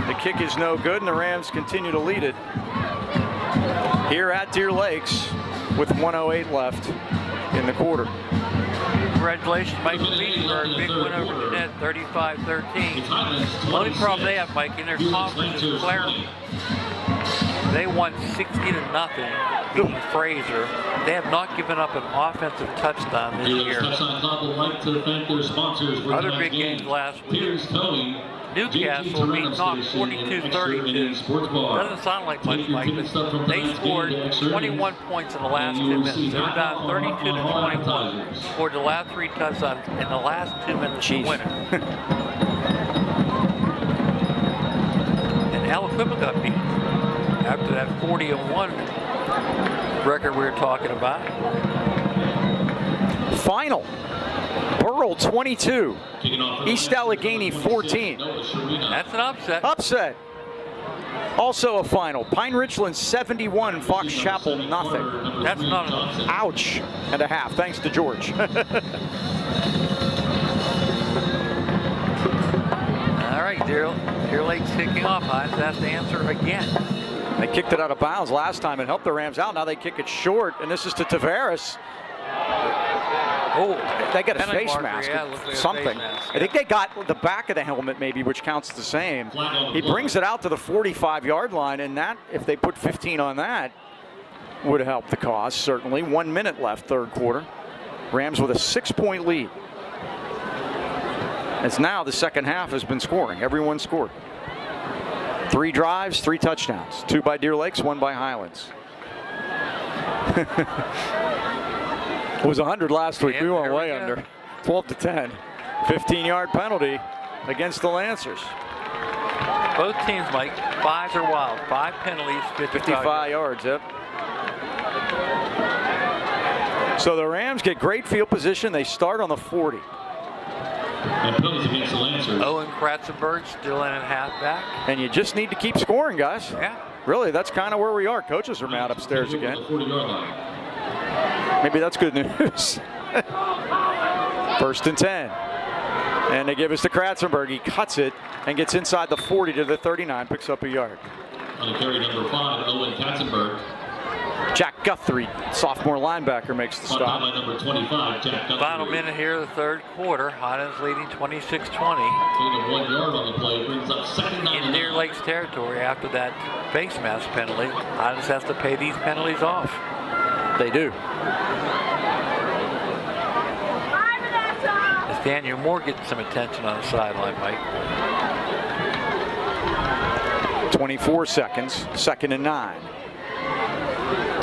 The kick is no good, and the Rams continue to lead it here at Deer Lakes with 1:08 left in the quarter. Congratulations, Mike Leesburg. Big win over Net, 35-13. The only problem they have, Mike, in their conference is Claremont. They won 60-0, beating Fraser. They have not given up an offensive touchdown this year. Other big games last week. Newcastle beat Knox 42-32. Doesn't sound like much, Mike, but they scored 21 points in the last 2 minutes. They were down 32-21. Scored the last 3 touchdowns in the last 2 minutes to win it. And Aliquippa got beat after that 40-1 record we were talking about. Final. Burrell 22. East Allegheny 14. That's an upset. Upset. Also a final. Pine Richland 71, Fox Chapel nothing. That's not an upset. Ouch and a half. Thanks to George. All right, Deer Lake's kicking off. Highlands has to answer again. They kicked it out of bounds last time and helped the Rams out. Now they kick it short, and this is to Tavares. Oh, they got a penalty face marker, mask, yeah, looks like a something. face mask, I think they got the back of the helmet maybe, which counts the same. He brings it out to the 45-yard line, and that, if they put 15 on that, would help the cause, certainly. 1 minute left, third quarter. Rams with a 6-point lead. As now the second half has been scoring. Everyone scored. 3 drives, 3 touchdowns. 2 by Deer Lakes, 1 by Highlands. It was 100 last week. We went way under. 12-10. 15-yard penalty against the Lancers. Both teams, Mike, 5s are wild. 5 penalties, 55 yards. Yep. So the Rams get great field position. They start on the 40. And penalties against the Lancers. Owen Kratzenberg still in at halfback. And you just need to keep scoring, guys. Yeah. Really, that's kind of where we are. Coaches are mad upstairs again. 40-yard line. Maybe that's good news. 1st and 10. And they give us to Kratzenberg. He cuts it and gets inside the 40 to the 39, picks up a yard. On the carry, number 5, Owen Katzenberg. Jack Guthrie, sophomore linebacker, makes the stop. By number 25, Jack Guthrie. Final minute here, the third quarter. Highlands leading 26-20. Gain of 1 yard on the play brings up 2nd down. In Deer Lakes territory after that face mask penalty. Highlands has to pay these penalties off. They do. Nathaniel Moore getting some attention on the sideline, Mike. 24 seconds, 2nd and 9.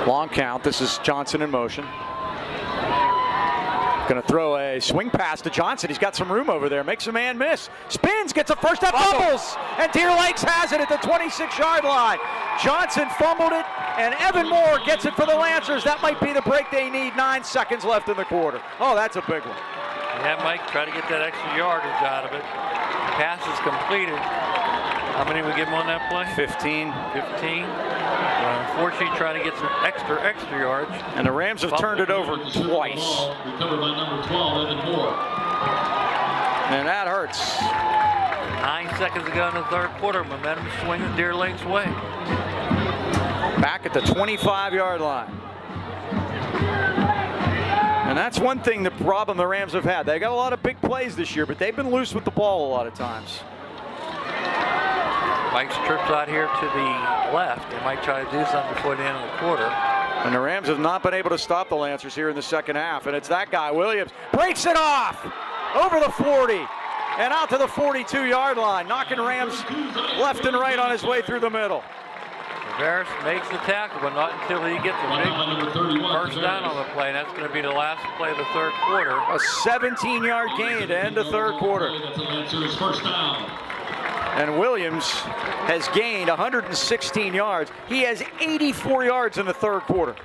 Long count. This is Johnson in motion. Going to throw a swing pass to Johnson. He's got some room over there. Makes a man miss. Spins, gets a first down, fumbles. And Deer Lakes has it at the 26-yard line. Johnson fumbled it, and Evan Moore gets it for the Lancers. That might be the break they need. 9 seconds left in the quarter. Oh, that's a big one. Yeah, Mike, try to get that extra yardage out of it. Pass is completed. How many we give him on that play? 15. 15. Unfortunately, trying to get some extra yards. And the Rams have turned it over twice. Recovered by number 12, Evan Moore. And that hurts. 9 seconds to go in the third quarter. Momentum swings Deer Lakes' way. Back at the 25-yard line. And that's one thing, the problem the Rams have had. They got a lot of big plays this year, but they've been loose with the ball a lot of times. Mike's trips out here to the left. They might try to do something before the end of the quarter. And the Rams have not been able to stop the Lancers here in the second half. And it's that guy, Williams, breaks it off over the 40. and out to the 42-yard line, knocking Rams left and right on his way through the middle. Tavares makes the tackle, but not until he gets a big first down on the play. And that's going to be the last play of the third quarter. A 17-yard gain to end the third quarter. First down. And Williams has gained 116 yards. He has 84 yards in the third quarter.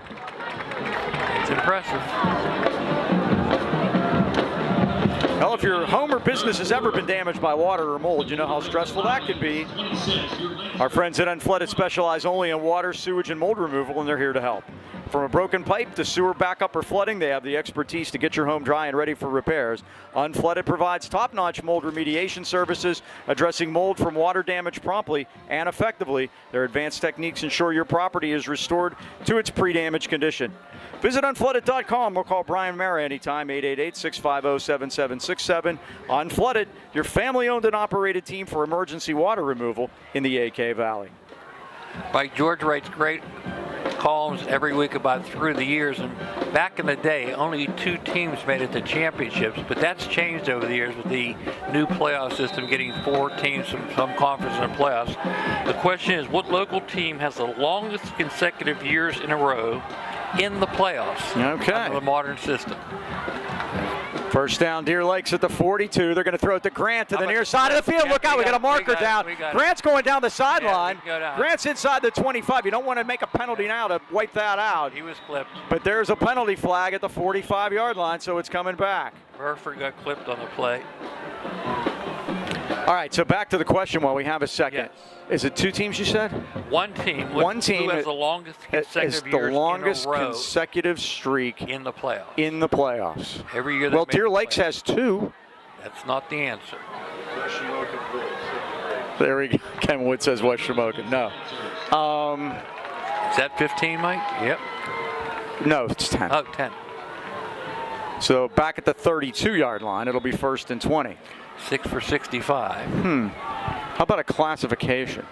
It's impressive. Well, if your home or business has ever been damaged by water or mold, you know how stressful that can be. Our friends at Unflooded specialize only in water, sewage, and mold removal, and they're here to help. From a broken pipe to sewer backup or flooding, they have the expertise to get your home dry and ready for repairs. Unflooded provides top-notch mold remediation services, addressing mold from water damage promptly and effectively. Their advanced techniques ensure your property is restored to its pre-damage condition. Visit unflooded.com or call Brian Mara anytime, 888-650-7767. Unflooded, your family-owned and operated team for emergency water removal in the AK Valley. Mike George writes great columns every week about through the years, and back in the day only 2 teams made it to championships, but that's changed over the years with the new playoff system getting 4 teams from some conference in the playoffs. The question is, what local team has the longest consecutive years in a row in the playoffs under the modern system? First down, Deer Lakes at the 42. They're going to throw it to Grant to the near side of the field. Look out, we got a marker down. Grant's going down the sideline. Grant's inside the 25. You don't want to make a penalty now to wipe that out. He was clipped. But there's a penalty flag at the 45-yard line, so it's coming back. Burford got clipped on the play. All right, so back to the question while we have a second. Yes. Is it 2 teams you said? One team. One team who has the longest consecutive years the longest in a row consecutive streak in the playoffs. In the playoffs. Every year. Well, Deer Lakes has 2. That's not the answer. There we go. Ken Wood says West Shamokin. No. Is that 15, Mike? Yep. No, it's 10. Oh, 10. So back at the 32-yard line, it'll be 1st and 20. 6 for 65. How about a classification?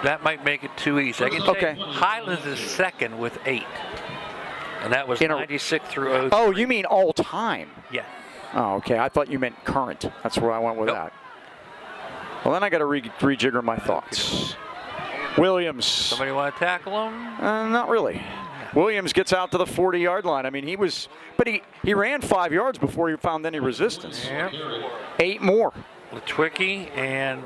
That might make it too easy. I can tell you, Highlands is second with 8. And that was 96 through 03. Oh, you mean all time? Yeah. Oh, okay. I thought you meant current. That's where I went with that. Well, then I got to rejigger my thoughts. Williams. Somebody want to tackle him? Not really. Williams gets out to the 40-yard line. I mean, he ran 5 yards before he found any resistance. Yep. 8 more. Litwicki and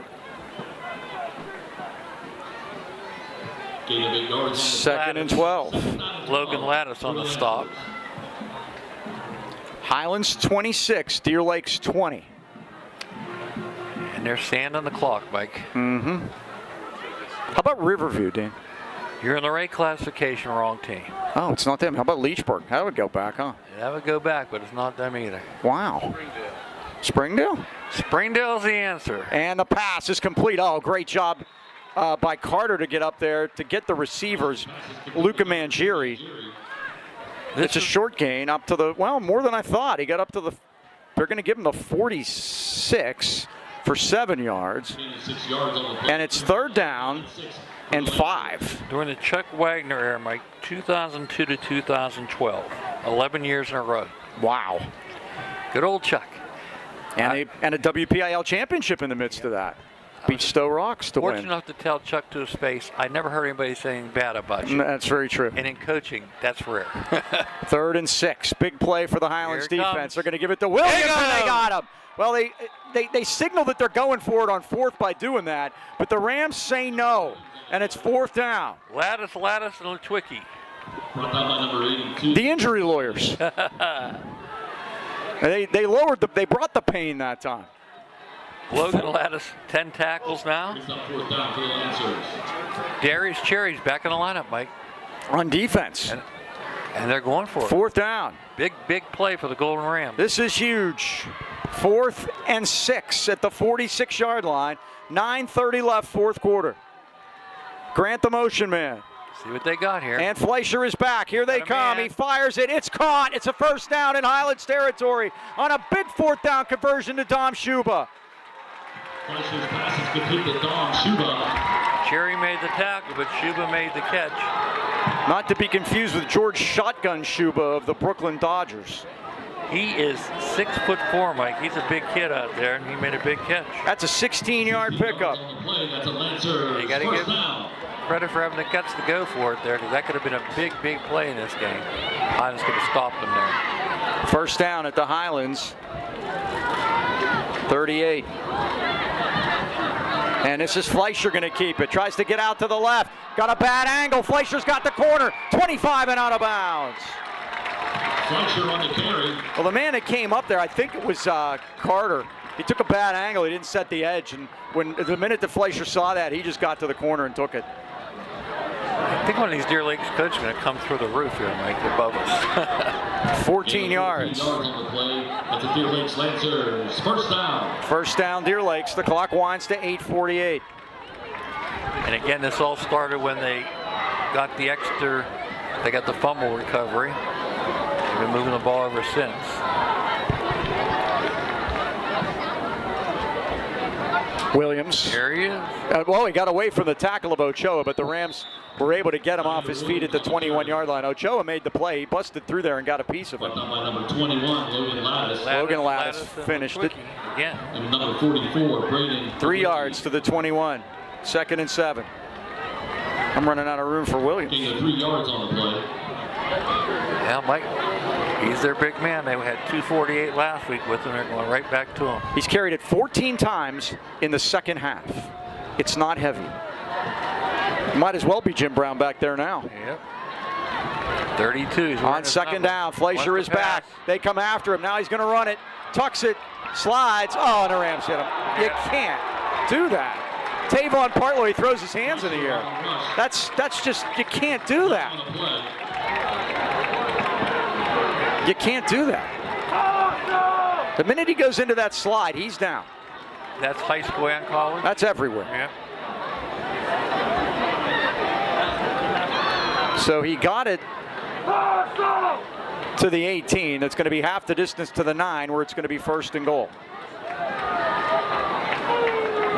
2nd and 12. Logan Lattice on the stop. Highlands 26, Deer Lakes 20. And they're standing on the clock, Mike. Mm-hmm. How about Riverview, Dan? You're in the right classification, wrong team. Oh, it's not them. How about Leechburg? That would go back, huh? That would go back, but it's not them either. Wow. Springdale? Springdale's the answer. And the pass is complete. Oh, great job by Carter to get up there to get the receivers. Luca Mangieri. It's a short gain up to the, well, more than I thought. He got up to the, they're going to give him the 46 for 7 yards. And it's 3rd down and 5. During the Chuck Wagner era, Mike, 2002 to 2012. 11 years in a row. Wow. Good old Chuck. And a WPIL championship in the midst of that. Beat Stowe Rocks to win. Fortunate enough to tell Chuck to his face, I never heard anybody saying bad about you. That's very true. And in coaching, that's rare. 3rd and 6. Big play for the Highlands defense. Comes. They're going to give it to Williams, and they got him. Well, they signal that they're going for it on 4th by doing that, but the Rams say no, and it's 4th down. Lattice, and Litwicki. The injury lawyers. They lowered they brought the pain that time. Logan Lattice, 10 tackles now. Darius Cherry's back in the lineup, Mike. On defense. And they're going for it. 4th down. Big play for the Golden Rams. This is huge. 4th and 6 at the 46-yard line. 9:30 left, 4th quarter. Grant the motion man. See what they got here. And Fleischer is back. Here they come. He fires it. It's caught. It's a 1st down in Highlands territory on a big 4th down conversion to Dom Shuba. Fleischer's pass is complete to Dom Shuba. Cherry made the tackle, but Shuba made the catch. Not to be confused with George Shotgun Shuba of the Brooklyn Dodgers. He is 6'4", Mike. He's a big kid out there, and he made a big catch. That's a 16-yard pickup. That's a Lancers. You got to First give down. credit for having the guts to go for it there, because that could have been a big, big play in this game. Highlands could have stopped them there. First down at the Highlands. 38. And this is Fleischer going to keep it. Tries to get out to the left. Got a bad angle. Fleischer's got the corner. 25 and out of bounds. Fleischer on the carry. Well, the man that came up there, I think it was Carter. He took a bad angle. He didn't set the edge. And the minute that Fleischer saw that, he just got to the corner and took it. I think one of these Deer Lakes coaches is going to come through the roof here, Mike, above us. 14 yards. 14 yards on the play. That's a Deer Lakes Lancers. First down. First down, Deer Lakes. The clock winds to 8:48. And again, this all started when they got the extra, they got the fumble recovery. They've been moving the ball ever since. Williams. Here he is. Well, he got away from the tackle of Ochoa, but the Rams were able to get him off his feet at the 21-yard line. Ochoa made the play. He busted through there and got a piece of it. By number 21, Logan Lattis. Logan Lattis finished it. Again. And number 44, Braden. 3 yards to the 21. 2nd and 7. I'm running out of room for Williams. Gain of 3 yards on the play. Yeah, Mike, he's their big man. They had 248 last week with him. They're going right back to him. He's carried it 14 times in the second half. It's not heavy. Might as well be Jim Brown back there now. Yep. 32. He's On second down, Fleischer is back. They come after him. Now he's going to run it. Tucks it. Slides. Oh, and the Rams hit him. You can't do that. Tavon Partlow throws his hands in the air. That's just, you can't do that. You can't do that. The minute he goes into that slide, he's down. That's high school and college? That's everywhere. Yeah. So he got it to the 18. That's going to be half the distance to the 9, where it's going to be 1st and goal.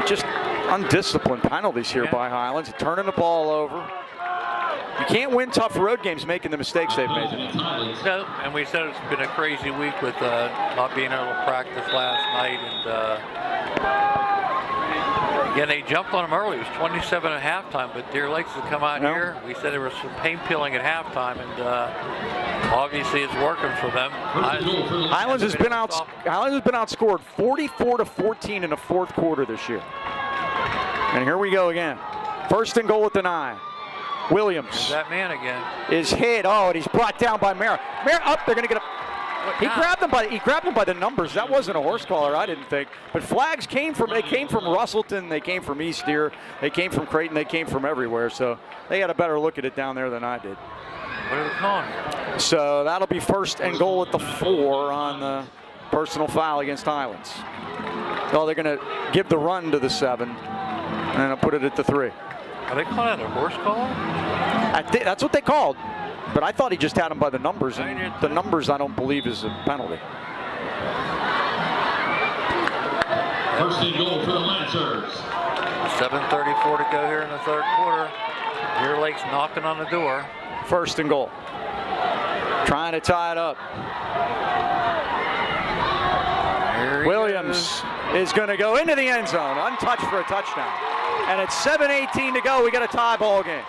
Just undisciplined penalties here by Highlands, turning the ball over. You can't win tough road games making the mistakes they've made. No, and we said it's been a crazy week with not being able to practice last night. And again, they jumped on them early. It was 27 at halftime, but Deer Lakes has come out here. We said there was some pain peeling at halftime, and obviously it's working for them. Highlands has been outscored 44-14 in the 4th quarter this year. And here we go again. 1st and goal at the 9. Williams. There's that man again. Is hit. Oh, and he's brought down by Mara. Mara up. They're going to get a. He grabbed him by the numbers. That wasn't a horse collar, I didn't think. But flags came from Russellton. They came from East Deer. They came from Creighton. They came from everywhere. So they had a better look at it down there than I did. What are they calling here? So that'll be 1st and goal at the 4 on the personal foul against Highlands. Oh, they're going to give the run to the 7, and I'll put it at the 3. Are they calling that a horse collar? That's what they called. But I thought he just had him by the numbers, and the numbers I don't believe is a penalty. 1st and goal for the Lancers. 7:34 to go here in the 3rd quarter. Deer Lakes knocking on the door. 1st and goal. Trying to tie it up. Williams is going to go into the end zone, untouched for a touchdown. And it's 7:18 to go. We got a tie ball game.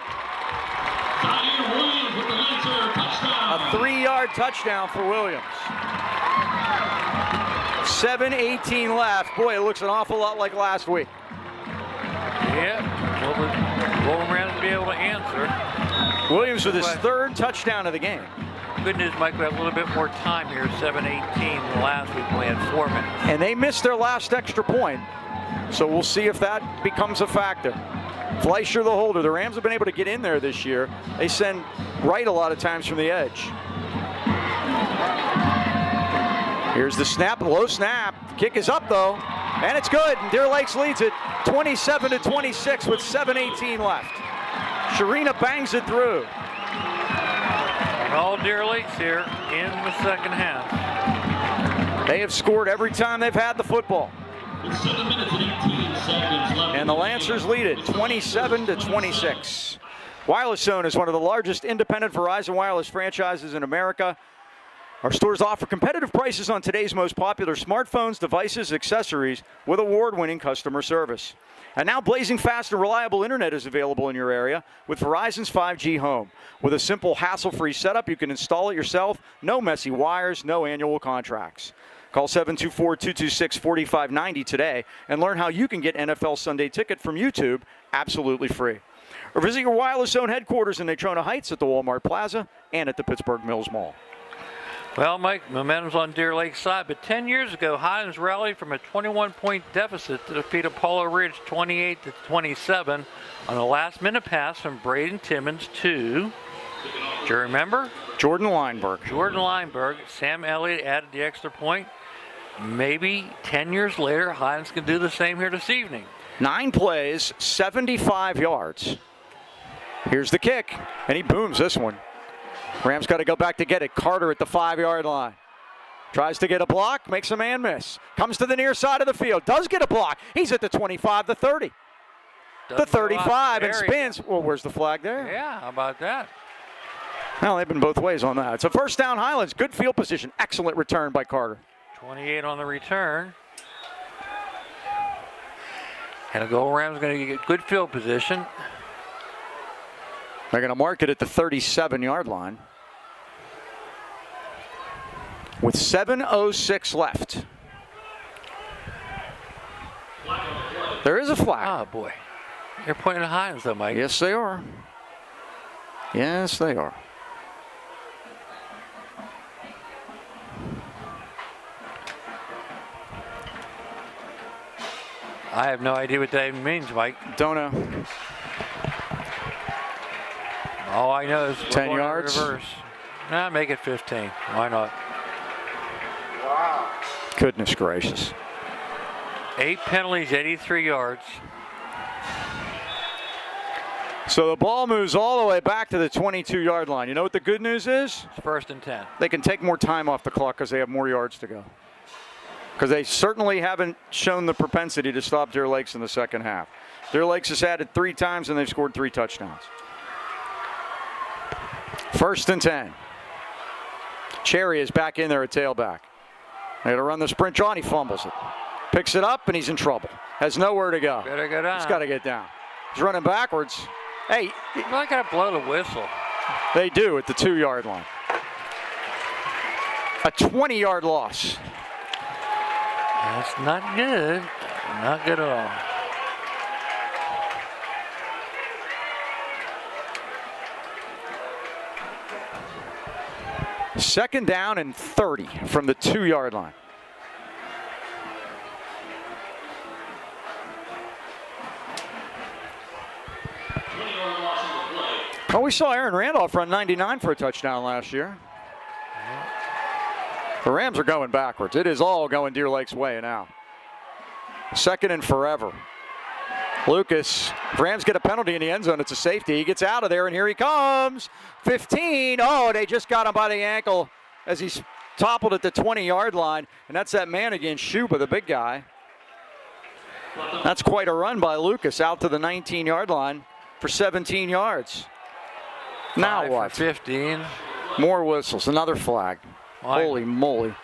Williams with the Lancer touchdown. A 3-yard touchdown for Williams. 7:18 left. Boy, it looks an awful lot like last week. Yeah. Will the Rams be able to answer? Williams with his 3rd touchdown of the game. Good news, Mike, we have a little bit more time here, 7:18 than last week. We had 4 minutes. And they missed their last extra point. So we'll see if that becomes a factor. Fleischer the holder. The Rams have been able to get in there this year. They send right a lot of times from the edge. Here's the snap, low snap. The kick is up though, and it's good. And Deer Lakes leads it 27-26 with 7:18 left. Sharina bangs it through. All Deer Lakes here in the 2nd half. They have scored every time they've had the football. 7 minutes and 18 seconds left. And the Lancers lead it 27-26. Wireless Zone is one of the largest independent Verizon wireless franchises in America. Our stores offer competitive prices on today's most popular smartphones, devices, accessories with award-winning customer service. And now blazing fast and reliable internet is available in your area with Verizon's 5G Home. With a simple, hassle-free setup, you can install it yourself. No messy wires, no annual contracts. Call 724-226-4590 today and learn how you can get NFL Sunday Ticket from YouTube absolutely free. Or visit your wireless zone headquarters in Natrona Heights at the Walmart Plaza and at the Pittsburgh Mills Mall. Well, Mike, momentum's on Deer Lake's side, but 10 years ago, Highlands rallied from a 21-point deficit to defeat Apollo Ridge 28-27 on a last-minute pass from Braden Timmons to, do you remember? Jordan Lineberg. Jordan Lineberg. Sam Elliott added the extra point. Maybe 10 years later, Highlands can do the same here this evening. 9 plays, 75 yards. Here's the kick, and he booms this one. Rams got to go back to get it. Carter at the 5-yard line. Tries to get a block, makes a man miss. Comes to the near side of the field, does get a block. He's at the 25, the 30. The 35 and spins. Well, where's the flag there? Yeah, how about that? Well, they've been both ways on that. It's a first down, Highlands. Good field position. Excellent return by Carter. 28 on the return. And a goal Rams going to get good field position. They're going to mark it at the 37-yard line. With 7:06 left. There is a flag. Oh, boy. They're pointing at Highlands, though, Mike. Yes, they are. Yes, they are. I have no idea what that even means, Mike. Don't know. All I know is 10 yards. Reverse. Nah, make it 15. Why not? Wow. Goodness gracious. 8 penalties, 83 yards. So the ball moves all the way back to the 22-yard line. You know what the good news is? It's 1st and 10. They can take more time off the clock because they have more yards to go. Because they certainly haven't shown the propensity to stop Deer Lakes in the second half. Deer Lakes has had it 3 times and they've scored 3 touchdowns. 1st and 10. Cherry is back in there at tailback. They got to run the sprint draw and he fumbles it. Picks it up and he's in trouble. Has nowhere to go. Better go down. He's got to get down. He's running backwards. Hey. I got to blow the whistle. They do at the 2-yard line. A 20-yard loss. That's not good. Not good at all. Second down and 30 from the 2-yard line. Oh, we saw Aaron Randolph run 99 for a touchdown last year. The Rams are going backwards. It is all going Deer Lake's way now. 2nd and forever. Lucas, Rams get a penalty in the end zone. It's a safety. He gets out of there, and here he comes. 15. Oh, they just got him by the ankle as he's toppled at the 20-yard line. And that's that man again, Shuba, the big guy. That's quite a run by Lucas out to the 19-yard line for 17 yards. Now what? 15. More whistles. Another flag. Why? Holy moly.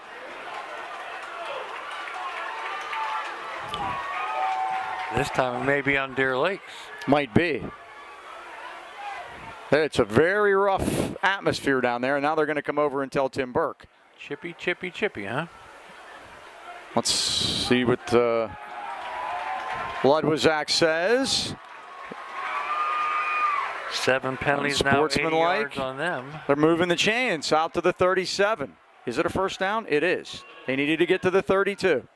This time it may be on Deer Lakes. Might be. It's a very rough atmosphere down there, and now they're going to come over and tell Tim Burke. Chippy, chippy, chippy, huh? Let's see what Ludwizak says. 7 penalties now, 80 yards on them. They're moving the chains out to the 37. Is it a first down? It is. They needed to get to the 32.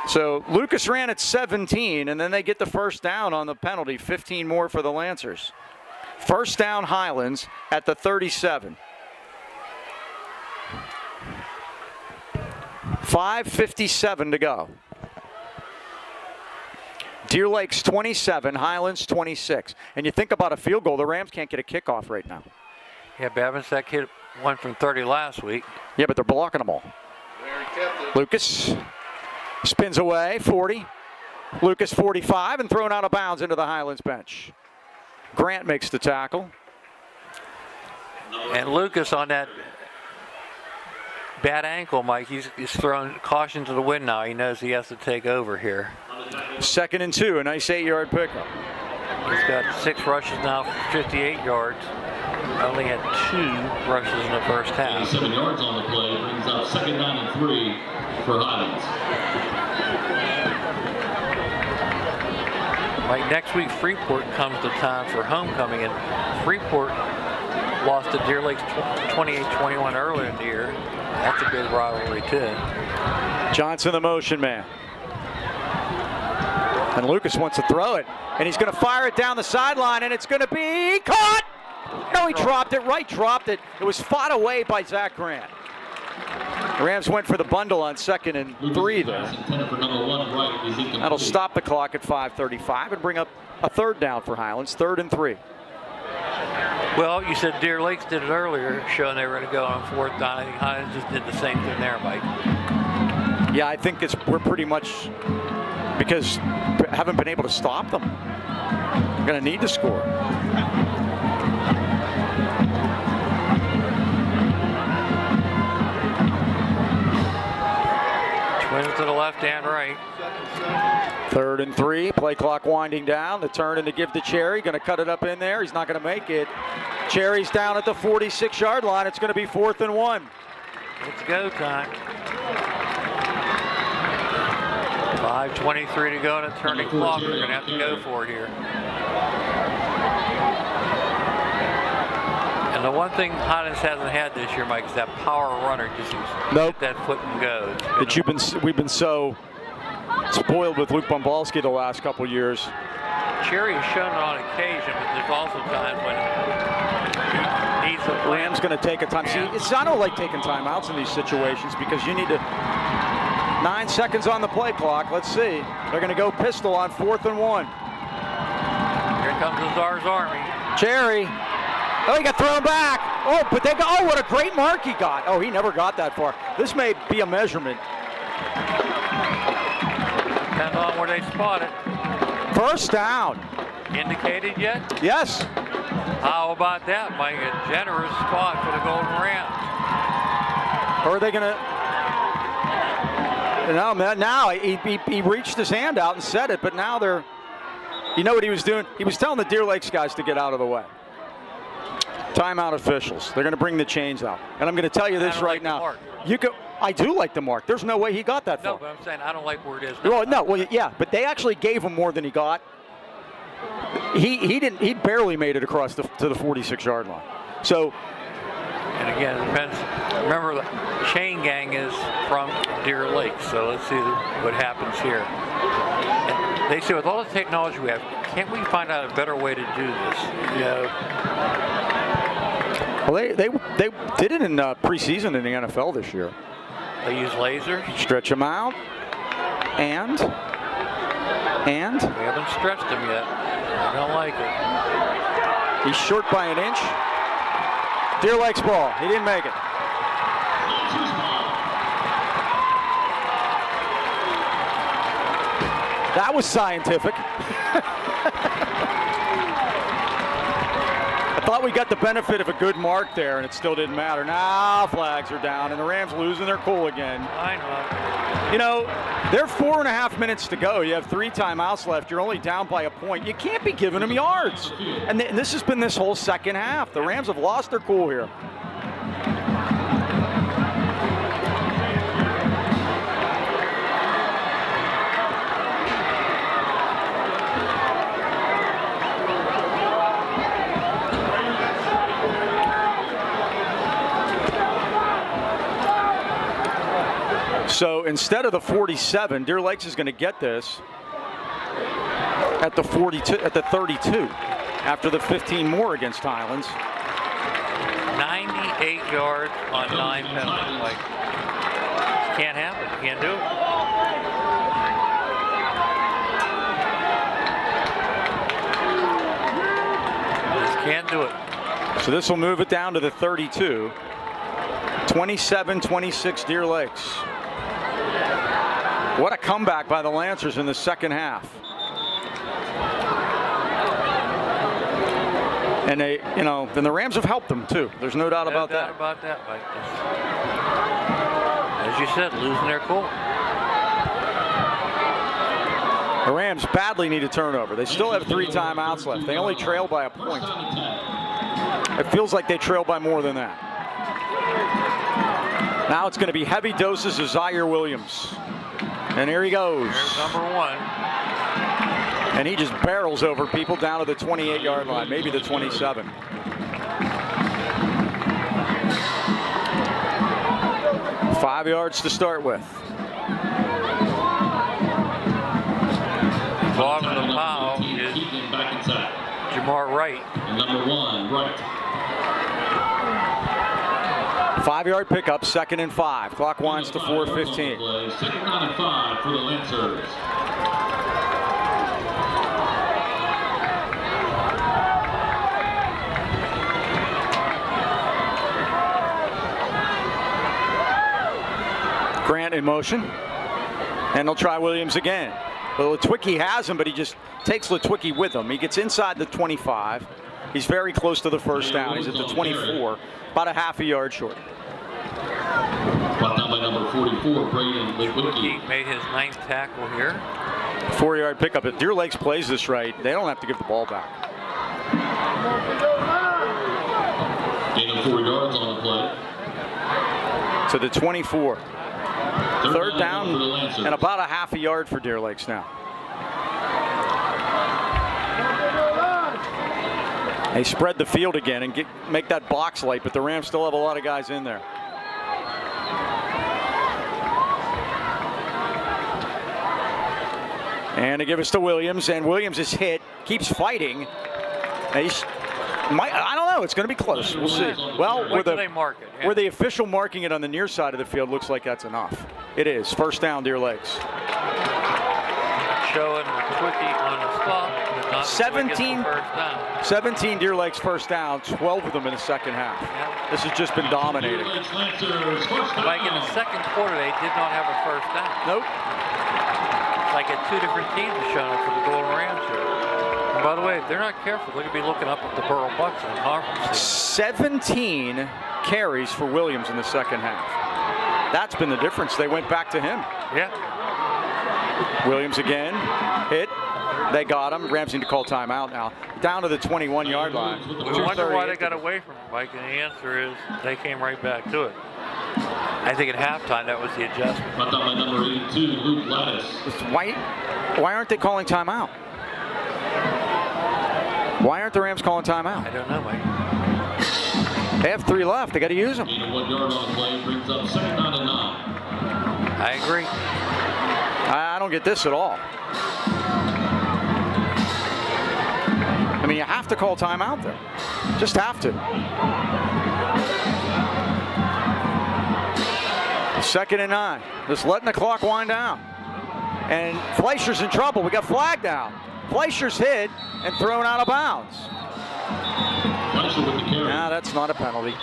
So Lucas ran at 17, and then they get the first down on the penalty. 15 more for the Lancers. First down, Highlands at the 37. 5:57 to go. Deer Lakes 27, Highlands 26. And you think about a field goal, the Rams can't get a kickoff right now. Yeah, Bevins, that kid won from 30 last week. Yeah, but they're blocking them all. Lucas spins away, 40. Lucas 45 and thrown out of bounds into the Highlands bench. Grant makes the tackle. And Lucas on that bad ankle, Mike, he's throwing caution to the wind now. He knows he has to take over here. 2nd and 2, a nice 8-yard pickup. He's got 6 rushes now for 58 yards. Only had 2 rushes in the first half. 87 yards on the play, brings up 2nd down and 3 for Highlands. Like next week, Freeport comes to time for homecoming, and Freeport lost to Deer Lakes 28-21 earlier in the year. That's a big rivalry too. Johnson, the motion man. And Lucas wants to throw it, and he's going to fire it down the sideline, and it's going to be caught. No, he dropped it. Wright dropped it. It was fought away by Zach Grant. The Rams went for the bundle on 2nd and 3 there. That'll stop the clock at 5:35 and bring up a 3rd down for Highlands. 3rd and 3. Well, you said Deer Lakes did it earlier, showing they were going to go on 4th down. I think Highlands just did the same thing there, Mike. Yeah, I think we're pretty much, because haven't been able to stop them. We're going to need to score. Twins to the left and right. 3rd and 3, play clock winding down. The turn and to give to Cherry, going to cut it up in there. He's not going to make it. Cherry's down at the 46-yard line. It's going to be 4th and 1. It's go time. 5:23 to go on a turning clock. We're going to have to go for it here. And the one thing Highlands hasn't had this year, Mike, is that power runner. Just Nope. hit that foot and go. We've been so spoiled with Luke Bombalski the last couple years. Cherry has shown it on occasion, but there's also times when he needs a plan. Lamb's going to take a time. See, I don't like taking timeouts in these situations because you need to. 9 seconds on the play clock. Let's see. They're going to go pistol on 4th and 1. Here comes the Czar's Army. Cherry. Oh, he got thrown back. Oh, but they got. Oh, what a great mark he got. Oh, he never got that far. This may be a measurement. Depends on where they spot it. 1st down. Indicated yet? Yes. How about that, Mike? A generous spot for the Golden Rams. Or are they going to? No, man. Now he reached his hand out and said it, but now they're. You know what he was doing? He was telling the Deer Lakes guys to get out of the way. Timeout officials. They're going to bring the chains out. And I'm going to tell you this right now. I do like the mark. There's no way he got that far. No, but I'm saying I don't like where it is. Well, yeah, but they actually gave him more than he got. He didn't. He barely made it across to the 46-yard line. So. And again, it depends. Remember, the chain gang is from Deer Lake, so let's see what happens here. And they say with all the technology we have, can't we find out a better way to do this? You know. Well, they did it in preseason in the NFL this year. They use lasers. Stretch them out, and we haven't stretched them yet. I don't like it. He's short by an inch. Deer Lakes ball. He didn't make it. That was scientific. I thought we got the benefit of a good mark there, and it still didn't matter. Now flags are down, and the Rams losing their cool again. I know. You know, they're 4.5 minutes to go. You have 3 timeouts left. You're only down by a point. You can't be giving them yards. And this has been this whole second half. The Rams have lost their cool here. So instead of the 47, Deer Lakes is going to get this at the 42, at the 32, after the 15 more against Highlands. 98 yards on 9 penalties. Like, can't happen. You can't do it. Just can't do it. So this will move it down to the 32. 27-26 Deer Lakes. What a comeback by the Lancers in the second half. And they, then the Rams have helped them too. There's no doubt about that. No doubt about that, Mike. As you said, losing their cool. The Rams badly need a turnover. They still have 3 timeouts left. They only trail by a point. It feels like they trail by more than that. Now it's going to be heavy doses of Zaire Williams. And here he goes. There's number 1. And he just barrels over people down to the 28-yard line, maybe the 27. Five yards to start with. Bottom of the pile is Jamar Wright. And number 1, Wright. 5-yard pickup, 2nd and 5. Clock winds to 4:15. 2nd down and 5 for the Lancers. Grant in motion. And they'll try Williams again. Well, Litwicki has him, but he just takes Litwicki with him. He gets inside the 25. He's very close to the first down. He's at the 24, about a half a yard short. Brought down by number 44, Braden Litwicki. He made his 9th tackle here. 4-yard pickup. If Deer Lakes plays this right, they don't have to give the ball back. Gain of 4 yards on the play. To the 24. Third down for the Lancers. and about a half a yard for Deer Lakes now. They spread the field again and make that box light, but the Rams still have a lot of guys in there. And they give us to Williams, and Williams is hit, keeps fighting. I don't know. It's going to be close. We'll see. Well, where they mark it, where the official marking it on the near side of the field looks like that's enough. It is. First down, Deer Lakes. Showing Twickie on the stop. 17 Deer Lakes first down, 12 of them in the second half. Yep. This has just been dominating. Like in the second quarter, they did not have a first down. Nope. Like at 2 different teams are showing up for the Golden Rams here. And by the way, if they're not careful, they're going to be looking up at the Burrow Bucks in the conference. 17 carries for Williams in the second half. That's been the difference. They went back to him. Yeah. Williams again, hit. They got him. Rams need to call timeout now. Down to the 21-yard line. We wonder why they got away from him, Mike, and the answer is they came right back to it. I think at halftime that was the adjustment. Brought down by number 82, Luke Lattis. Why aren't they calling timeout? Why aren't the Rams calling timeout? I don't know, Mike. They have 3 left. They got to use them. Gain of 1 yard on the play brings up 2nd down and 9. I agree. I don't get this at all. I mean, you have to call timeout there. Just have to. 2nd and 9. Just letting the clock wind down. And Fleischer's in trouble. We got flag down. Fleischer's hit and thrown out of bounds. Fleischer with the carry. Nah, that's not a penalty.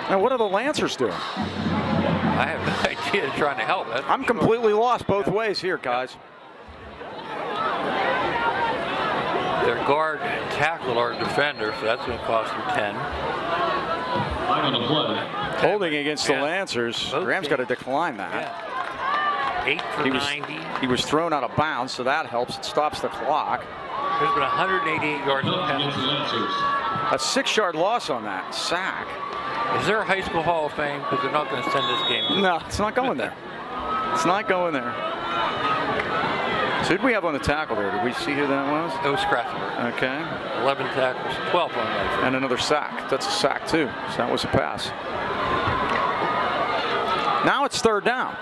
Now, what are the Lancers doing? I have no idea. They're trying to help. I'm completely lost both ways here, guys. Their guard tackled our defender, so that's going to cost them 10. Flag on the play. Holding against the Lancers. Both Rams got to decline that. Yeah. 8 for 90. He was thrown out of bounds, so that helps. It stops the clock. There's been 188 yards of Against the penalties. Lancers. A 6-yard loss on that sack. Is there a high school Hall of Fame? Because they're not going to send this game. No, it's not going there. It's not going there. So who did we have on the tackle there? Did we see who that was? It was Strasburg. Okay. 11 tackles, 12 on that. And another sack. That's a sack too. So that was a pass. Now it's 3rd down.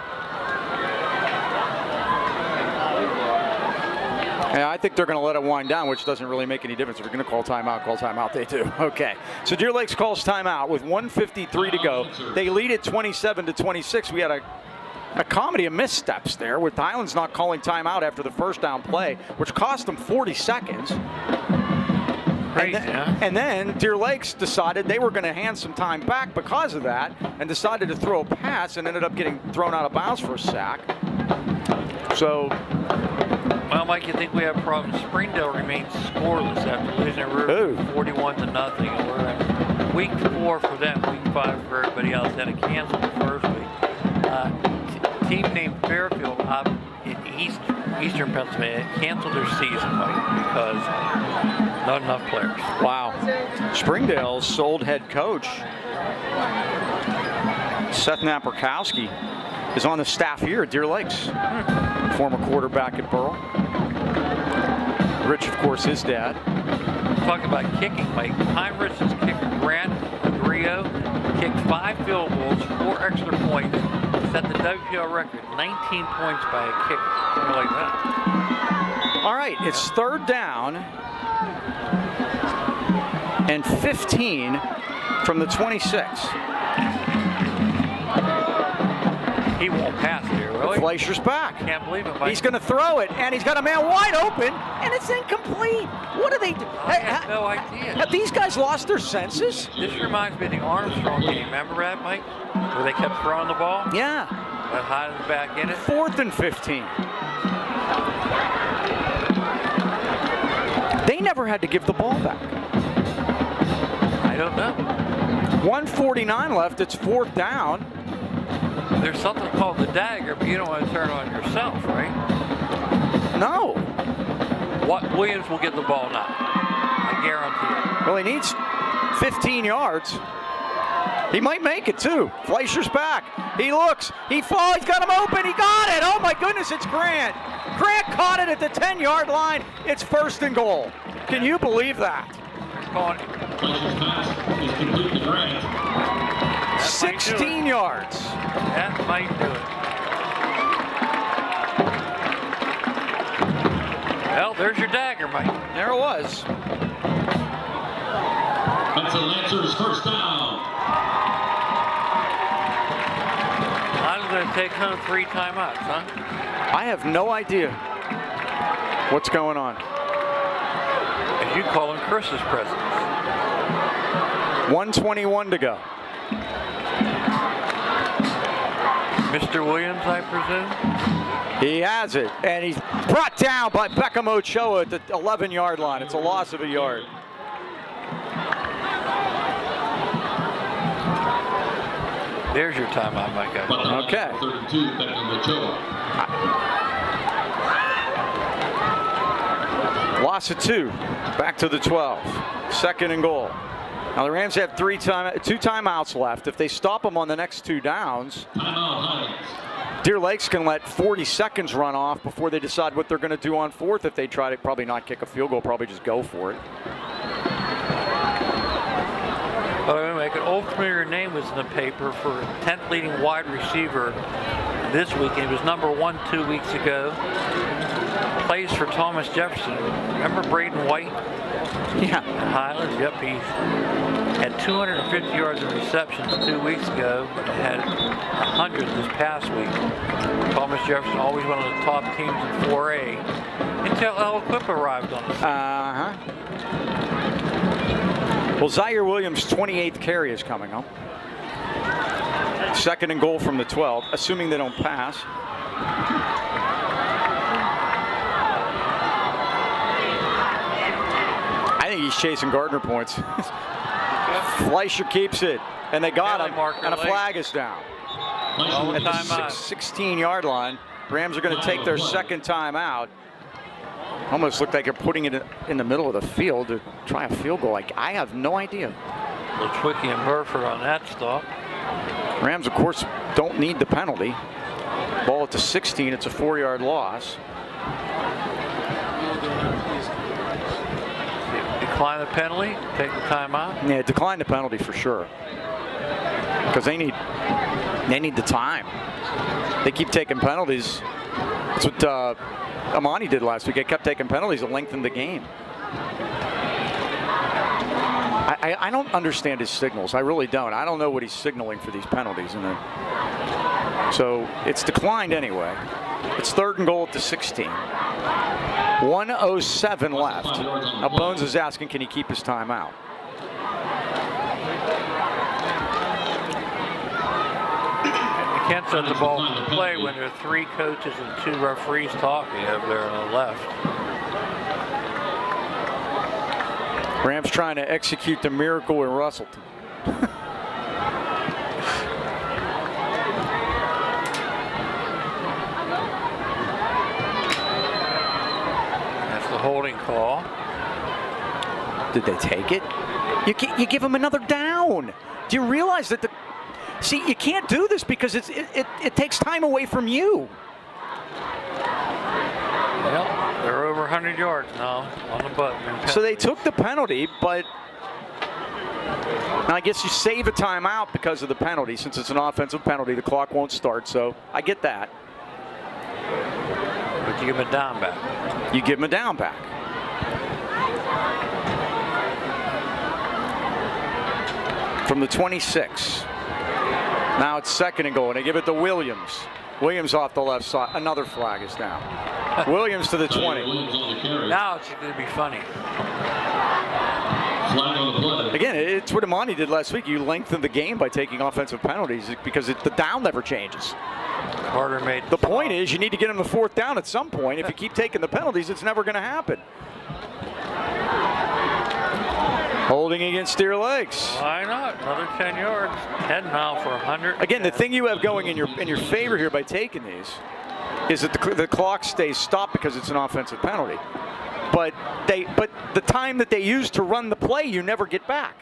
And I think they're going to let it wind down, which doesn't really make any difference. If you're going to call timeout, they do. Okay. So Deer Lakes calls timeout with 1:53 to go. They lead it 27-26. We had a comedy of missteps there with Highlands not calling timeout after the first down play, which cost them 40 seconds. Crazy, huh? And then Deer Lakes decided they were going to hand some time back because of that and decided to throw a pass and ended up getting thrown out of bounds for a sack. So Well, Mike, you think we have problems? Springdale remains scoreless after losing at River 41-0. We're in week 4 for them, week 5 for everybody else. Then it canceled the first week. Team named Fairfield up in Eastern Pennsylvania canceled their season, Mike, because not enough players. Wow. Springdale's sold head coach Seth Naprikowski is on the staff here at Deer Lakes. Former quarterback at Burl. Rich, of course, his dad. Talk about kicking, Mike. Heinrich's kicker Grant Grillo kicked 5 field goals, 4 extra points, set the WPL record, 19 points by a kicker. Something like that. All right, it's 3rd down and 15 from the 26. He won't pass here, really. Fleischer's back. Can't believe it, Mike. He's going to throw it, and he's got a man wide open, and it's incomplete. What do they do? I have no idea. Have these guys lost their senses? This reminds me of the Armstrong game. Remember that, Mike? Where they kept throwing the ball? Yeah. But Highlands back in it. 4th and 15. They never had to give the ball back. I don't know. 1:49 left. It's 4th down. There's something called the dagger, but you don't want to turn on yourself, right? No. Williams will get the ball now. I guarantee it. Well, he needs 15 yards. He might make it, too. Fleischer's back. He looks. He falls. He's got him open. He got it. Oh, my goodness, it's Grant. Grant caught it at the 10-yard line. It's 1st and goal. Can you believe that? They're calling it. Fleischer's pass is complete to Grant. 16 yards. That might do it. Well, there's your dagger, Mike. There it was. That's the Lancers' first down. I'm going to take home 3 timeouts, huh? I have no idea what's going on. As you call them, Christmas presents. 1:21 to go. Mr. Williams, I presume? He has it, and he's brought down by Beckham Ochoa at the 11-yard line. It's a loss of a yard. There's your timeout, my guy. Okay. 32, Beckham Ochoa. Loss of 2. Back to the 12. 2nd and goal. Now the Rams have 2 timeouts left. If they stop them on the next 2 downs, Timeout, Highlands. Deer Lakes can let 40 seconds run off before they decide what they're going to do on 4th. If they try to probably not kick a field goal, probably just go for it. But I'm going to make an old familiar name was in the paper for 10th leading wide receiver this weekend. He was number 1 2 weeks ago. Plays for Thomas Jefferson. Remember Braden White? Yeah. Highlands, yep, he had 250 yards of receptions 2 weeks ago, had 100 this past week. Thomas Jefferson, always one of the top teams in 4A, until El Equip arrived on the scene. Well, Zaire Williams' 28th carry is coming up. 2nd and goal from the 12, assuming they don't pass. I think he's chasing Gardner points. Fleischer keeps it, and they got him, and a flag is down. At the 16-yard line, Rams are going to take their 2nd time out. Almost looked like they're putting it in the middle of the field to try a field goal. I have no idea. Little Twicky and Burford on that stop. Rams, of course, don't need the penalty. Ball at the 16, it's a 4-yard loss. Decline the penalty, take the timeout. Yeah, decline the penalty for sure. Because they need the time. They keep taking penalties. That's what Amani did last week. They kept taking penalties that lengthened the game. I don't understand his signals. I really don't. I don't know what he's signaling for these penalties. So it's declined anyway. It's 3rd and goal at the 16. 1:07 left. Now Bones is asking, can he keep his timeout? can't set the ball into play when there are 3 coaches and 2 referees talking over there on the left. Rams trying to execute the miracle in Russellton. That's the holding call. Did they take it? You give them another down. Do you realize that see, you can't do this because it takes time away from you. Well, they're over 100 yards now on the button. So they took the penalty, but now I guess you save a timeout because of the penalty. Since it's an offensive penalty, the clock won't start, so I get that. But you give them a down back. You give them a down back. From the 26. Now it's 2nd and goal, and they give it to Williams. Williams off the left side. Another flag is down. Williams to the 20. Now it's going to be funny. Flag on the play. Again, it's what Imani did last week. You lengthened the game by taking offensive penalties because the down never changes. Carter made The point is you need to get them the 4th down at some point. If you keep taking the penalties, it's never going to happen. Holding against Deer Lakes. Why not? Another 10 yards. 10 now for 100. Again, the thing you have going in your favor here by taking these is that the clock stays stopped because it's an offensive penalty. But the time that they use to run the play, you never get back.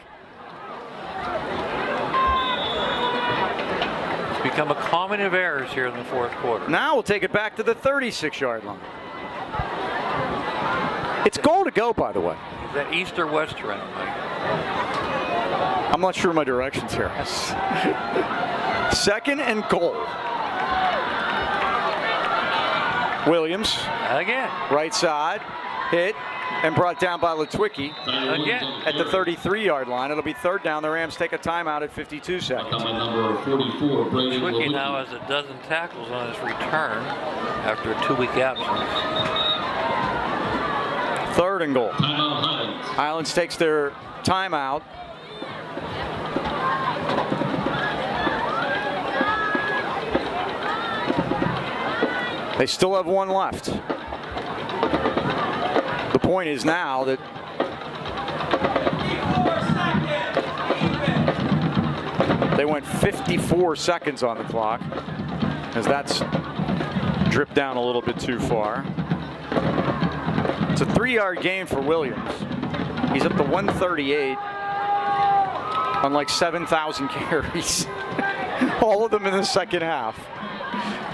It's become a common of errors here in the 4th quarter. Now we'll take it back to the 36-yard line. It's goal to go, by the way. Is that east or west trend, Mike? I'm not sure my directions here. 2nd and goal. Williams. Again. Right side. Hit and brought down by Litwicki. Again. At the 33-yard line. It'll be 3rd down. The Rams take a timeout at 52 seconds. Number 44, Brady Litwicki now has a dozen tackles on his return after a 2-week absence. 3rd and goal. Timeout Highlands. Highlands takes their timeout. They still have 1 left. The point is now that they went 54 seconds on the clock, as that's dripped down a little bit too far. It's a 3-yard gain for Williams. He's up to 138 on like 7,000 carries. All of them in the second half.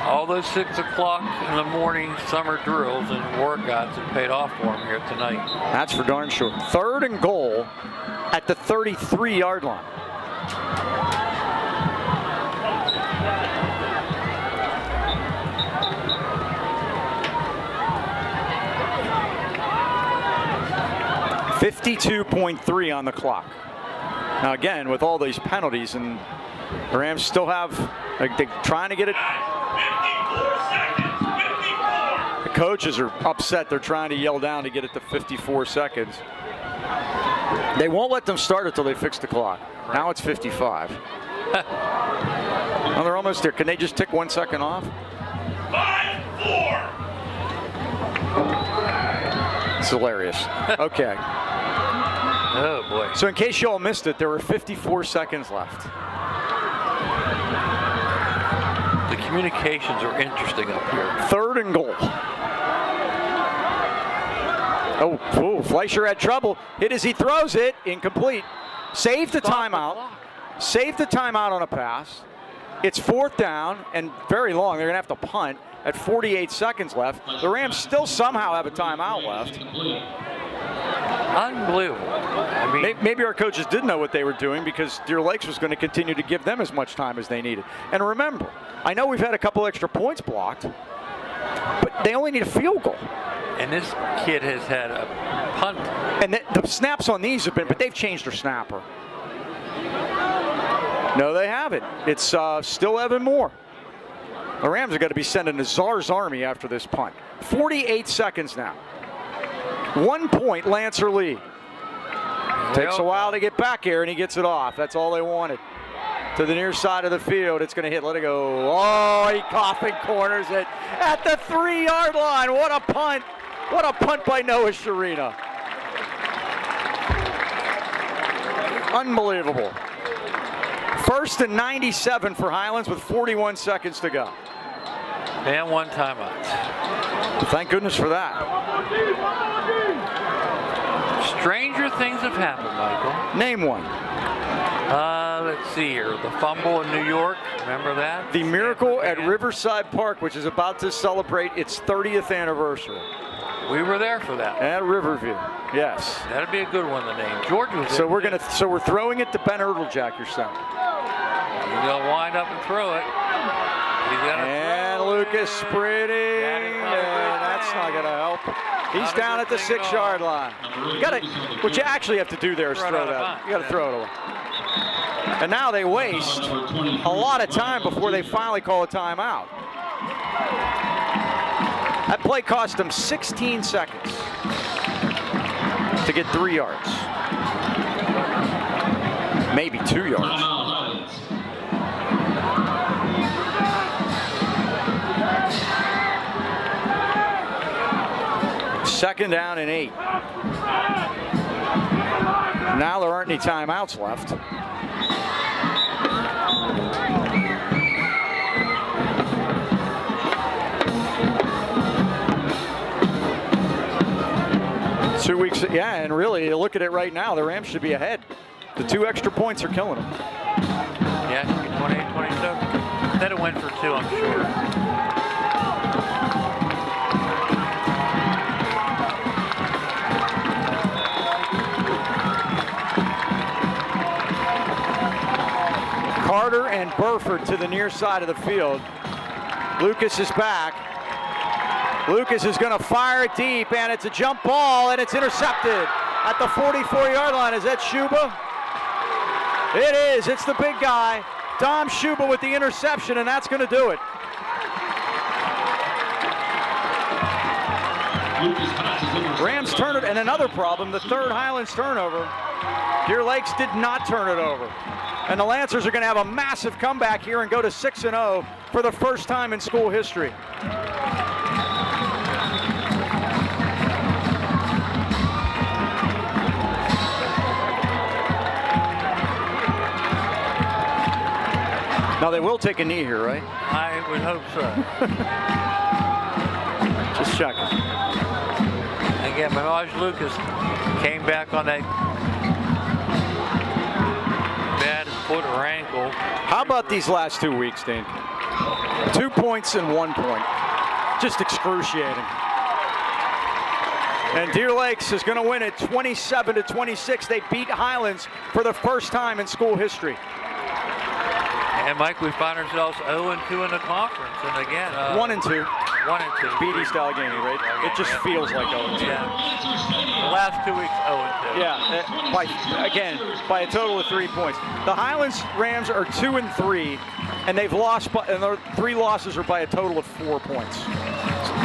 All those 6 o'clock in the morning summer drills and workouts have paid off for him here tonight. That's for darn sure. 3rd and goal at the 33-yard line. .3 on the clock. Now again, with all these penalties, and the Rams still have, they're trying to get it. The coaches are upset. They're trying to yell down to get it to 54 seconds. They won't let them start until they fix the clock. Now it's 55. Well, they're almost there. Can they just tick 1 second off? 5-4. It's hilarious. Okay. Oh boy. So in case you all missed it, there were 54 seconds left. The communications are interesting up here. 3rd and goal. Oh, Fleischer had trouble. Hit as he throws it. Incomplete. Save the timeout. Save the timeout on a pass. It's 4th down and very long. They're going to have to punt at 48 seconds left. The Rams still somehow have a timeout left. Unbelievable. I mean, Maybe our coaches didn't know what they were doing because Deer Lakes was going to continue to give them as much time as they needed. And remember, I know we've had a couple extra points blocked, but they only need a field goal. and this kid has had a punt. And the snaps on these have been, but they've changed their snapper. No, they haven't. It's still Evan Moore. The Rams are going to be sending a Czar's Army after this punt. 48 seconds now. 1 point, Lancer Lee. Takes a while to get back here, and he gets it off. That's all they wanted. to the near side of the field. It's going to hit. Let it go. Oh, he coughing corners it at the 3-yard line. What a punt. What a punt by Noah Sharina. Unbelievable. 1st and 97 for Highlands with 41 seconds to go. And 1 timeout. Thank goodness for that. Stranger things have happened, Michael. Name one. Let's see here. The fumble in New York. Remember that? The miracle at Riverside Park, which is about to celebrate its 30th anniversary. We were there for that. At Riverview, yes. That'd be a good one to name. George was So we're throwing it to Ben Erdeljack, your son. He's gonna wind up and throw it. And Lucas sprinting, and that's not gonna help. He's down at the 6-yard line. What you actually have to do there is throw that. You gotta throw it away. And now they waste a lot of time before they finally call a timeout. That play cost them 16 seconds to get 3 yards. Maybe 2 yards. 2nd down and 8. Now there aren't any timeouts left. Two weeks, yeah, and really, you look at it right now, the Rams should be ahead. The 2 extra points are killing them. Yeah, it should be 28-27. Instead of win for 2, I'm sure. Carter and Burford to the near side of the field. Lucas is back. Lucas is going to fire it deep, and it's a jump ball, and it's intercepted at the 44-yard line. Is that Shuba? It is. It's the big guy, Dom Shuba, with the interception, and that's going to do it. Rams turn it, and another problem, the 3rd Highlands turnover. Deer Lakes did not turn it over. And the Lancers are going to have a massive comeback here and go to 6-0 for the first time in school history. Now they will take a knee here, right? I would hope so. Just checking. Again, Minaj Lucas came back on that bad foot or ankle. How about these last 2 weeks, Dean? 2 points and 1 point. Just excruciating. And Deer Lakes is going to win it 27-26. They beat Highlands for the first time in school history. And Mike, we find ourselves 0-2 in the conference, and again, 1-2. 1-2. Beat East Allegheny, right? It just feels like 0-2. Yeah. The last 2 weeks, 0-2. Yeah, by a total of 3 points. The Highlands Rams are 2-3, and they've lost, and their 3 losses are by a total of 4 points.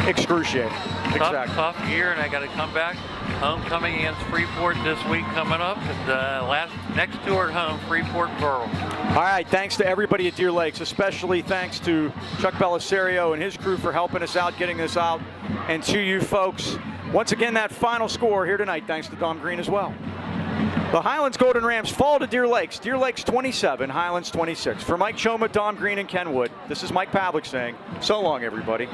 Excruciating. Exactly. Tough year, and I got to come back. Homecoming against Freeport this week coming up, and next 2 are at home, Freeport and Burl. All right, thanks to everybody at Deer Lakes, especially thanks to Chuck Bellisario and his crew for helping us out, getting this out, and to you folks. Once again, that final score here tonight, thanks to Dom Green as well. The Highlands Golden Rams fall to Deer Lakes. Deer Lakes 27, Highlands 26. For Mike Choma, Dom Green, and Ken Wood, this is Mike Pavlik saying, so long, everybody.